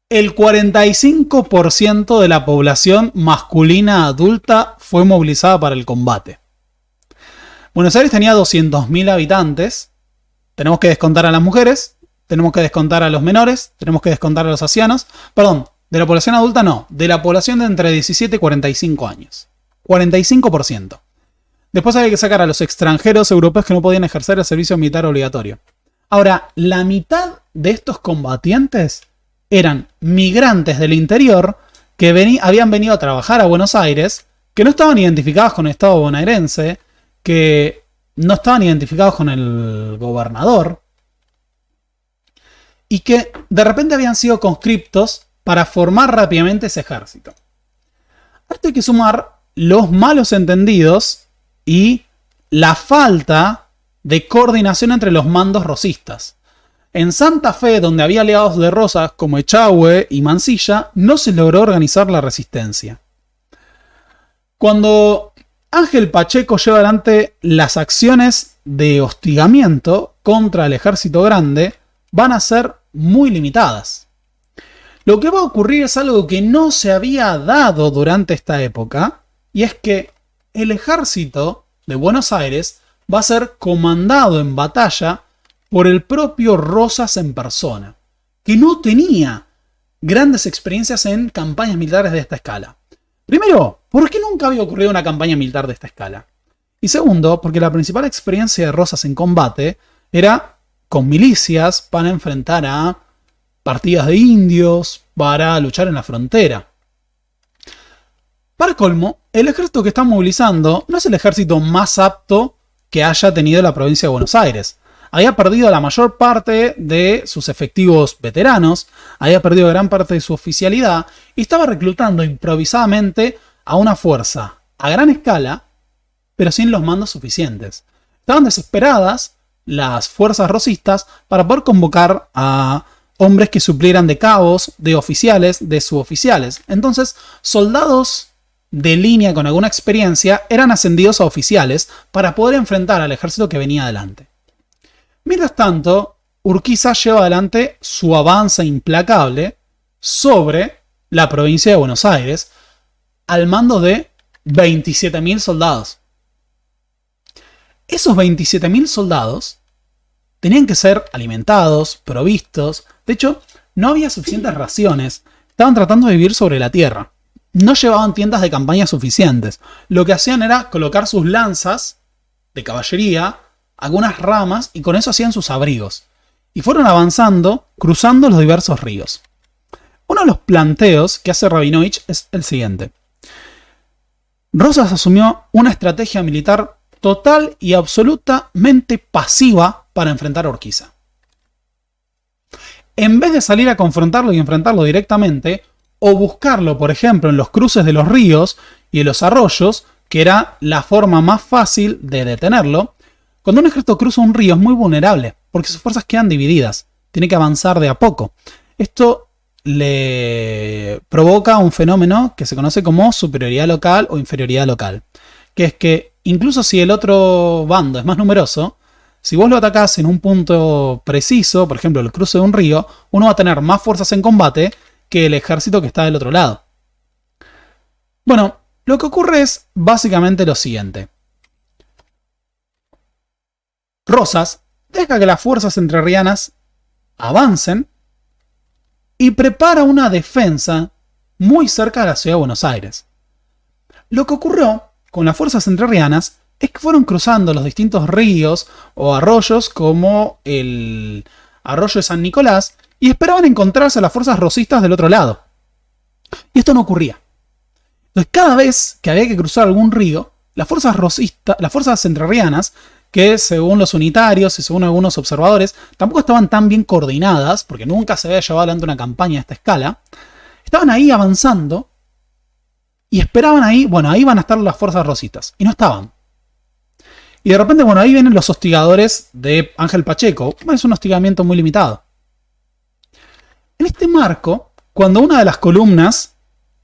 el 45% de la población masculina adulta fue movilizada para el combate. Buenos Aires tenía 200.000 habitantes. Tenemos que descontar a las mujeres, tenemos que descontar a los menores, tenemos que descontar a los ancianos. Perdón, de la población adulta no, de la población de entre 17 y 45 años. 45%. Después había que sacar a los extranjeros europeos que no podían ejercer el servicio militar obligatorio. Ahora, la mitad de estos combatientes eran migrantes del interior que habían venido a trabajar a Buenos Aires, que no estaban identificados con el Estado bonaerense, que no estaban identificados con el gobernador, y que de repente habían sido conscriptos para formar rápidamente ese ejército. A esto hay que sumar los malos entendidos y la falta de coordinación entre los mandos rosistas. En Santa Fe, donde había aliados de Rosas como Echagüe y Mansilla, no se logró organizar la resistencia. Cuando Ángel Pacheco lleva adelante las acciones de hostigamiento contra el Ejército Grande, van a ser muy limitadas. Lo que va a ocurrir es algo que no se había dado durante esta época, y es que el ejército de Buenos Aires va a ser comandado en batalla por el propio Rosas en persona, que no tenía grandes experiencias en campañas militares de esta escala. Primero, ¿por qué nunca había ocurrido una campaña militar de esta escala? Y segundo, porque la principal experiencia de Rosas en combate era con milicias para enfrentar a partidas de indios, para luchar en la frontera. Para colmo, el ejército que está movilizando no es el ejército más apto que haya tenido la provincia de Buenos Aires. Había perdido la mayor parte de sus efectivos veteranos, había perdido gran parte de su oficialidad y estaba reclutando improvisadamente a una fuerza a gran escala, pero sin los mandos suficientes. Estaban desesperadas las fuerzas rosistas para poder convocar a hombres que suplieran de cabos, de oficiales, de suboficiales. Entonces, soldados de línea con alguna experiencia eran ascendidos a oficiales para poder enfrentar al ejército que venía adelante. Mientras tanto, Urquiza lleva adelante su avance implacable sobre la provincia de Buenos Aires al mando de 27.000 soldados. Esos 27.000 soldados tenían que ser alimentados, provistos. De hecho, no había suficientes raciones. Estaban tratando de vivir sobre la tierra. No llevaban tiendas de campaña suficientes. Lo que hacían era colocar sus lanzas de caballería, algunas ramas, y con eso hacían sus abrigos. Y fueron avanzando, cruzando los diversos ríos. Uno de los planteos que hace Rabinovich es el siguiente. Rosas asumió una estrategia militar total y absolutamente pasiva para enfrentar a Urquiza. En vez de salir a confrontarlo y enfrentarlo directamente, o buscarlo, por ejemplo, en los cruces de los ríos y en los arroyos, que era la forma más fácil de detenerlo, cuando un ejército cruza un río es muy vulnerable, porque sus fuerzas quedan divididas, tiene que avanzar de a poco. Esto le provoca un fenómeno que se conoce como superioridad local o inferioridad local, que es que incluso si el otro bando es más numeroso, si vos lo atacás en un punto preciso, por ejemplo el cruce de un río, uno va a tener más fuerzas en combate que el ejército que está del otro lado. Bueno, lo que ocurre es básicamente lo siguiente. Rosas deja que las fuerzas entrerrianas avancen y prepara una defensa muy cerca de la ciudad de Buenos Aires. Lo que ocurrió con las fuerzas entrerrianas es que fueron cruzando los distintos ríos o arroyos como el arroyo de San Nicolás y esperaban encontrarse a las fuerzas rosistas del otro lado. Y esto no ocurría. Entonces, cada vez que había que cruzar algún río, las fuerzas entrerrianas que según los unitarios y según algunos observadores, tampoco estaban tan bien coordinadas, porque nunca se había llevado adelante una campaña de esta escala. Estaban ahí avanzando y esperaban ahí, bueno, ahí van a estar las fuerzas rosistas, y no estaban. Y de repente, bueno, ahí vienen los hostigadores de Ángel Pacheco. Es un hostigamiento muy limitado. En este marco, cuando una de las columnas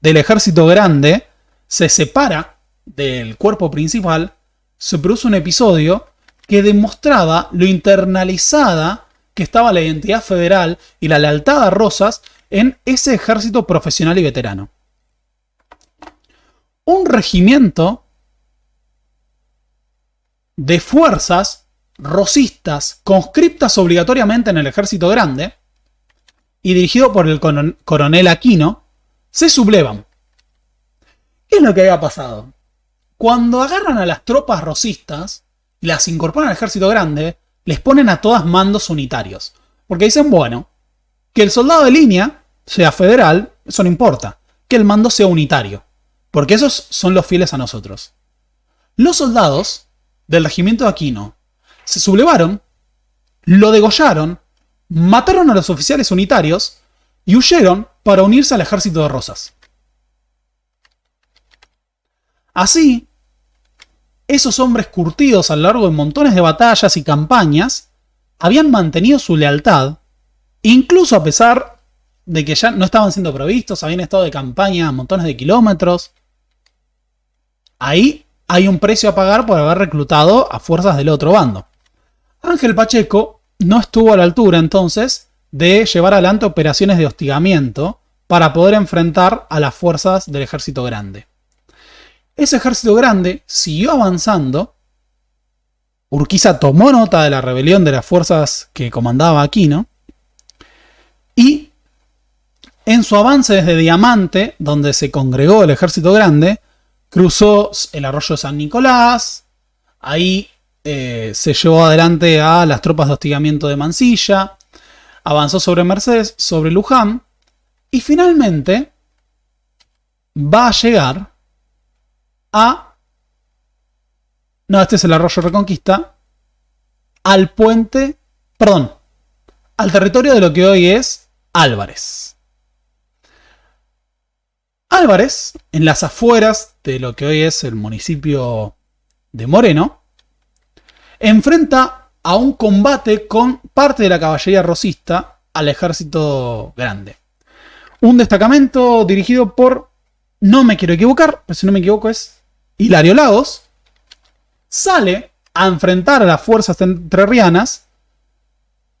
del ejército grande se separa del cuerpo principal, se produce un episodio que demostraba lo internalizada que estaba la identidad federal y la lealtad a Rosas en ese ejército profesional y veterano. Un regimiento de fuerzas rosistas conscriptas obligatoriamente en el ejército grande y dirigido por el coronel Aquino, se sublevan. ¿Qué es lo que había pasado? Cuando agarran a las tropas rosistas y las incorporan al ejército grande, les ponen a todas mandos unitarios. Porque dicen, bueno, que el soldado de línea sea federal, eso no importa. Que el mando sea unitario. Porque esos son los fieles a nosotros. Los soldados del regimiento de Aquino se sublevaron, lo degollaron, mataron a los oficiales unitarios y huyeron para unirse al ejército de Rosas. Así, esos hombres curtidos a lo largo de montones de batallas y campañas habían mantenido su lealtad, incluso a pesar de que ya no estaban siendo provistos, habían estado de campaña a montones de kilómetros. Ahí hay un precio a pagar por haber reclutado a fuerzas del otro bando. Ángel Pacheco no estuvo a la altura entonces de llevar adelante operaciones de hostigamiento para poder enfrentar a las fuerzas del ejército grande. Ese ejército grande siguió avanzando. Urquiza tomó nota de la rebelión de las fuerzas que comandaba Aquino y en su avance desde Diamante, donde se congregó el ejército grande, cruzó el arroyo San Nicolás, ahí se llevó adelante a las tropas de hostigamiento de Mansilla, avanzó sobre Mercedes, sobre Luján, y finalmente va a llegar a... No, este es el arroyo Reconquista, al puente, perdón, al territorio de lo que hoy es Álvarez. Álvarez, en las afueras de lo que hoy es el municipio de Moreno, enfrenta a un combate con parte de la caballería rosista al ejército grande. Un destacamento dirigido por, no me quiero equivocar, pero si no me equivoco es Hilario Lagos, sale a enfrentar a las fuerzas entrerrianas,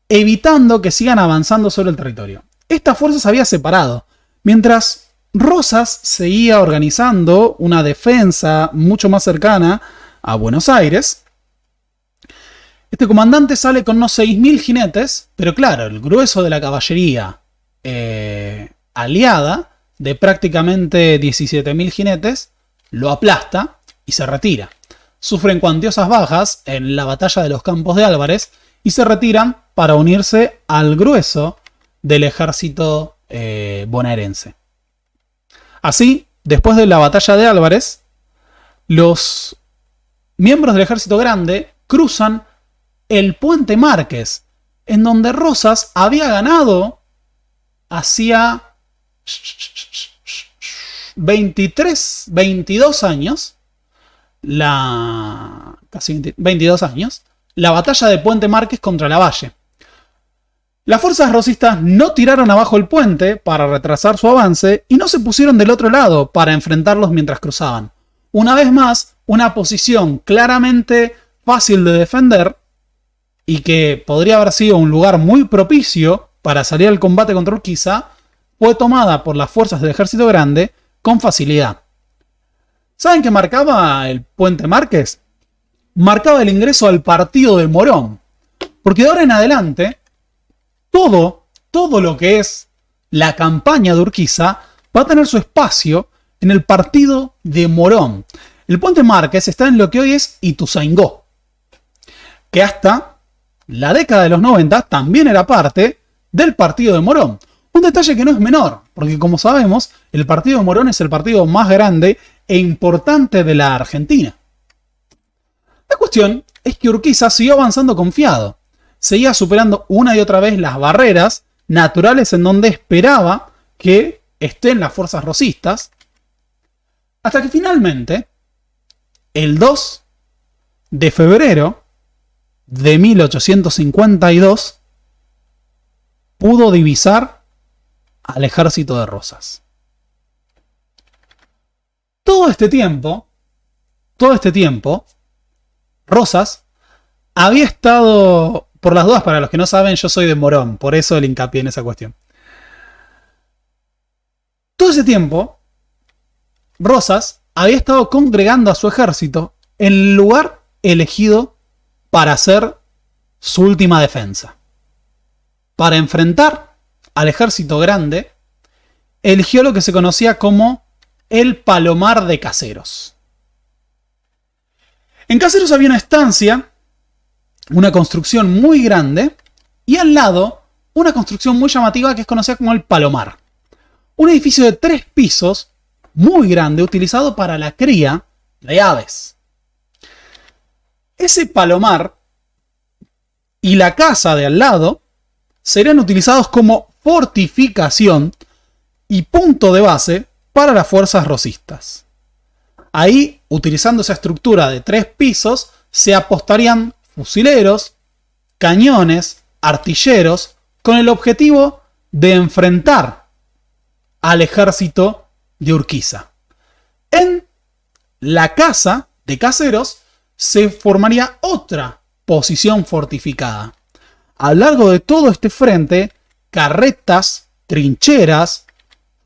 evitando que sigan avanzando sobre el territorio. Esta fuerza se había separado, mientras Rosas seguía organizando una defensa mucho más cercana a Buenos Aires. Este comandante sale con unos 6.000 jinetes, pero claro, el grueso de la caballería aliada, de prácticamente 17.000 jinetes, lo aplasta y se retira. Sufren cuantiosas bajas en la batalla de los Campos de Álvarez y se retiran para unirse al grueso del ejército bonaerense. Así, después de la batalla de Álvarez, los miembros del ejército grande cruzan el puente Márquez, en donde Rosas había ganado hacía 22 años, casi 22 años, la batalla de Puente Márquez contra Lavalle. Las fuerzas rosistas no tiraron abajo el puente para retrasar su avance y no se pusieron del otro lado para enfrentarlos mientras cruzaban. Una vez más, una posición claramente fácil de defender y que podría haber sido un lugar muy propicio para salir al combate contra Urquiza, fue tomada por las fuerzas del ejército grande con facilidad. ¿Saben qué marcaba el puente Márquez? Marcaba el ingreso al partido de Morón. Porque de ahora en adelante, todo lo que es la campaña de Urquiza va a tener su espacio en el partido de Morón. El puente Márquez está en lo que hoy es Ituzaingó, que hasta la década de los 90 también era parte del partido de Morón. Un detalle que no es menor, porque como sabemos, el partido de Morón es el partido más grande e importante de la Argentina. La cuestión es que Urquiza siguió avanzando confiado. Seguía superando una y otra vez las barreras naturales en donde esperaba que estén las fuerzas rosistas, hasta que finalmente, el 2 de febrero de 1852, pudo divisar al ejército de Rosas. Todo este tiempo, Rosas había estado, por las dudas, para los que no saben, yo soy de Morón, por eso el hincapié en esa cuestión. Todo ese tiempo, Rosas había estado congregando a su ejército en el lugar elegido para hacer su última defensa. Para enfrentar al ejército grande, eligió lo que se conocía como el Palomar de Caseros. En Caseros había una estancia, una construcción muy grande, y al lado una construcción muy llamativa que es conocida como el Palomar. Un edificio de 3 pisos, muy grande, utilizado para la cría de aves. Ese Palomar y la casa de al lado serían utilizados como fortificación y punto de base para las fuerzas rosistas. Ahí, utilizando esa estructura de 3 pisos, se apostarían fusileros, cañones, artilleros, con el objetivo de enfrentar al ejército de Urquiza. En la casa de Caseros se formaría otra posición fortificada. A lo largo de todo este frente, carretas, trincheras,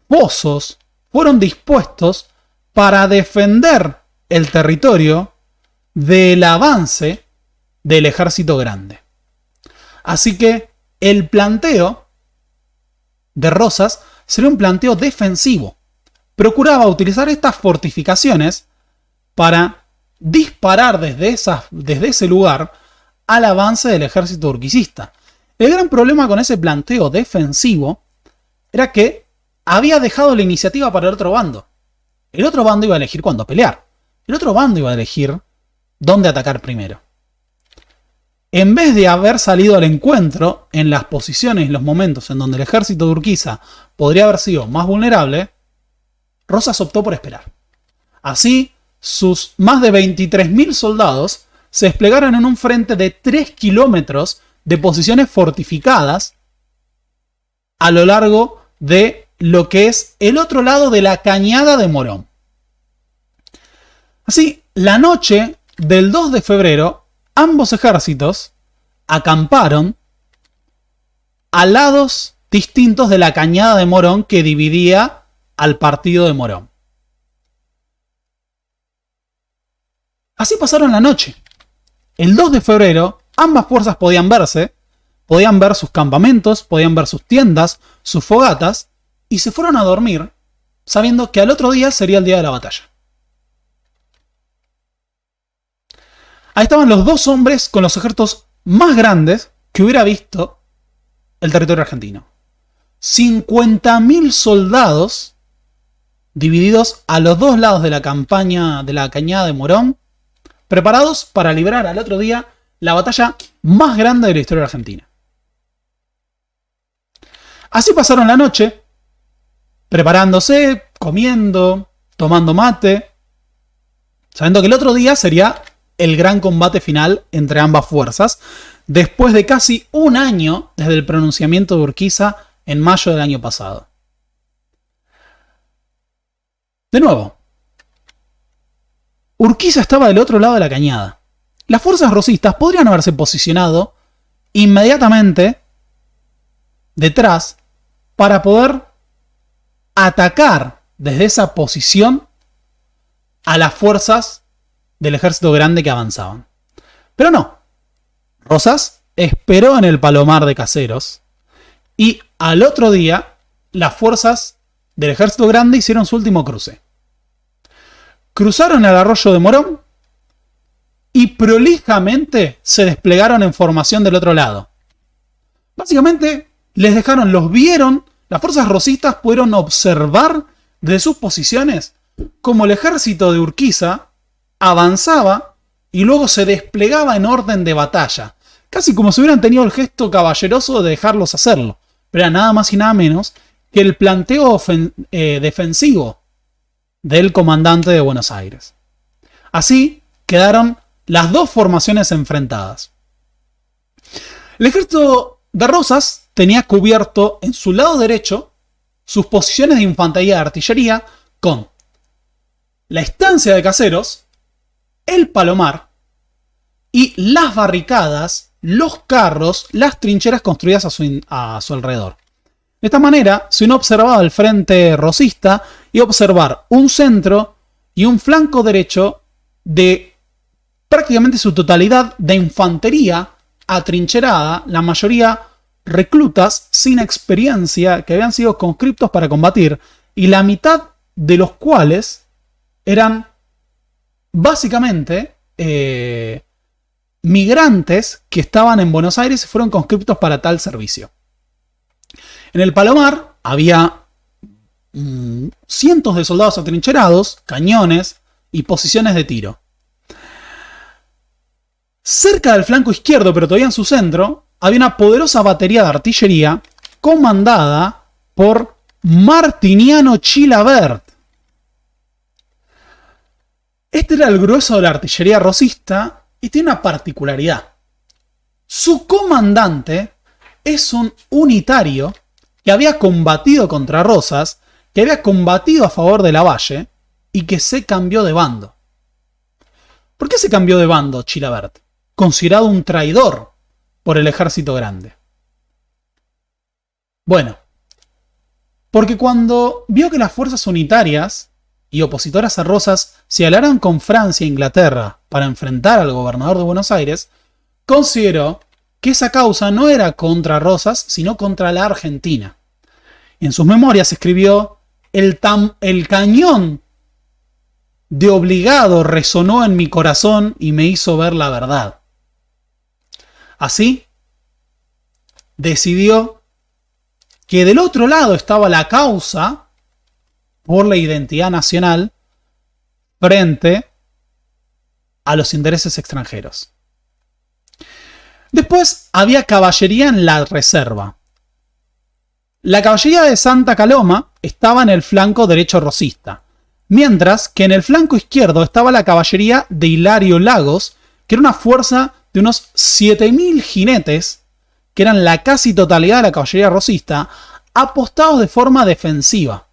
pozos fueron dispuestos para defender el territorio del avance del ejército grande. Así que el planteo de Rosas sería un planteo defensivo. Procuraba utilizar estas fortificaciones para disparar desde ese lugar al avance del ejército urquicista. El gran problema con ese planteo defensivo era que había dejado la iniciativa para el otro bando. El otro bando iba a elegir cuándo pelear. El otro bando iba a elegir dónde atacar primero. En vez de haber salido al encuentro en las posiciones y los momentos en donde el ejército de Urquiza podría haber sido más vulnerable, Rosas optó por esperar. Así, sus más de 23.000 soldados se desplegaron en un frente de 3 kilómetros de posiciones fortificadas a lo largo de lo que es el otro lado de la cañada de Morón. Así, la noche del 2 de febrero, ambos ejércitos acamparon a lados distintos de la cañada de Morón que dividía al partido de Morón. Así pasaron la noche. El 2 de febrero, ambas fuerzas podían verse, podían ver sus campamentos, podían ver sus tiendas, sus fogatas, y se fueron a dormir sabiendo que al otro día sería el día de la batalla. Ahí estaban los dos hombres con los ejércitos más grandes que hubiera visto el territorio argentino. 50.000 soldados divididos a los dos lados de la campaña de la cañada de Morón, preparados para librar al otro día la batalla más grande de la historia argentina. Así pasaron la noche, preparándose, comiendo, tomando mate, sabiendo que el otro día sería el gran combate final entre ambas fuerzas, después de casi un año desde el pronunciamiento de Urquiza en mayo del año pasado. De nuevo, Urquiza estaba del otro lado de la cañada. Las fuerzas rosistas podrían haberse posicionado inmediatamente detrás para poder atacar desde esa posición a las fuerzas del ejército grande que avanzaban. Pero no. Rosas esperó en el Palomar de Caseros y al otro día las fuerzas del ejército grande hicieron su último cruce. Cruzaron el arroyo de Morón y prolijamente se desplegaron en formación del otro lado. Básicamente les dejaron, los vieron, las fuerzas rosistas pudieron observar desde sus posiciones cómo el ejército de Urquiza avanzaba y luego se desplegaba en orden de batalla, casi como si hubieran tenido el gesto caballeroso de dejarlos hacerlo, pero era nada más y nada menos que el planteo defensivo del comandante de Buenos Aires. Así quedaron las dos formaciones enfrentadas. El ejército de Rosas tenía cubierto en su lado derecho sus posiciones de infantería y artillería con la estancia de Caseros, el Palomar y las barricadas, los carros, las trincheras construidas a su alrededor. De esta manera, si uno observaba el frente rosista, iba a observar un centro y un flanco derecho de prácticamente su totalidad de infantería atrincherada, la mayoría reclutas sin experiencia que habían sido conscriptos para combatir, y la mitad de los cuales eran básicamente migrantes que estaban en Buenos Aires y fueron conscriptos para tal servicio. En el Palomar había cientos de soldados atrincherados, cañones y posiciones de tiro. Cerca del flanco izquierdo, pero todavía en su centro, había una poderosa batería de artillería comandada por Martiniano Chilavert. Este era el grueso de la artillería rosista y tiene una particularidad. Su comandante es un unitario que había combatido contra Rosas, que había combatido a favor de Lavalle y que se cambió de bando. ¿Por qué se cambió de bando Chilavert? Considerado un traidor por el ejército grande. Bueno, porque cuando vio que las fuerzas unitarias y opositoras a Rosas se aliaron con Francia e Inglaterra para enfrentar al gobernador de Buenos Aires, consideró que esa causa no era contra Rosas, sino contra la Argentina. En sus memorias escribió: el cañón de obligado resonó en mi corazón y me hizo ver la verdad. Así, decidió que del otro lado estaba la causa por la identidad nacional frente a los intereses extranjeros. Después había caballería en la reserva. La caballería de Santa Coloma estaba en el flanco derecho rosista, mientras que en el flanco izquierdo estaba la caballería de Hilario Lagos, que era una fuerza de unos 7.000 jinetes, que eran la casi totalidad de la caballería rosista, apostados de forma defensiva.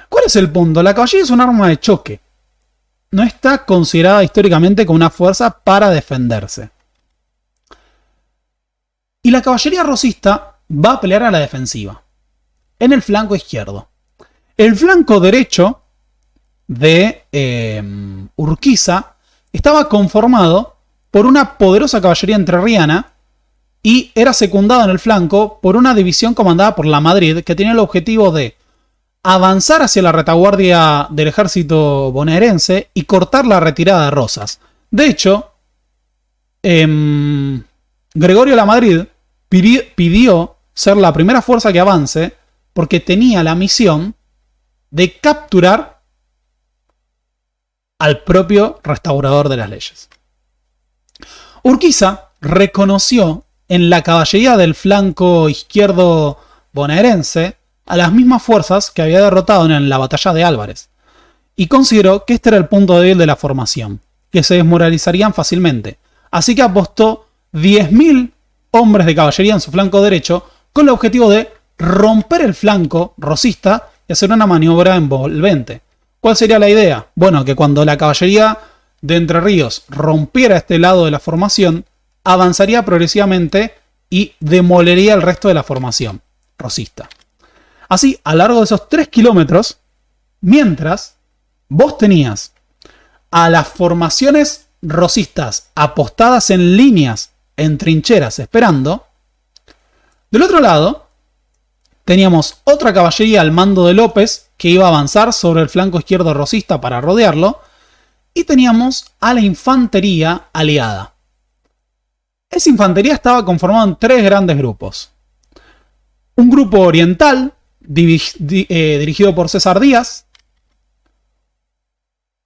¿Cuál es el punto? La caballería es un arma de choque. No está considerada históricamente como una fuerza para defenderse. Y la caballería rosista va a pelear a la defensiva, en el flanco izquierdo. El flanco derecho de Urquiza estaba conformado por una poderosa caballería entrerriana y era secundado en el flanco por una división comandada por La Madrid, que tenía el objetivo de avanzar hacia la retaguardia del ejército bonaerense y cortar la retirada de Rosas. De hecho, Gregorio La Madrid pidió ser la primera fuerza que avance porque tenía la misión de capturar al propio restaurador de las leyes. Urquiza reconoció en la caballería del flanco izquierdo bonaerense a las mismas fuerzas que había derrotado en la batalla de Álvarez, y consideró que este era el punto débil de la formación, que se desmoralizarían fácilmente, así que apostó 10.000 hombres de caballería en su flanco derecho con el objetivo de romper el flanco rosista y hacer una maniobra envolvente. ¿Cuál sería la idea? Bueno, que cuando la caballería de Entre Ríos rompiera este lado de la formación, avanzaría progresivamente y demolería el resto de la formación rosista. Así, a lo largo de esos 3 kilómetros, mientras vos tenías a las formaciones rosistas apostadas en líneas, en trincheras, esperando, del otro lado teníamos otra caballería al mando de López que iba a avanzar sobre el flanco izquierdo rosista para rodearlo, y teníamos a la infantería aliada. Esa infantería estaba conformada en 3 grandes grupos. Un grupo oriental, dirigido por César Díaz.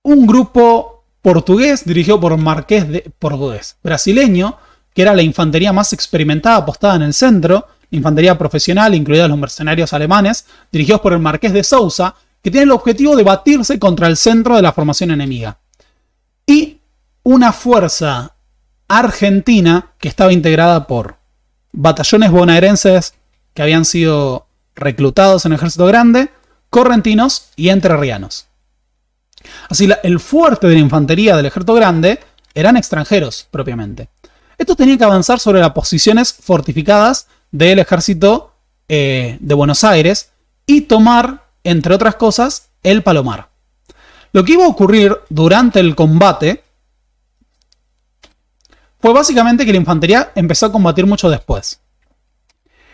Un grupo portugués dirigido por Marqués de Portugués, brasileño, que era la infantería más experimentada apostada en el centro, la infantería profesional, incluidos los mercenarios alemanes, dirigidos por el Marqués de Sousa, que tiene el objetivo de batirse contra el centro de la formación enemiga. Y una fuerza argentina que estaba integrada por batallones bonaerenses que habían sido reclutados en el ejército grande, correntinos y entrerrianos. Así, el fuerte de la infantería del ejército grande eran extranjeros propiamente. Estos tenían que avanzar sobre las posiciones fortificadas del ejército de Buenos Aires y tomar, entre otras cosas, el Palomar. Lo que iba a ocurrir durante el combate fue básicamente que la infantería empezó a combatir mucho después.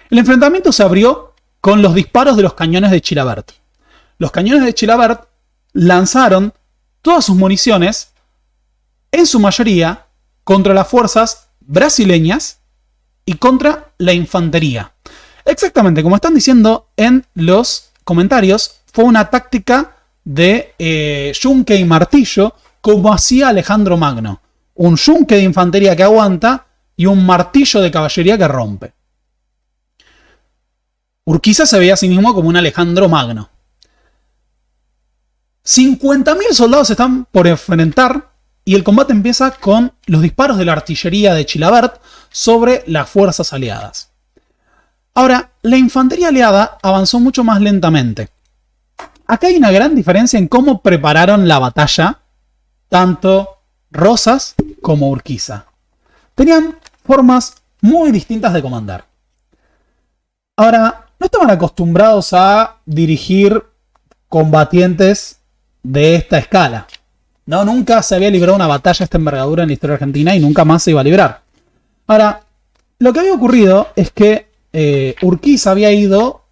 El enfrentamiento se abrió con los disparos de los cañones de Chilavert. Los cañones de Chilavert lanzaron todas sus municiones, en su mayoría, contra las fuerzas brasileñas y contra la infantería. Exactamente, como están diciendo en los comentarios, fue una táctica de yunque y martillo, como hacía Alejandro Magno. Un yunque de infantería que aguanta y un martillo de caballería que rompe. Urquiza se veía a sí mismo como un Alejandro Magno. 50.000 soldados están por enfrentar y el combate empieza con los disparos de la artillería de Chilavert sobre las fuerzas aliadas. Ahora, la infantería aliada avanzó mucho más lentamente. Acá hay una gran diferencia en cómo prepararon la batalla tanto Rosas como Urquiza. Tenían formas muy distintas de comandar. Ahora, no estaban acostumbrados a dirigir combatientes de esta escala. No, nunca se había librado una batalla de esta envergadura en la historia argentina y nunca más se iba a librar. Ahora, lo que había ocurrido es que Urquiza había ido,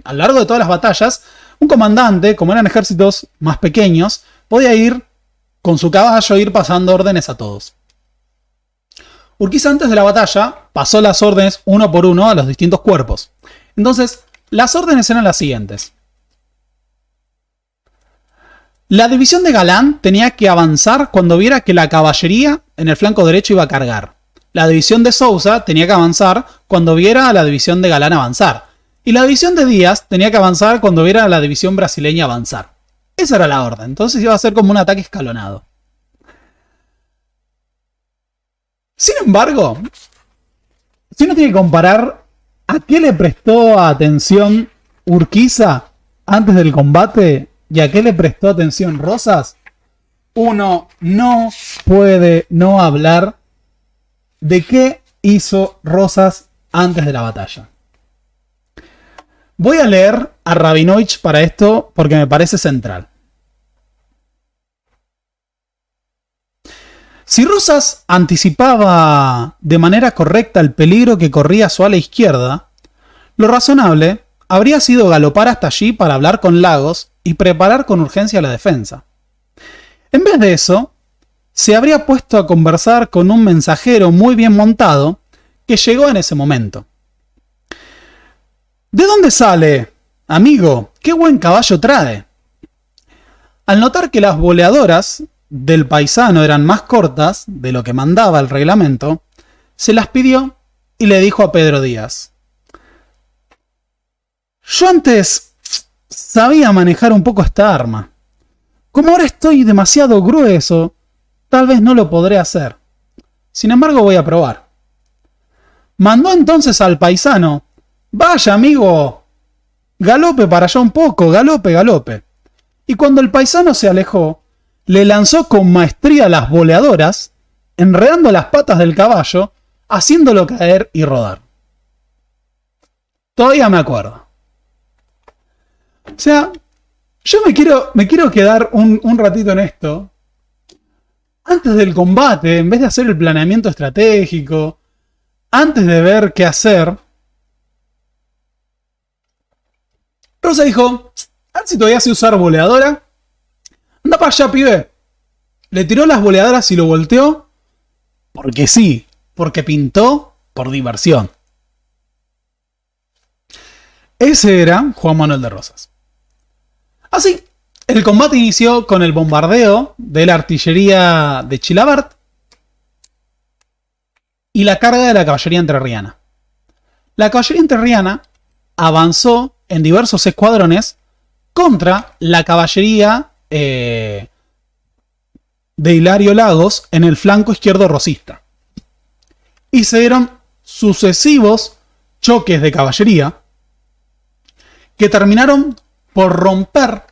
a lo largo de todas las batallas, un comandante, como eran ejércitos más pequeños, podía ir con su caballo, ir pasando órdenes a todos. Urquiza antes de la batalla pasó las órdenes uno por uno a los distintos cuerpos. Entonces, las órdenes eran las siguientes. La división de Galán tenía que avanzar cuando viera que la caballería en el flanco derecho iba a cargar. La división de Sousa tenía que avanzar cuando viera a la división de Galán avanzar. Y la división de Díaz tenía que avanzar cuando viera a la división brasileña avanzar. Esa era la orden. Entonces iba a ser como un ataque escalonado. Sin embargo, si uno tiene que comparar a qué le prestó atención Urquiza antes del combate y a qué le prestó atención Rosas, uno no puede no hablar de qué hizo Rosas antes de la batalla. Voy a leer a Rabinovich para esto porque me parece central. Si Rosas anticipaba de manera correcta el peligro que corría a su ala izquierda, lo razonable habría sido galopar hasta allí para hablar con Lagos y preparar con urgencia la defensa. En vez de eso, se habría puesto a conversar con un mensajero muy bien montado que llegó en ese momento. ¿De dónde sale, amigo? ¡Qué buen caballo trae! Al notar que las boleadoras del paisano eran más cortas de lo que mandaba el reglamento, se las pidió y le dijo a Pedro Díaz: yo antes sabía manejar un poco esta arma. Como ahora estoy demasiado grueso, tal vez no lo podré hacer. Sin embargo, voy a probar. Mandó entonces al paisano: vaya, amigo, galope para allá un poco, galope, galope. Y cuando el paisano se alejó, le lanzó con maestría las boleadoras, enredando las patas del caballo, haciéndolo caer y rodar. Todavía me acuerdo. O sea, yo me quiero quedar un ratito en esto. Antes del combate, en vez de hacer el planeamiento estratégico, antes de ver qué hacer, Rosa dijo: a ver si todavía sé usar boleadora. Anda para allá, pibe. Le tiró las boleadoras y lo volteó. Porque sí, porque pintó por diversión. Ese era Juan Manuel de Rosas. Así, El combate inició con el bombardeo de la artillería de Chilabert y la carga de la caballería entrerriana. La caballería entrerriana avanzó en diversos escuadrones contra la caballería de Hilario Lagos en el flanco izquierdo rosista. Y se dieron sucesivos choques de caballería que terminaron por romper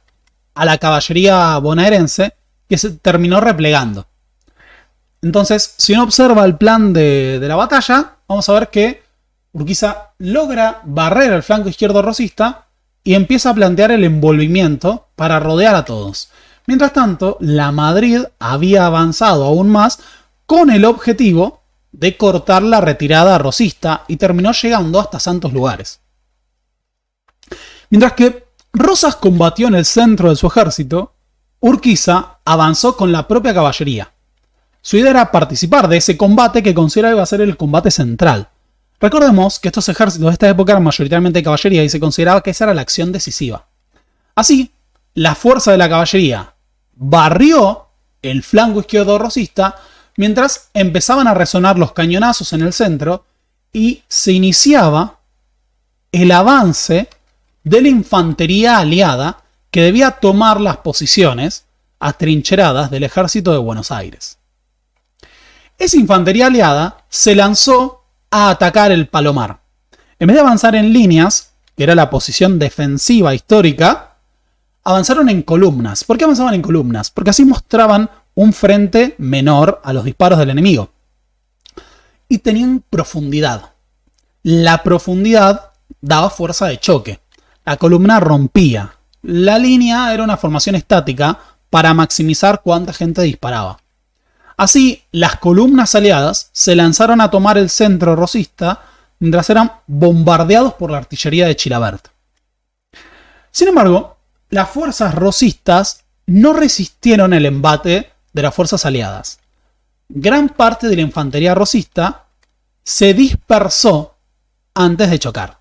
a la caballería bonaerense, que se terminó replegando. Entonces, si uno observa el plan de la batalla, vamos a ver que Urquiza logra barrer el flanco izquierdo rosista y empieza a plantear el envolvimiento para rodear a todos. Mientras tanto, la Madrid había avanzado aún más con el objetivo de cortar la retirada rosista y terminó llegando hasta Santos Lugares. Mientras que Rosas combatió en el centro de su ejército, Urquiza avanzó con la propia caballería. Su idea era participar de ese combate que consideraba iba a ser el combate central. Recordemos que estos ejércitos de esta época eran mayoritariamente de caballería y se consideraba que esa era la acción decisiva. Así, la fuerza de la caballería barrió el flanco izquierdo rosista mientras empezaban a resonar los cañonazos en el centro y se iniciaba el avance de la infantería aliada que debía tomar las posiciones atrincheradas del ejército de Buenos Aires. Esa infantería aliada se lanzó a atacar el Palomar. En vez de avanzar en líneas, que era la posición defensiva histórica, avanzaron en columnas. ¿Por qué avanzaban en columnas? Porque así mostraban un frente menor a los disparos del enemigo. Y tenían profundidad. La profundidad daba fuerza de choque. La columna rompía. La línea era una formación estática para maximizar cuánta gente disparaba. Así, las columnas aliadas se lanzaron a tomar el centro rosista mientras eran bombardeados por la artillería de Chilabert. Sin embargo, las fuerzas rosistas no resistieron el embate de las fuerzas aliadas. Gran parte de la infantería rosista se dispersó antes de chocar.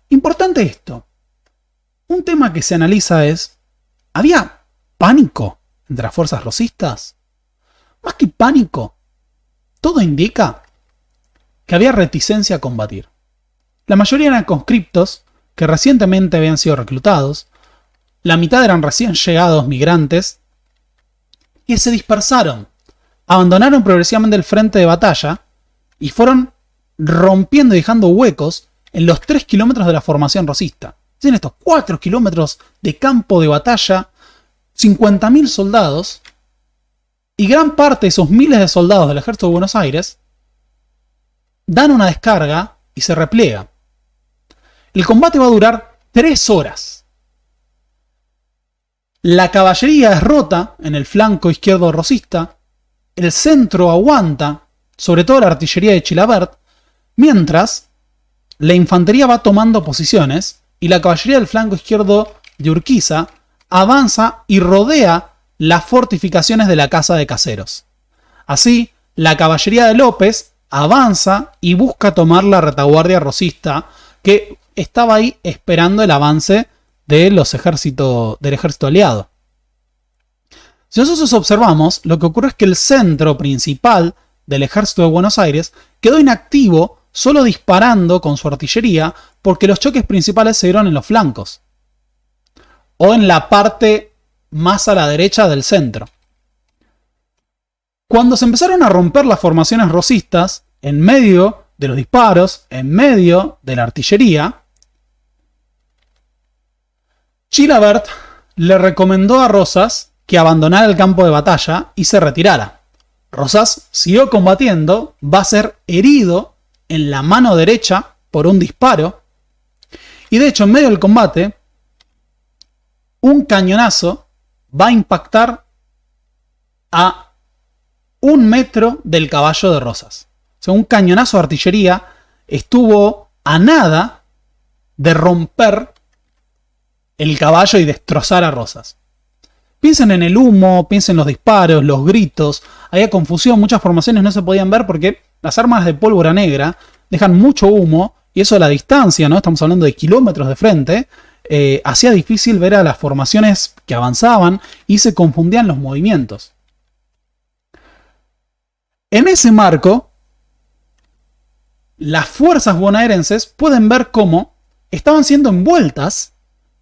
Importante esto. Un tema que se analiza es, ¿había pánico entre las fuerzas rosistas? Más que pánico, todo indica que había reticencia a combatir. La mayoría eran conscriptos que recientemente habían sido reclutados, la mitad eran recién llegados migrantes que se dispersaron, abandonaron progresivamente el frente de batalla y fueron rompiendo y dejando huecos en los 3 kilómetros de la formación rosista. En estos 4 kilómetros de campo de batalla, 50.000 soldados, y gran parte de esos miles de soldados del ejército de Buenos Aires dan una descarga y se repliega. El combate va a durar 3 horas. La caballería es rota en el flanco izquierdo rosista, el centro aguanta, sobre todo la artillería de Chilabert, mientras la infantería va tomando posiciones y la caballería del flanco izquierdo de Urquiza avanza y rodea las fortificaciones de la Casa de Caseros. Así, la caballería de López avanza y busca tomar la retaguardia rosista que estaba ahí esperando el avance de del ejército aliado. Si nosotros observamos, lo que ocurre es que el centro principal del ejército de Buenos Aires quedó inactivo, solo disparando con su artillería, porque los choques principales se dieron en los flancos o en la parte más a la derecha del centro. Cuando se empezaron a romper las formaciones rosistas, en medio de los disparos, en medio de la artillería, Chilabert le recomendó a Rosas que abandonara el campo de batalla y se retirara. Rosas siguió combatiendo, va a ser herido en la mano derecha por un disparo, y de hecho en medio del combate, un cañonazo va a impactar a 1 metro del caballo de Rosas. O sea, un cañonazo de artillería estuvo a nada de romper el caballo y destrozar a Rosas. Piensen en el humo, piensen en los disparos, los gritos. Había confusión, muchas formaciones no se podían ver porque las armas de pólvora negra dejan mucho humo y eso a la distancia, ¿no? Estamos hablando de kilómetros de frente, hacía difícil ver a las formaciones que avanzaban y se confundían los movimientos. En ese marco, las fuerzas bonaerenses pueden ver cómo estaban siendo envueltas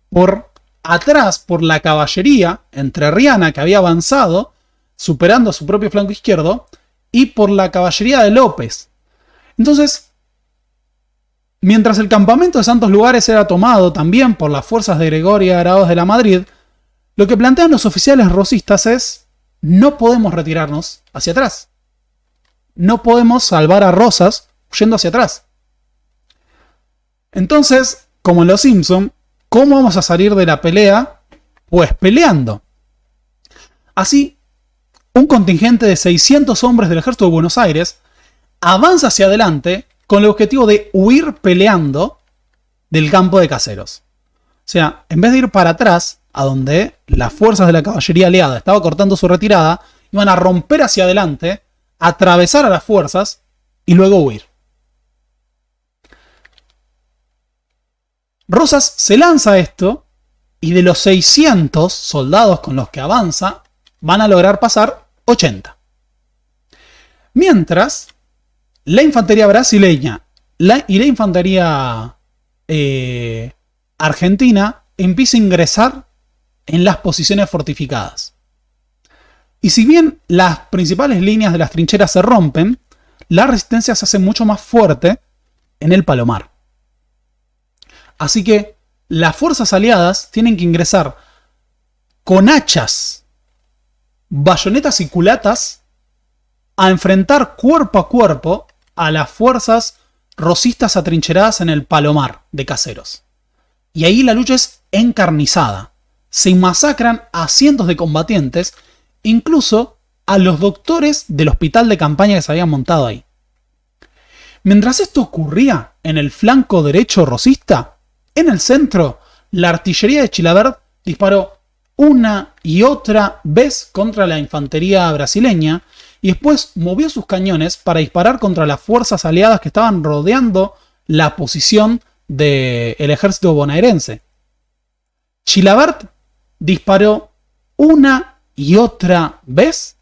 por atrás por la caballería entrerriana que había avanzado, superando a su propio flanco izquierdo, y por la caballería de López. Entonces, mientras el campamento de Santos Lugares era tomado también por las fuerzas de Gregorio y Araoz de la Madrid, lo que plantean los oficiales rosistas es: no podemos retirarnos hacia atrás. No podemos salvar a Rosas yendo hacia atrás. Entonces, como en Los Simpson, ¿cómo vamos a salir de la pelea? Pues peleando. Así, un contingente de 600 hombres del ejército de Buenos Aires avanza hacia adelante con el objetivo de huir peleando del campo de Caseros. O sea, en vez de ir para atrás, a donde las fuerzas de la caballería aliada estaban cortando su retirada, iban a romper hacia adelante, atravesar a las fuerzas y luego huir. Rosas se lanza a esto y de los 600 soldados con los que avanza, van a lograr pasar 80. Mientras, la infantería brasileña y la infantería argentina empieza a ingresar en las posiciones fortificadas. Y si bien las principales líneas de las trincheras se rompen, la resistencia se hace mucho más fuerte en el Palomar. Así que las fuerzas aliadas tienen que ingresar con hachas, bayonetas y culatas a enfrentar cuerpo a cuerpo a las fuerzas rosistas atrincheradas en el Palomar de Caseros. Y ahí la lucha es encarnizada. Se masacran a cientos de combatientes, incluso a los doctores del hospital de campaña que se habían montado ahí. Mientras esto ocurría en el flanco derecho rosista, en el centro, la artillería de Chilavert disparó una y otra vez contra la infantería brasileña y después movió sus cañones para disparar contra las fuerzas aliadas que estaban rodeando la posición del ejército bonaerense. Chilavert disparó una y otra vez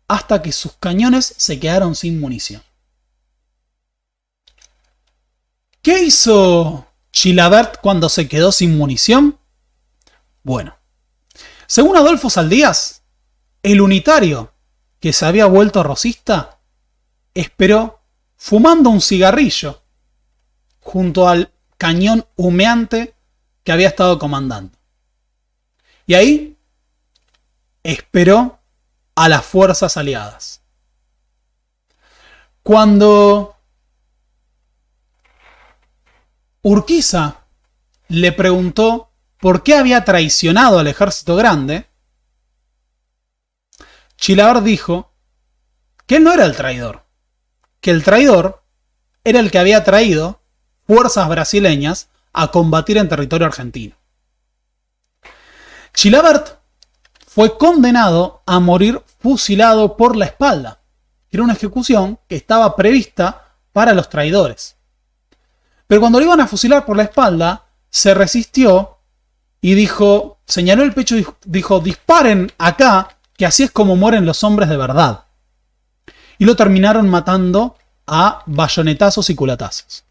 hasta que sus cañones se quedaron sin munición. ¿Qué hizo Chilavert cuando se quedó sin munición? Bueno, según Adolfo Saldías, el unitario que se había vuelto rosista esperó fumando un cigarrillo junto al cañón humeante que había estado comandando. Y ahí esperó a las fuerzas aliadas. Cuando Urquiza le preguntó por qué había traicionado al ejército grande, Chilavert dijo que él no era el traidor, que el traidor era el que había traído fuerzas brasileñas a combatir en territorio argentino. Chilavert fue condenado a morir fusilado por la espalda. Era una ejecución que estaba prevista para los traidores. Pero cuando lo iban a fusilar por la espalda, se resistió y dijo, señaló el pecho y dijo: disparen acá, que así es como mueren los hombres de verdad. Y lo terminaron matando a bayonetazos y culatazos.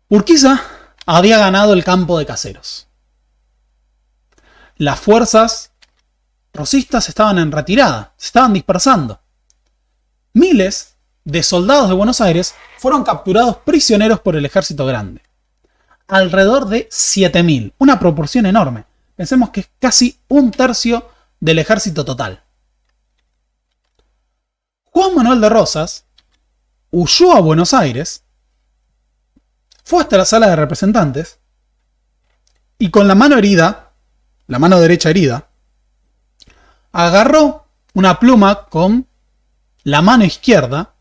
Urquiza había ganado el campo de Caseros. Las fuerzas rosistas estaban en retirada, se estaban dispersando. Miles de soldados de Buenos Aires fueron capturados prisioneros por el ejército grande. Alrededor de 7.000, una proporción enorme. Pensemos que es casi un tercio del ejército total. Juan Manuel de Rosas huyó a Buenos Aires, fue hasta la sala de representantes y con la mano herida, la mano derecha herida, agarró una pluma con la mano izquierda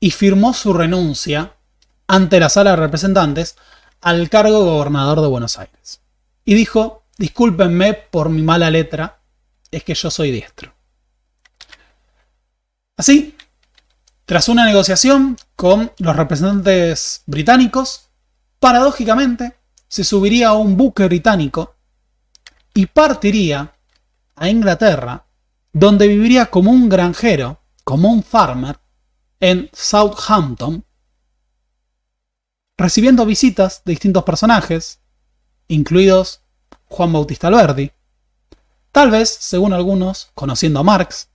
y firmó su renuncia ante la sala de representantes al cargo de gobernador de Buenos Aires. Y dijo: discúlpenme por mi mala letra, es que yo soy diestro. Así, Tras una negociación con los representantes británicos, paradójicamente se subiría a un buque británico y partiría a Inglaterra, donde viviría como un granjero, como un farmer, en Southampton, recibiendo visitas de distintos personajes, incluidos Juan Bautista Alberdi, tal vez, según algunos, conociendo a Marx,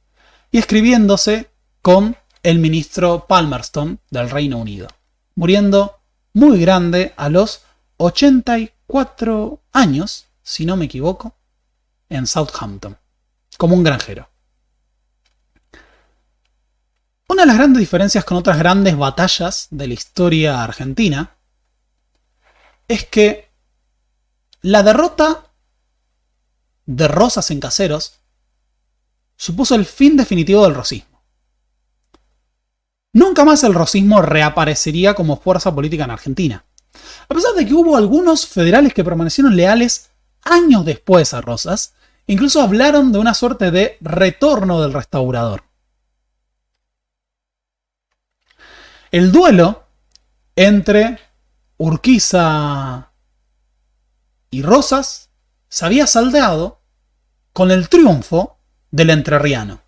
y escribiéndose con el ministro Palmerston del Reino Unido, muriendo muy grande a los 84 años, si no me equivoco, en Southampton, como un granjero. Una de las grandes diferencias con otras grandes batallas de la historia argentina es que la derrota de Rosas en Caseros supuso el fin definitivo del rosismo. Nunca más el rosismo reaparecería como fuerza política en Argentina, a pesar de que hubo algunos federales que permanecieron leales años después a Rosas, incluso hablaron de una suerte de retorno del restaurador. El duelo entre Urquiza y Rosas se había saldado con el triunfo del entrerriano.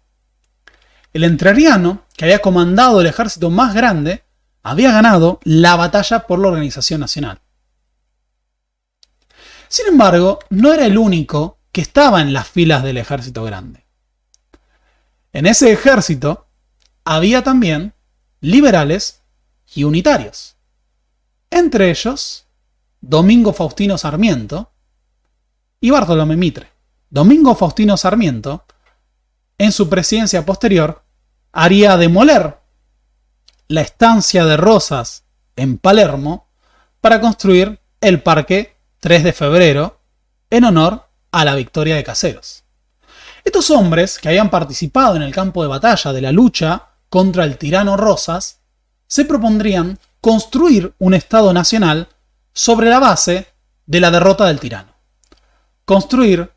El entrerriano, que había comandado el ejército más grande, había ganado la batalla por la organización nacional. Sin embargo, no era el único que estaba en las filas del ejército grande. En ese ejército había también liberales y unitarios. Entre ellos, Domingo Faustino Sarmiento y Bartolomé Mitre. Domingo Faustino Sarmiento, en su presidencia posterior, haría demoler la estancia de Rosas en Palermo para construir el Parque 3 de Febrero en honor a la victoria de Caseros. Estos hombres, que habían participado en el campo de batalla de la lucha contra el tirano Rosas, se propondrían construir un Estado nacional sobre la base de la derrota del tirano. Construir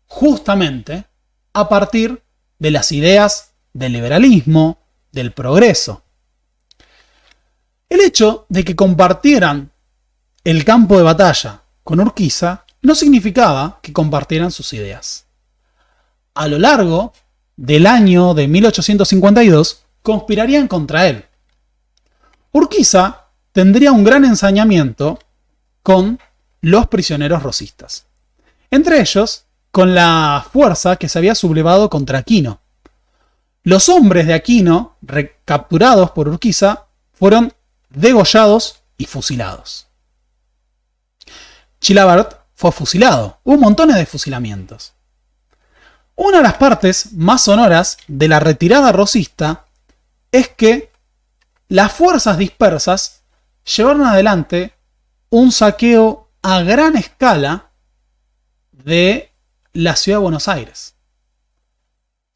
justamente a partir de las ideas del liberalismo, del progreso. El hecho de que compartieran el campo de batalla con Urquiza no significaba que compartieran sus ideas. A lo largo del año de 1852, conspirarían contra él. Urquiza tendría un gran ensañamiento con los prisioneros rosistas. Entre ellos, con la fuerza que se había sublevado contra Aquino. Los hombres de Aquino, recapturados por Urquiza, fueron degollados y fusilados. Chilavert fue fusilado. Hubo montones de fusilamientos. Una de las partes más sonoras de la retirada rosista es que las fuerzas dispersas llevaron adelante un saqueo a gran escala de la ciudad de Buenos Aires.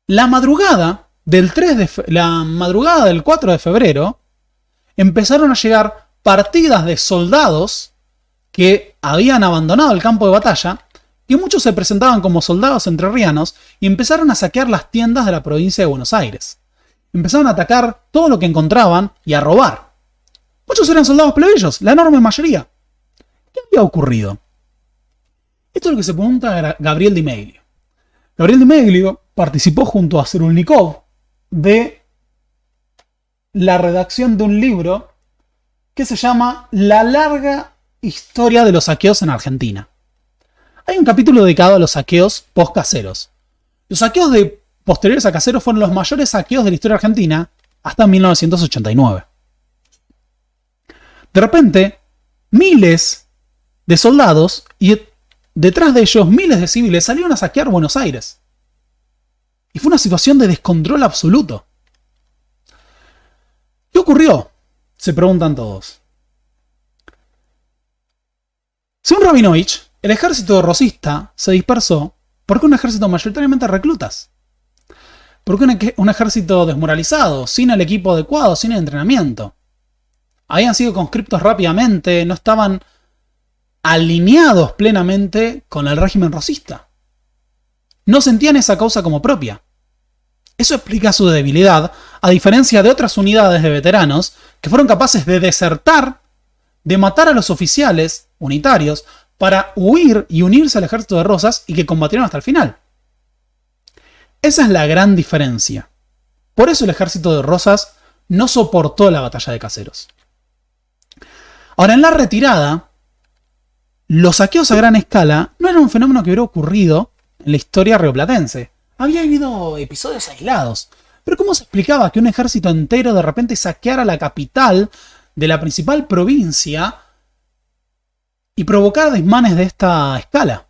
La madrugada del 4 de febrero empezaron a llegar partidas de soldados que habían abandonado el campo de batalla, y muchos se presentaban como soldados entrerrianos y empezaron a saquear las tiendas de la provincia de Buenos Aires. Empezaron a atacar todo lo que encontraban y a robar. Muchos eran soldados plebeyos, la enorme mayoría. ¿Qué había ocurrido? Esto es lo que se pregunta Gabriel Di Meglio. Gabriel Di Meglio participó junto a Cyrulnikov de la redacción de un libro que se llama La larga historia de los saqueos en Argentina. Hay un capítulo dedicado a los saqueos post-caseros. Los saqueos posteriores a Caseros fueron los mayores saqueos de la historia argentina hasta 1989. De repente, miles de soldados y detrás de ellos miles de civiles salieron a saquear Buenos Aires. Y fue una situación de descontrol absoluto. ¿Qué ocurrió? Se preguntan todos. Según Rabinovich, el ejército rosista se dispersó porque un ejército mayoritariamente de reclutas. Porque un ejército desmoralizado, sin el equipo adecuado, sin el entrenamiento. Habían sido conscriptos rápidamente, no estaban alineados plenamente con el régimen rosista. No sentían esa causa como propia. Eso explica su debilidad, a diferencia de otras unidades de veteranos que fueron capaces de desertar, de matar a los oficiales unitarios para huir y unirse al ejército de Rosas y que combatieron hasta el final. Esa es la gran diferencia. Por eso el ejército de Rosas no soportó la batalla de Caseros. Ahora, en la retirada, los saqueos a gran escala no eran un fenómeno que hubiera ocurrido en la historia rioplatense. Había habido episodios aislados. Pero ¿cómo se explicaba que un ejército entero de repente saqueara la capital de la principal provincia y provocara desmanes de esta escala?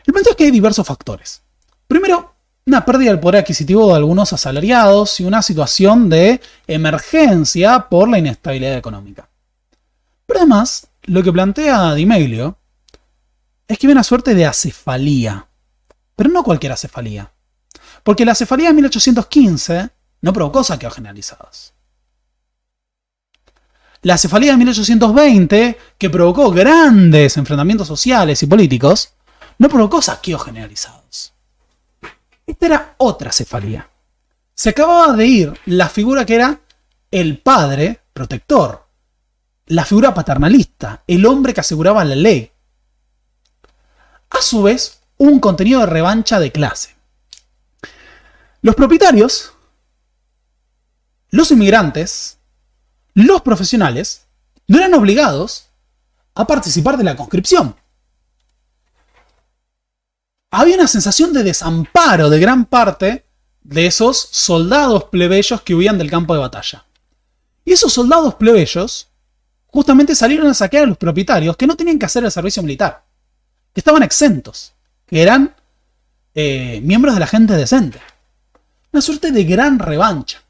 El punto es que hay diversos factores. Primero, una pérdida del poder adquisitivo de algunos asalariados y una situación de emergencia por la inestabilidad económica. Pero además, lo que plantea Di Meglio es que hay una suerte de acefalía. Pero no cualquier acefalía. Porque la acefalía de 1815 no provocó saqueos generalizados. La acefalía de 1820, que provocó grandes enfrentamientos sociales y políticos, no provocó saqueos generalizados. Esta era otra cefalía. Se acababa de ir la figura que era el padre protector, la figura paternalista, el hombre que aseguraba la ley. A su vez, un contenido de revancha de clase. Los propietarios, los inmigrantes, los profesionales, no eran obligados a participar de la conscripción. Había una sensación de desamparo de gran parte de esos soldados plebeyos que huían del campo de batalla. Y esos soldados plebeyos justamente salieron a saquear a los propietarios que no tenían que hacer el servicio militar, que estaban exentos, que eran miembros de la gente decente. Una suerte de gran revancha.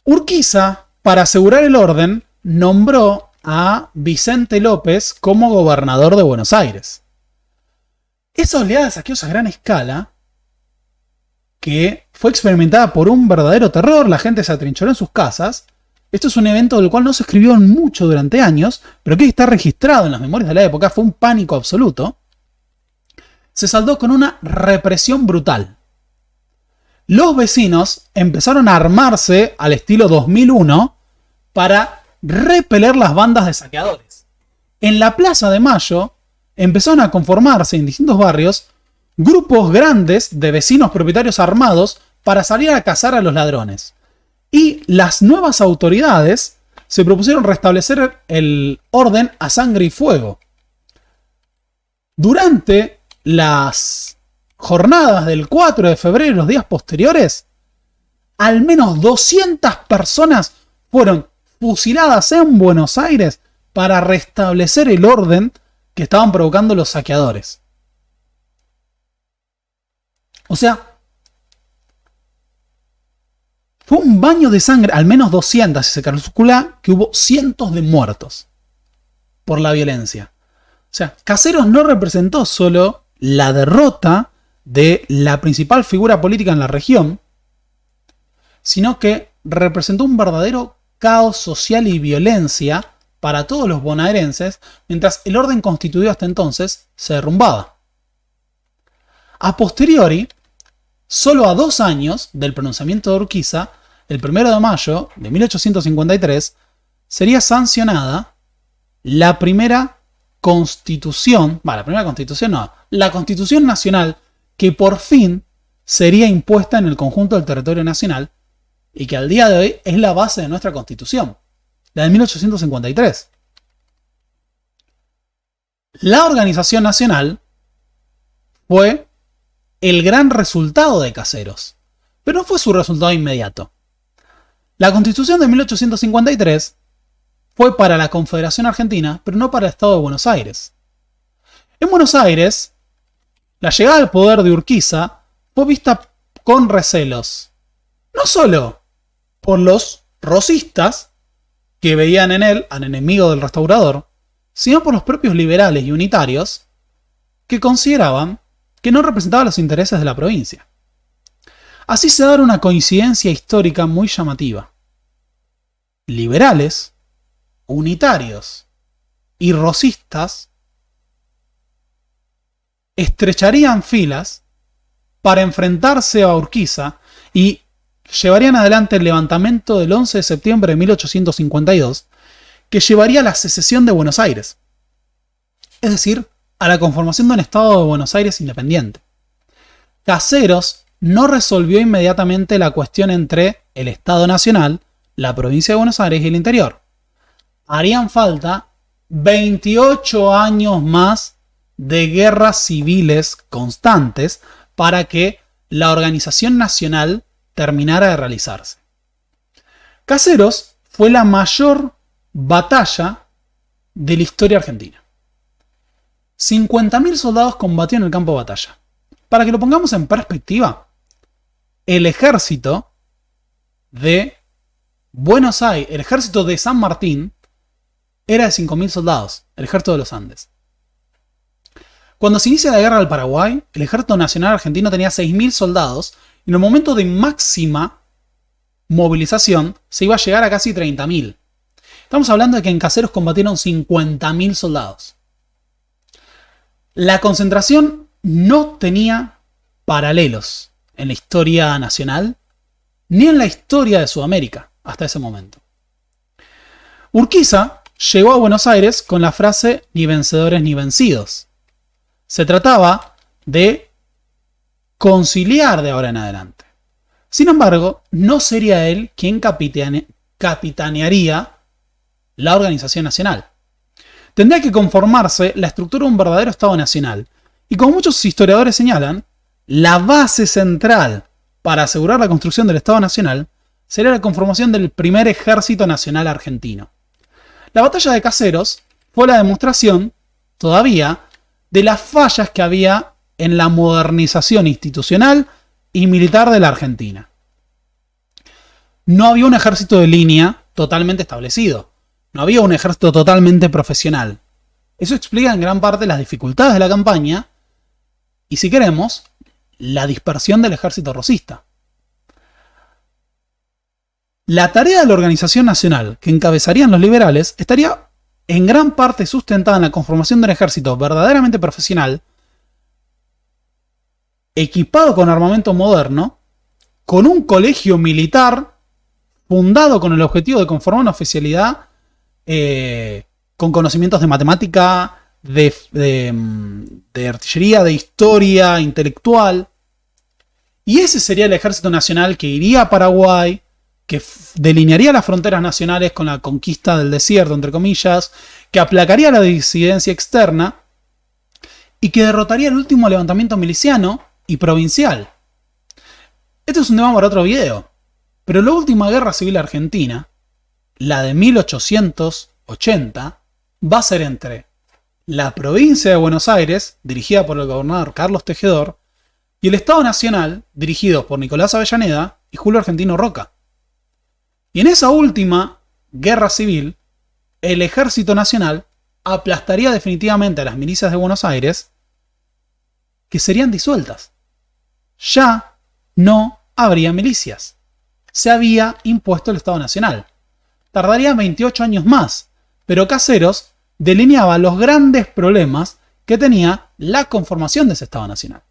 Urquiza, para asegurar el orden, nombró a Vicente López como gobernador de Buenos Aires. Esa oleada de saqueos a gran escala, que fue experimentada por un verdadero terror, la gente se atrincheró en sus casas. Esto es un evento del cual no se escribió mucho durante años, pero que está registrado en las memorias de la época, fue un pánico absoluto. Se saldó con una represión brutal. Los vecinos empezaron a armarse al estilo 2001 para repeler las bandas de saqueadores. En la Plaza de Mayo empezaron a conformarse en distintos barrios grupos grandes de vecinos propietarios armados para salir a cazar a los ladrones. Y las nuevas autoridades se propusieron restablecer el orden a sangre y fuego. Durante las jornadas del 4 de febrero y los días posteriores, al menos 200 personas fueron fusiladas en Buenos Aires para restablecer el orden que estaban provocando los saqueadores. O sea, fue un baño de sangre, al menos 200, si se calcula que hubo cientos de muertos por la violencia. O sea, Caseros no representó solo la derrota de la principal figura política en la región, sino que representó un verdadero caos social y violencia para todos los bonaerenses, mientras el orden constituido hasta entonces se derrumbaba. A posteriori, solo a 2 años del pronunciamiento de Urquiza, el 1 de mayo de 1853, sería sancionada la primera constitución, la constitución nacional que por fin sería impuesta en el conjunto del territorio nacional y que al día de hoy es la base de nuestra constitución. La de 1853. La organización nacional fue el gran resultado de Caseros, pero no fue su resultado inmediato. La Constitución de 1853 fue para la Confederación Argentina, pero no para el Estado de Buenos Aires. En Buenos Aires, la llegada al poder de Urquiza fue vista con recelos, no solo por los rosistas, que veían en él al enemigo del restaurador, sino por los propios liberales y unitarios, que consideraban que no representaba los intereses de la provincia. Así se da una coincidencia histórica muy llamativa. Liberales, unitarios y rosistas estrecharían filas para enfrentarse a Urquiza y llevarían adelante el levantamiento del 11 de septiembre de 1852, que llevaría a la secesión de Buenos Aires, es decir, a la conformación de un estado de Buenos Aires independiente. Caseros no resolvió inmediatamente la cuestión entre el Estado Nacional, la provincia de Buenos Aires y el interior. Harían falta 28 años más de guerras civiles constantes para que la organización nacional terminara de realizarse. Caseros fue la mayor batalla de la historia argentina. 50.000 soldados combatieron en el campo de batalla. Para que lo pongamos en perspectiva, el ejército de Buenos Aires, el ejército de San Martín, era de 5.000 soldados, el ejército de los Andes. Cuando se inicia la guerra del Paraguay, el ejército nacional argentino tenía 6.000 soldados y en el momento de máxima movilización se iba a llegar a casi 30.000. Estamos hablando de que en Caseros combatieron 50.000 soldados. La concentración no tenía paralelos en la historia nacional ni en la historia de Sudamérica hasta ese momento. Urquiza llegó a Buenos Aires con la frase "ni vencedores ni vencidos". Se trataba de conciliar de ahora en adelante. Sin embargo, no sería él quien capitanearía la organización nacional. Tendría que conformarse la estructura de un verdadero Estado nacional. Y como muchos historiadores señalan, la base central para asegurar la construcción del Estado nacional sería la conformación del primer ejército nacional argentino. La batalla de Caseros fue la demostración, todavía, de las fallas que había en la modernización institucional y militar de la Argentina. No había un ejército de línea totalmente establecido. No había un ejército totalmente profesional. Eso explica en gran parte las dificultades de la campaña y, si queremos, la dispersión del ejército rosista. La tarea de la organización nacional que encabezarían los liberales estaría en gran parte sustentada en la conformación de un ejército verdaderamente profesional, equipado con armamento moderno, con un colegio militar fundado con el objetivo de conformar una oficialidad con conocimientos de matemática, de artillería, de historia, intelectual. Y ese sería el ejército nacional que iría a Paraguay, que delinearía las fronteras nacionales con la conquista del desierto, entre comillas, que aplacaría la disidencia externa y que derrotaría el último levantamiento miliciano y provincial. Esto es un tema para otro video, pero la última guerra civil argentina, la de 1880, va a ser entre la provincia de Buenos Aires, dirigida por el gobernador Carlos Tejedor, y el Estado Nacional, dirigido por Nicolás Avellaneda y Julio Argentino Roca. Y en esa última guerra civil, el Ejército Nacional aplastaría definitivamente a las milicias de Buenos Aires, que serían disueltas. Ya no habría milicias. Se había impuesto el Estado Nacional. Tardaría 28 años más, pero Caseros delineaba los grandes problemas que tenía la conformación de ese Estado Nacional.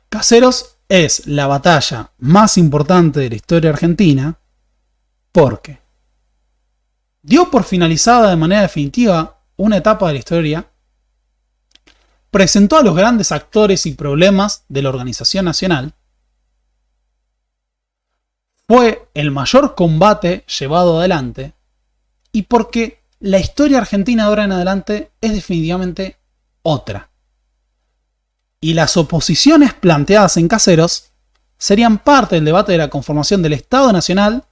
Caseros es la batalla más importante de la historia argentina porque dio por finalizada de manera definitiva una etapa de la historia, presentó a los grandes actores y problemas de la organización nacional, fue el mayor combate llevado adelante y porque la historia argentina de ahora en adelante es definitivamente otra. Y las oposiciones planteadas en Caseros serían parte del debate de la conformación del Estado Nacional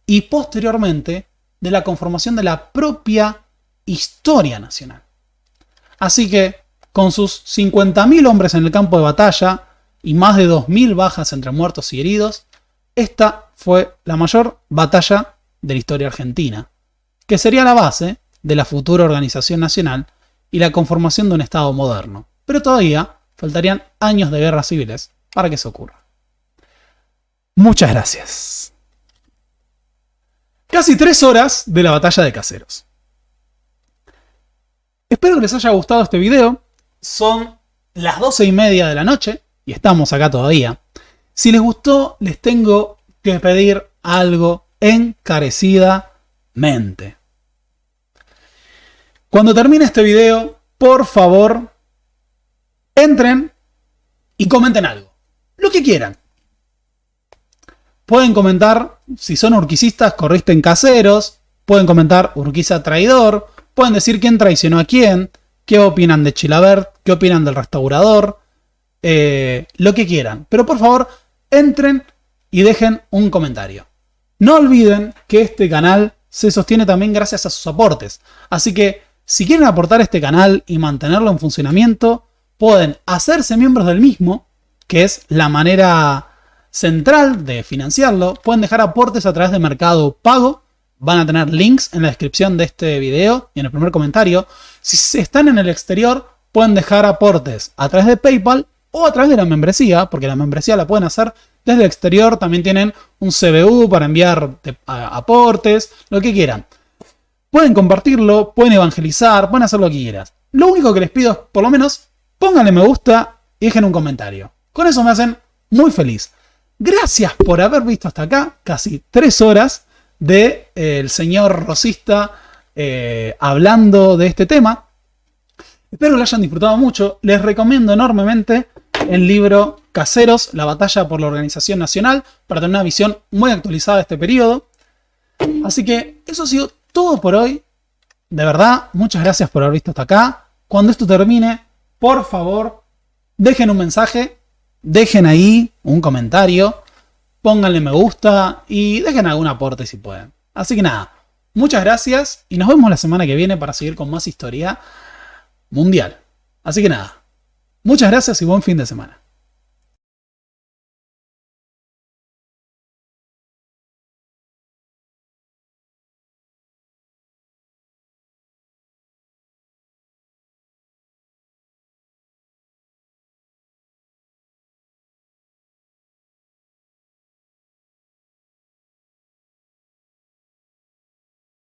y posteriormente de la conformación de la propia historia nacional. Así que, con sus 50.000 hombres en el campo de batalla y más de 2.000 bajas entre muertos y heridos, esta fue la mayor batalla de la historia argentina, que sería la base de la futura organización nacional y la conformación de un Estado moderno. Pero todavía faltarían años de guerras civiles para que eso ocurra. Muchas gracias. Casi 3 horas de la batalla de Caseros. Espero que les haya gustado este video. Son las 12:30 de la noche y estamos acá todavía, si les gustó, les tengo que pedir algo encarecidamente. Cuando termine este video, por favor, entren y comenten algo. Lo que quieran. Pueden comentar si son urquicistas, corristen caseros. Pueden comentar Urquiza traidor. Pueden decir quién traicionó a quién. Qué opinan de Chilavert. Qué opinan del restaurador. Lo que quieran. Pero por favor, entren y dejen un comentario. No olviden que este canal se sostiene también gracias a sus aportes. Así que si quieren aportar este canal y mantenerlo en funcionamiento, pueden hacerse miembros del mismo, que es la manera central de financiarlo. Pueden dejar aportes a través de Mercado Pago. Van a tener links en la descripción de este video y en el primer comentario. Si están en el exterior, pueden dejar aportes a través de PayPal o a través de la membresía, porque la membresía la pueden hacer desde el exterior. También tienen un CBU para enviar aportes, lo que quieran. Pueden compartirlo, pueden evangelizar, pueden hacer lo que quieran. Lo único que les pido es, por lo menos, pónganle me gusta y dejen un comentario. Con eso me hacen muy feliz. Gracias por haber visto hasta acá, casi 3 horas de el señor rosista hablando de este tema. Espero que lo hayan disfrutado mucho. Les recomiendo enormemente el libro Caseros, la batalla por la organización nacional, para tener una visión muy actualizada de este periodo. Así que eso ha sido todo por hoy. De verdad, muchas gracias por haber visto hasta acá. Cuando esto termine, por favor, dejen un mensaje, dejen ahí un comentario, pónganle me gusta y dejen algún aporte si pueden. Así que nada, muchas gracias y nos vemos la semana que viene para seguir con más historia mundial. Así que nada, muchas gracias y buen fin de semana.